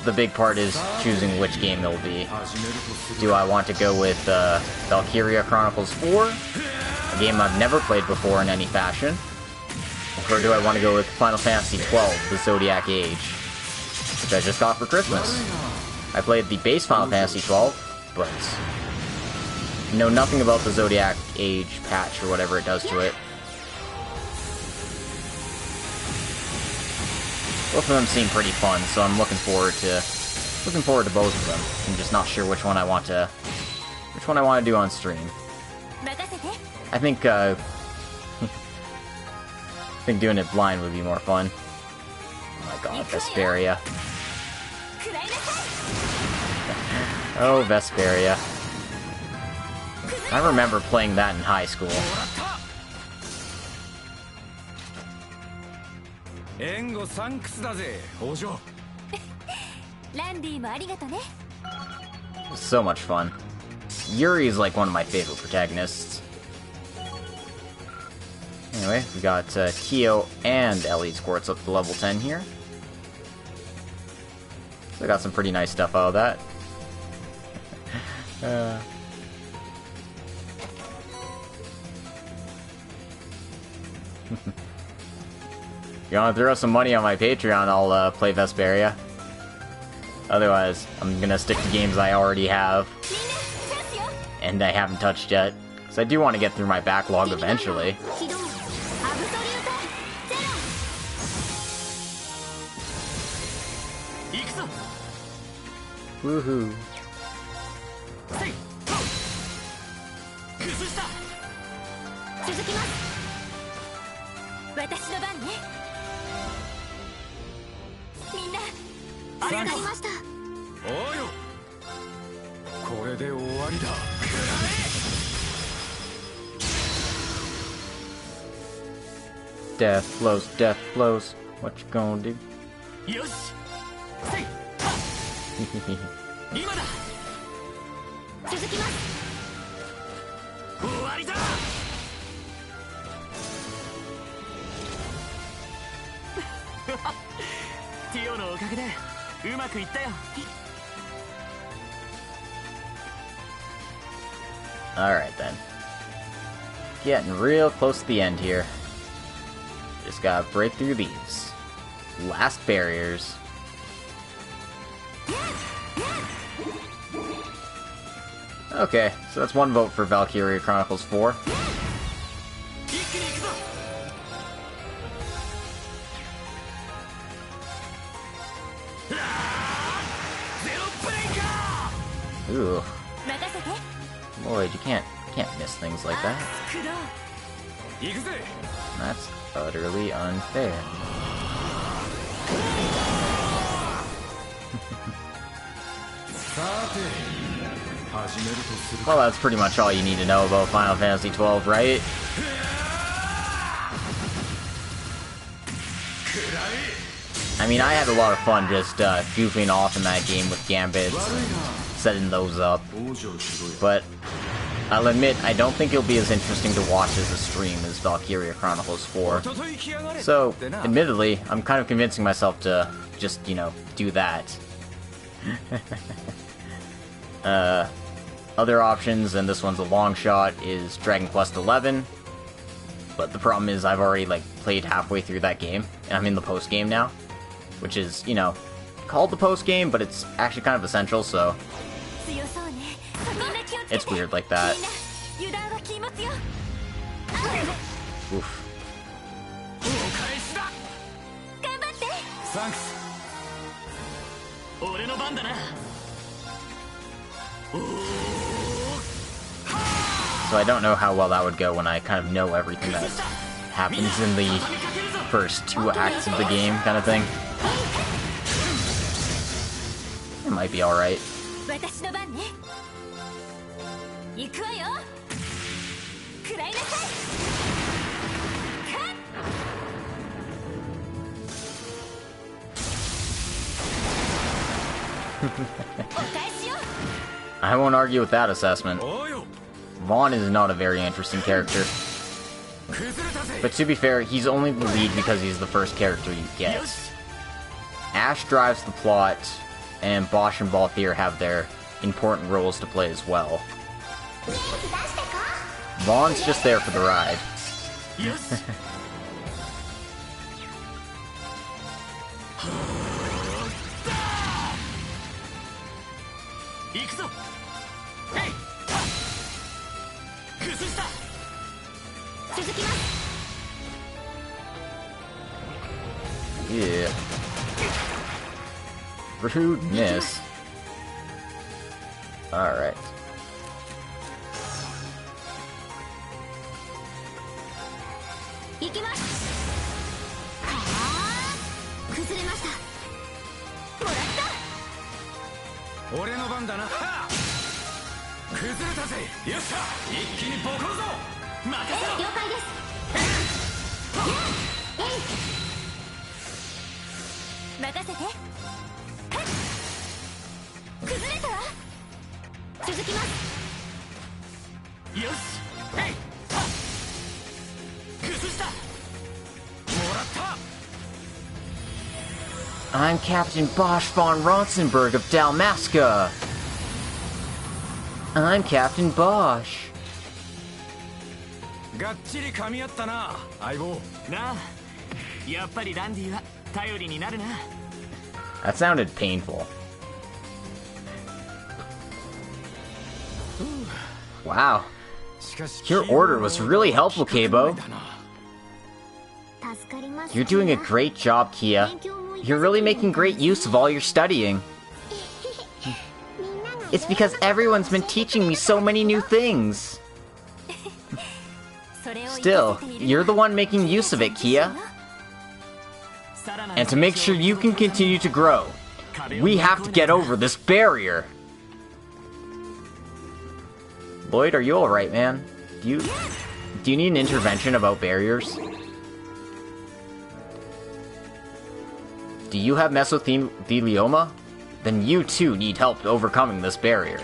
the big part is choosing which game it'll be. Do I want to go with Valkyria Chronicles 4, a game I've never played before in any fashion, or do I want to go with Final Fantasy XII, the Zodiac Age, which I just got for Christmas? I played the base Final Fantasy XII, but know nothing about the Zodiac Age patch or whatever it does to it. Both of them seem pretty fun, so I'm looking forward to both of them. I'm just not sure which one I want to do on stream. I think doing it blind would be more fun. Oh my god, Vesperia. Oh, Vesperia. I remember playing that in high school. 援護サンクスだぜ北条。ランディもありがとね。 So much fun. Yuri is like one of my favorite protagonists. Anyway, we got Kyo and Ellie's Quartz up to level 10 here. So I got some pretty nice stuff out of that. If you want to throw some money on my Patreon, I'll play Vesperia. Otherwise, I'm gonna stick to games I already have and I haven't touched yet. Because I do want to get through my backlog eventually. Woohoo. 私の番ね。みんなありがとうございました。おうよ。これで終わりだ。 Death blows, death blows. What you gonna do? よし。今だ。続きます。終わりだ。 ティオのおかげでうまくいったよ。 Alright then. Getting real close to the end here. Just gotta break through these last barriers. Okay, so that's one vote for Valkyria Chronicles 4. Ooh. Lloyd, you can't miss things like that. That's utterly unfair. Well, that's pretty much all you need to know about Final Fantasy XII, right? I mean, I had a lot of fun just goofing off in that game with gambits and setting those up, but I'll admit I don't think it'll be as interesting to watch as a stream as Valkyria Chronicles 4. So, admittedly, I'm kind of convincing myself to just, you know, do that. Other options, and this one's a long shot, is Dragon Quest XI, but the problem is I've already, like, played halfway through that game, and I'm in the post-game now, which is, you know, called the post-game, but it's actually kind of essential, so it's weird like that. Oof. So I don't know how well that would go when I kind of know everything that happens in the first 2 acts of the game, kind of thing. It might be alright. I won't argue with that assessment. Vaughn is not a very interesting character. But to be fair, he's only the lead because he's the first character you get. Ash drives the plot, and Bosch and Balthier have their important roles to play as well. Vaughn's just there for the ride. Yeah. Rude miss. Alright. 俺の番だな。崩れたぜ。よっしゃ、一気にボコるぞ。任せろ。了解です。任せて。崩れたわ。続きます。よし、えい、はっ、崩した。もらった。 I'm Captain Bosch von Ronsenberg of Dalmasca. I'm Captain Bosch. がっちり噛み合ったな、相棒。なあ、やっぱりランディは頼りになるな。 That sounded painful. Wow. Your order was really helpful, Kabo. You're doing a great job, Kia. You're really making great use of all your studying. It's because everyone's been teaching me so many new things. Still, you're the one making use of it, Kia. And to make sure you can continue to grow, we have to get over this barrier. Lloyd, are you alright, man? Do you need an intervention about barriers? Do you have mesothelioma? Then you too need help overcoming this barrier.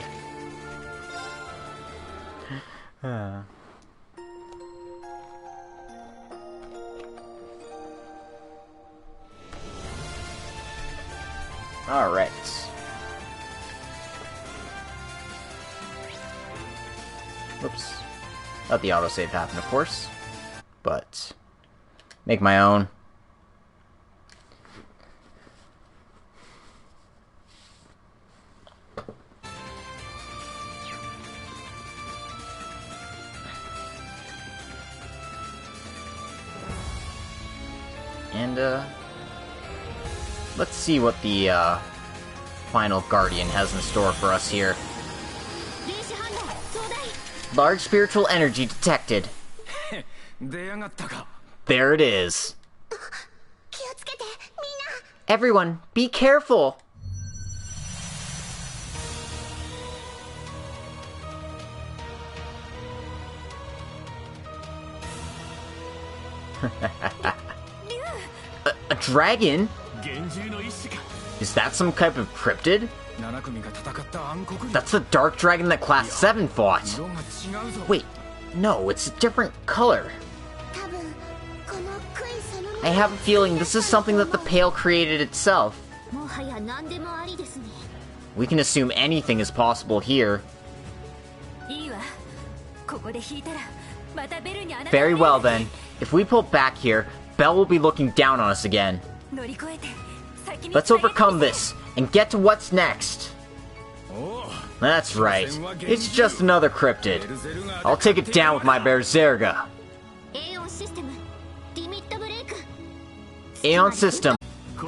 Alright. Whoops. Let the autosave happen, of course. But make my own. And, let's see what the, final Guardian has in store for us here. Large spiritual energy detected. There it is. Everyone, be careful! A dragon? Is that some type of cryptid? That's the dark dragon that Class 7 fought. Wait, no, it's a different color. I have a feeling this is something that the Pale created itself. We can assume anything is possible here. Very well then. If we pull back here, Belle will be looking down on us again. Let's overcome this and get to what's next. That's right. It's just another cryptid. I'll take it down with my Berserga. Aeon System.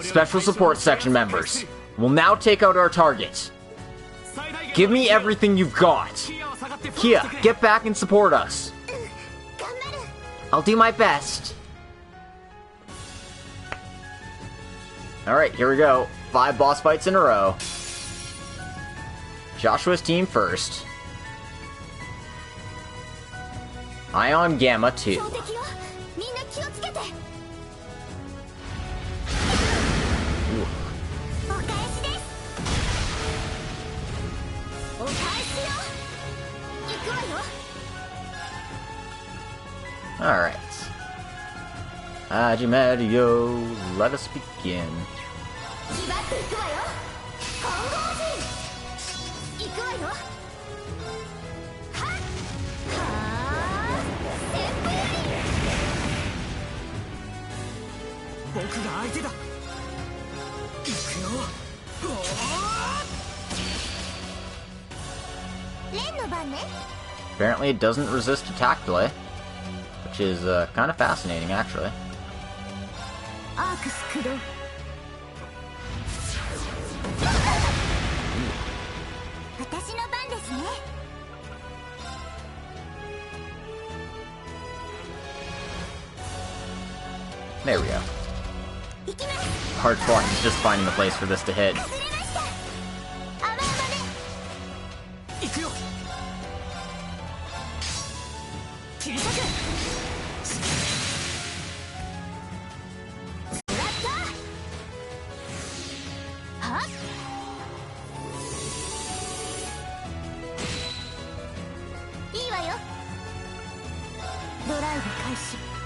Special Support Section members. We'll now take out our target. Give me everything you've got. Kia, get back and support us. I'll do my best. Alright, here we go. 5 boss fights in a row. Joshua's team first. Ion Gamma 2. Alright. Ajimadio, let us begin. Apparently it doesn't resist attack delay, which is kind of fascinating, actually. There we go. Hard fought is just finding the place for this to hit.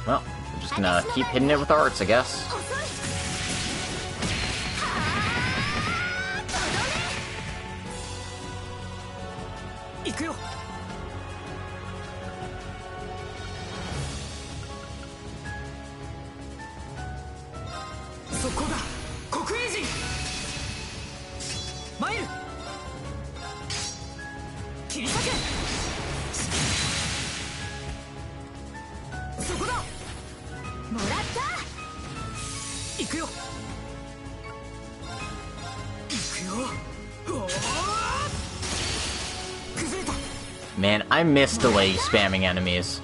Well, we're just gonna keep hitting it with arts, I guess. 行くよ。そこだ、黒影人。マイル。切り裂け。そこだ。もらった。行くよ。行くよ。おお。 Man, I missed delay spamming enemies.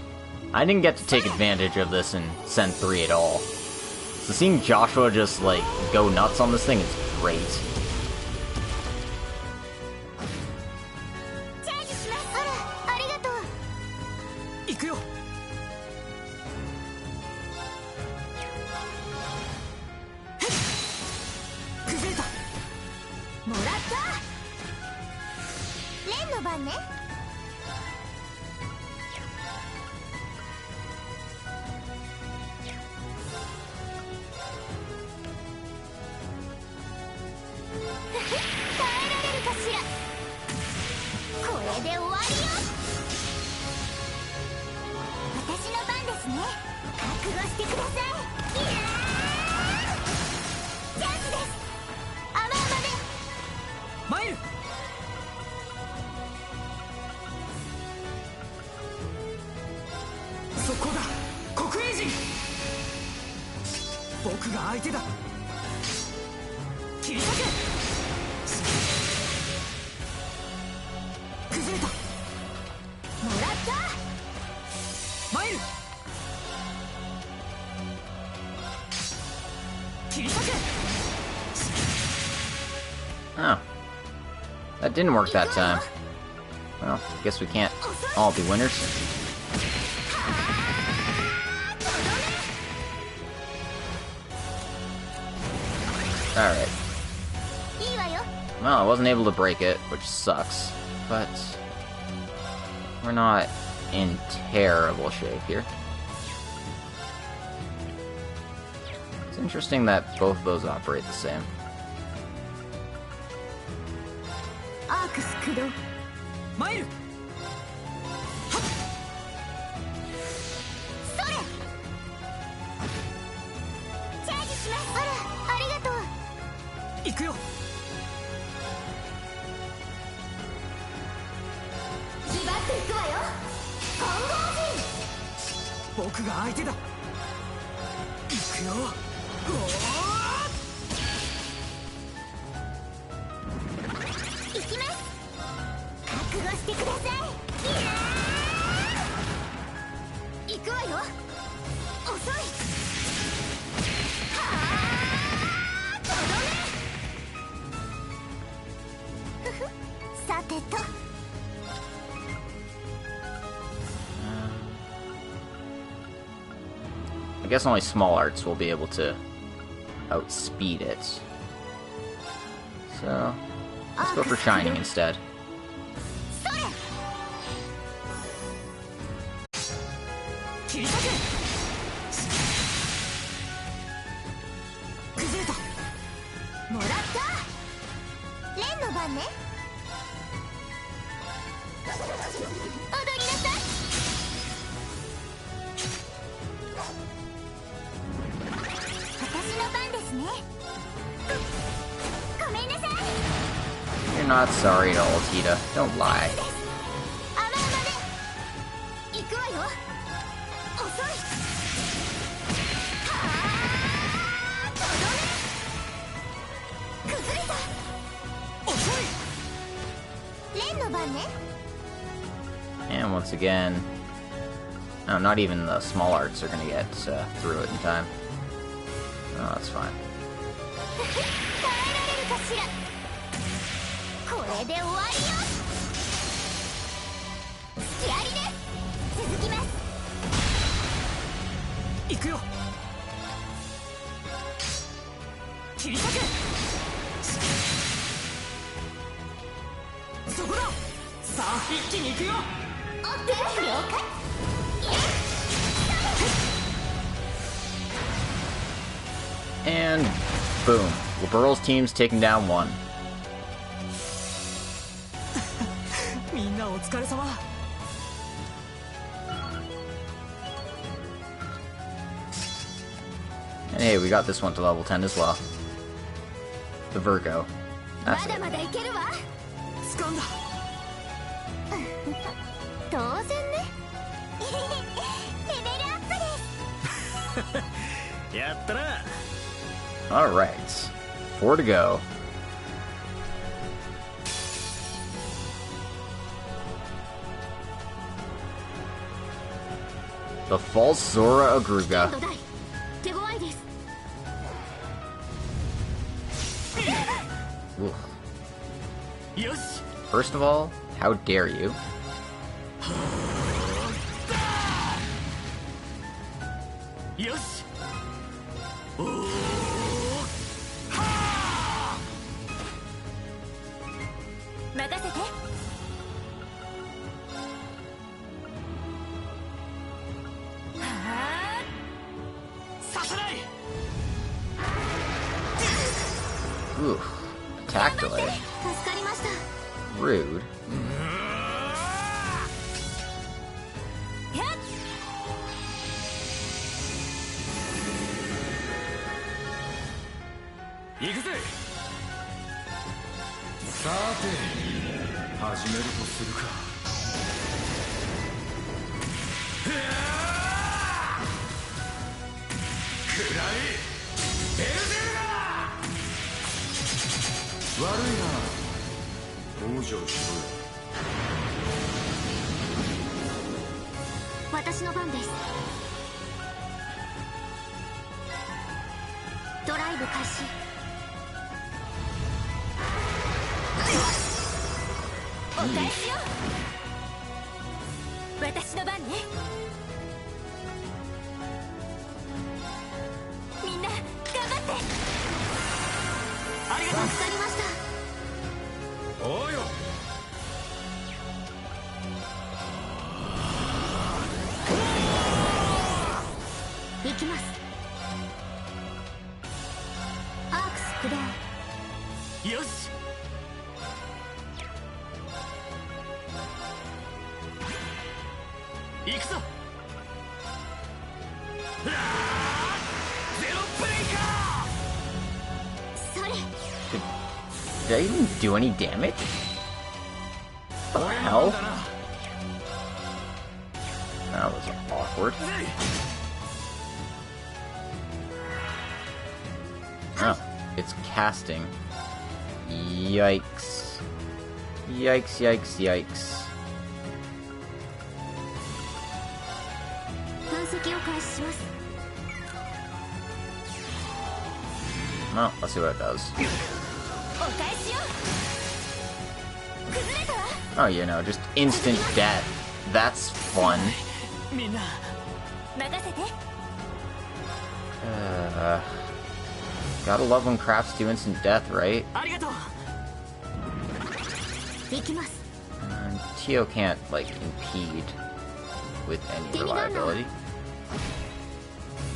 I didn't get to take advantage of this in Sen 3 at all. So seeing Joshua just, like, go nuts on this thing is great. Oh. That didn't work that time. Well, I guess we can't all be winners. Alright. Well, I wasn't able to break it, which sucks. But we're not in terrible shape here. It's interesting that both of those operate the same. I guess only small arts will be able to outspeed it. So, let's go for Shining instead. You're not sorry at all, Tita. Don't lie. And once again... No, not even the small arts are gonna get through it in time. Oh, that's fine. And boom. Liberal's team's taking down one. みんなお疲れ様。 And hey, we got this one to level 10 as well. The Virgo. ま That's だ it. まだいけるわ。掴んだ。当然ね。レベルアップです。やったな。 Alright. 4 to go. The False Zora Agruga. 土台手強いです。 Oof. よし。 First of all, how dare you? よし。 任せて。 させない。 Oof. Attack delay. 助かりました。 Rude. やっ 行くぜ。さて始めるとするか。くらえエルゼルガー。悪いな、登場しろよ。私の番です。ドライブ開始。お返しよ。私の番ね。みんな頑張って。ありがとう。助かりました。おうよ。行きます。アークス駆動。よし。行くぞ。ゼロプレイか。それ。 Did I even do any damage? What the hell? That was awkward. Oh, it's casting. Yikes. Yikes, yikes, yikes. 分析を開始します。 Well, let's see what it does. お返しよ。崩れたわ。 Oh, you know, just instant death. That's fun. みんな。任せて。 Gotta love when crafts do instant death, right? ありがとう。行きます。 Tio can't, like, impede with any reliability.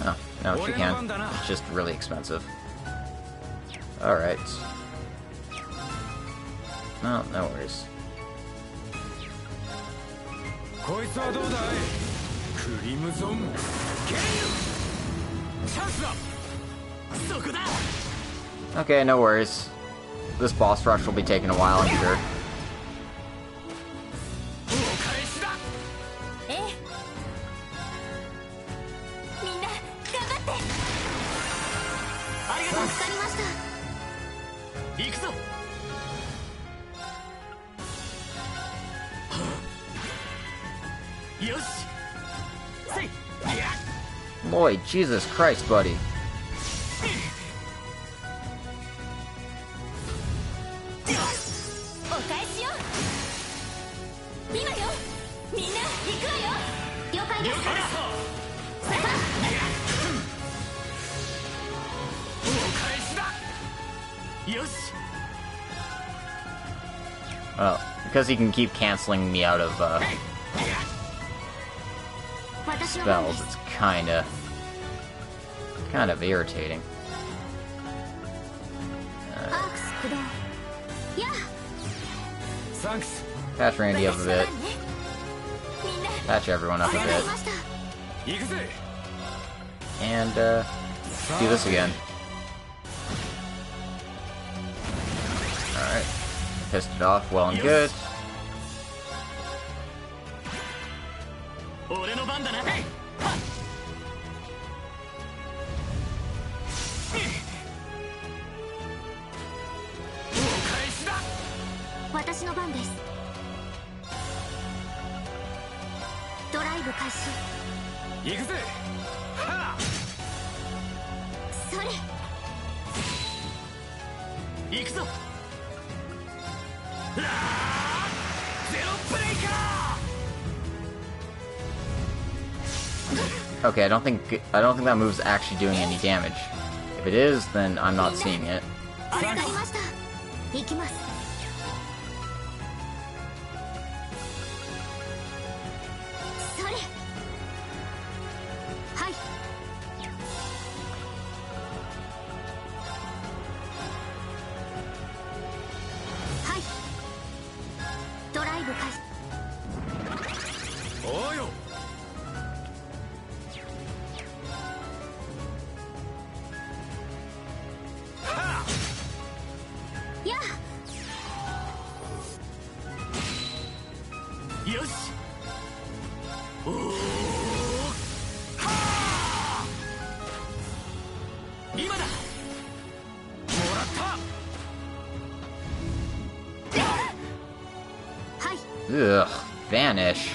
Oh, no, she can. It's just really expensive. Alright. No, no worries. こいつはどうだい。クリムゾンケイン。チャンスだ。そこだ。 Okay, no worries. This boss rush will be taking a while, I'm sure. お返しだ。ええ。みんな頑張って。ありがとう。助かりました。行くぞ。よし。せい。 Lloyd, Jesus Christ, buddy. お返しよ。今よ。みんな行くわよ。了解です。さあ。お返しだ。よし。 Well, because he can keep canceling me out of, 私の番で spells, す。 it's kind of irritating. Patch Randy up a bit. Patch everyone up a bit. And, do this again. Alright. Pissed it off, well and good. Okay, I don't think that move's actually doing any damage. If it is, then I'm not seeing it. Ugh, vanish.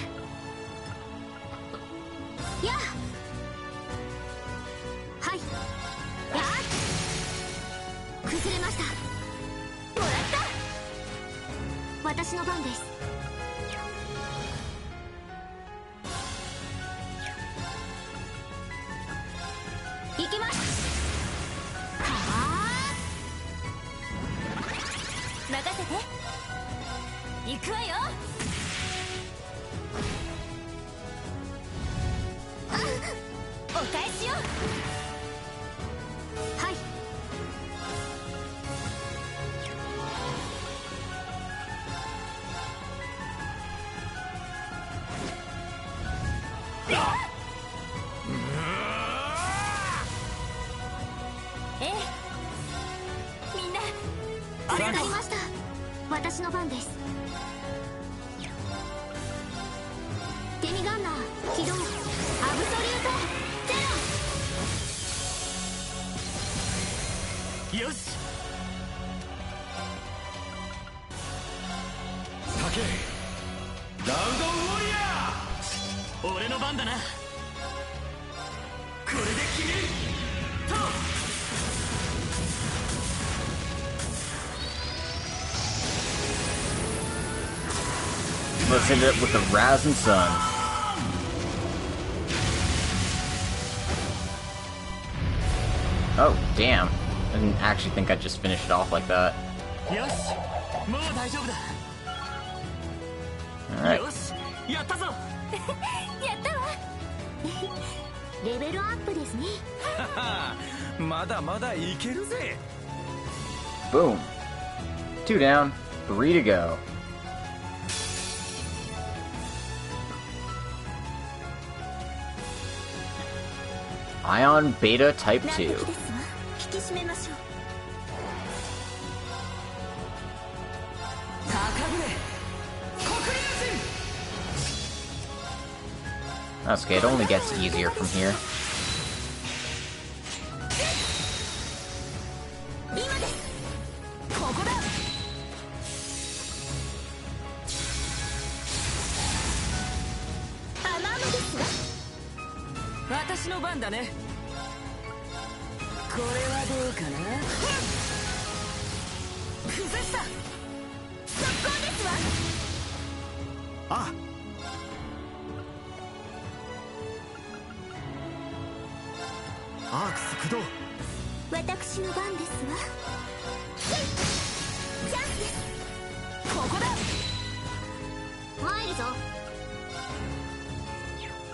Let's hit it with the Raz and Sun. Oh, damn. I didn't actually think I'd just finish it off like that. Alright. Boom. 2 down, 3 to go. Ion Beta Type 2. That's okay, it only gets easier from here.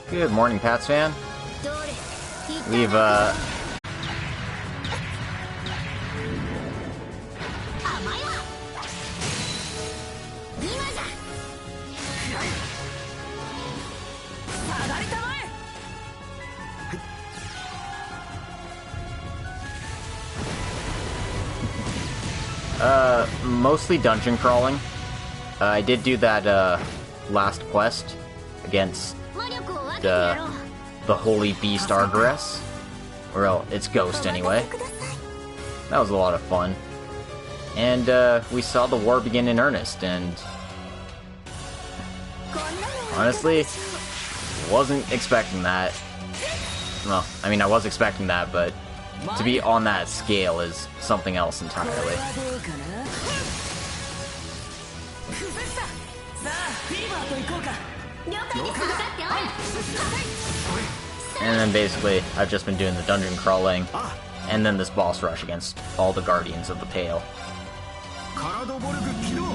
Good morning, Pats fan. We've, Mostly dungeon crawling. I did do that, last quest against 魔力を分けてやろう。 the Holy Beast Argeress. Or, well, its ghost anyway. That was a lot of fun. And, we saw the war begin in earnest, and... honestly, wasn't expecting that. Well, I mean, I was expecting that, but to be on that scale is something else entirely. どうかな。さあフィーバーと行こうか。了解です。分かっておる。 And then basically, I've just been doing the dungeon crawling, and then this boss rush against all the Guardians of the Pale. カラドボルグ起動。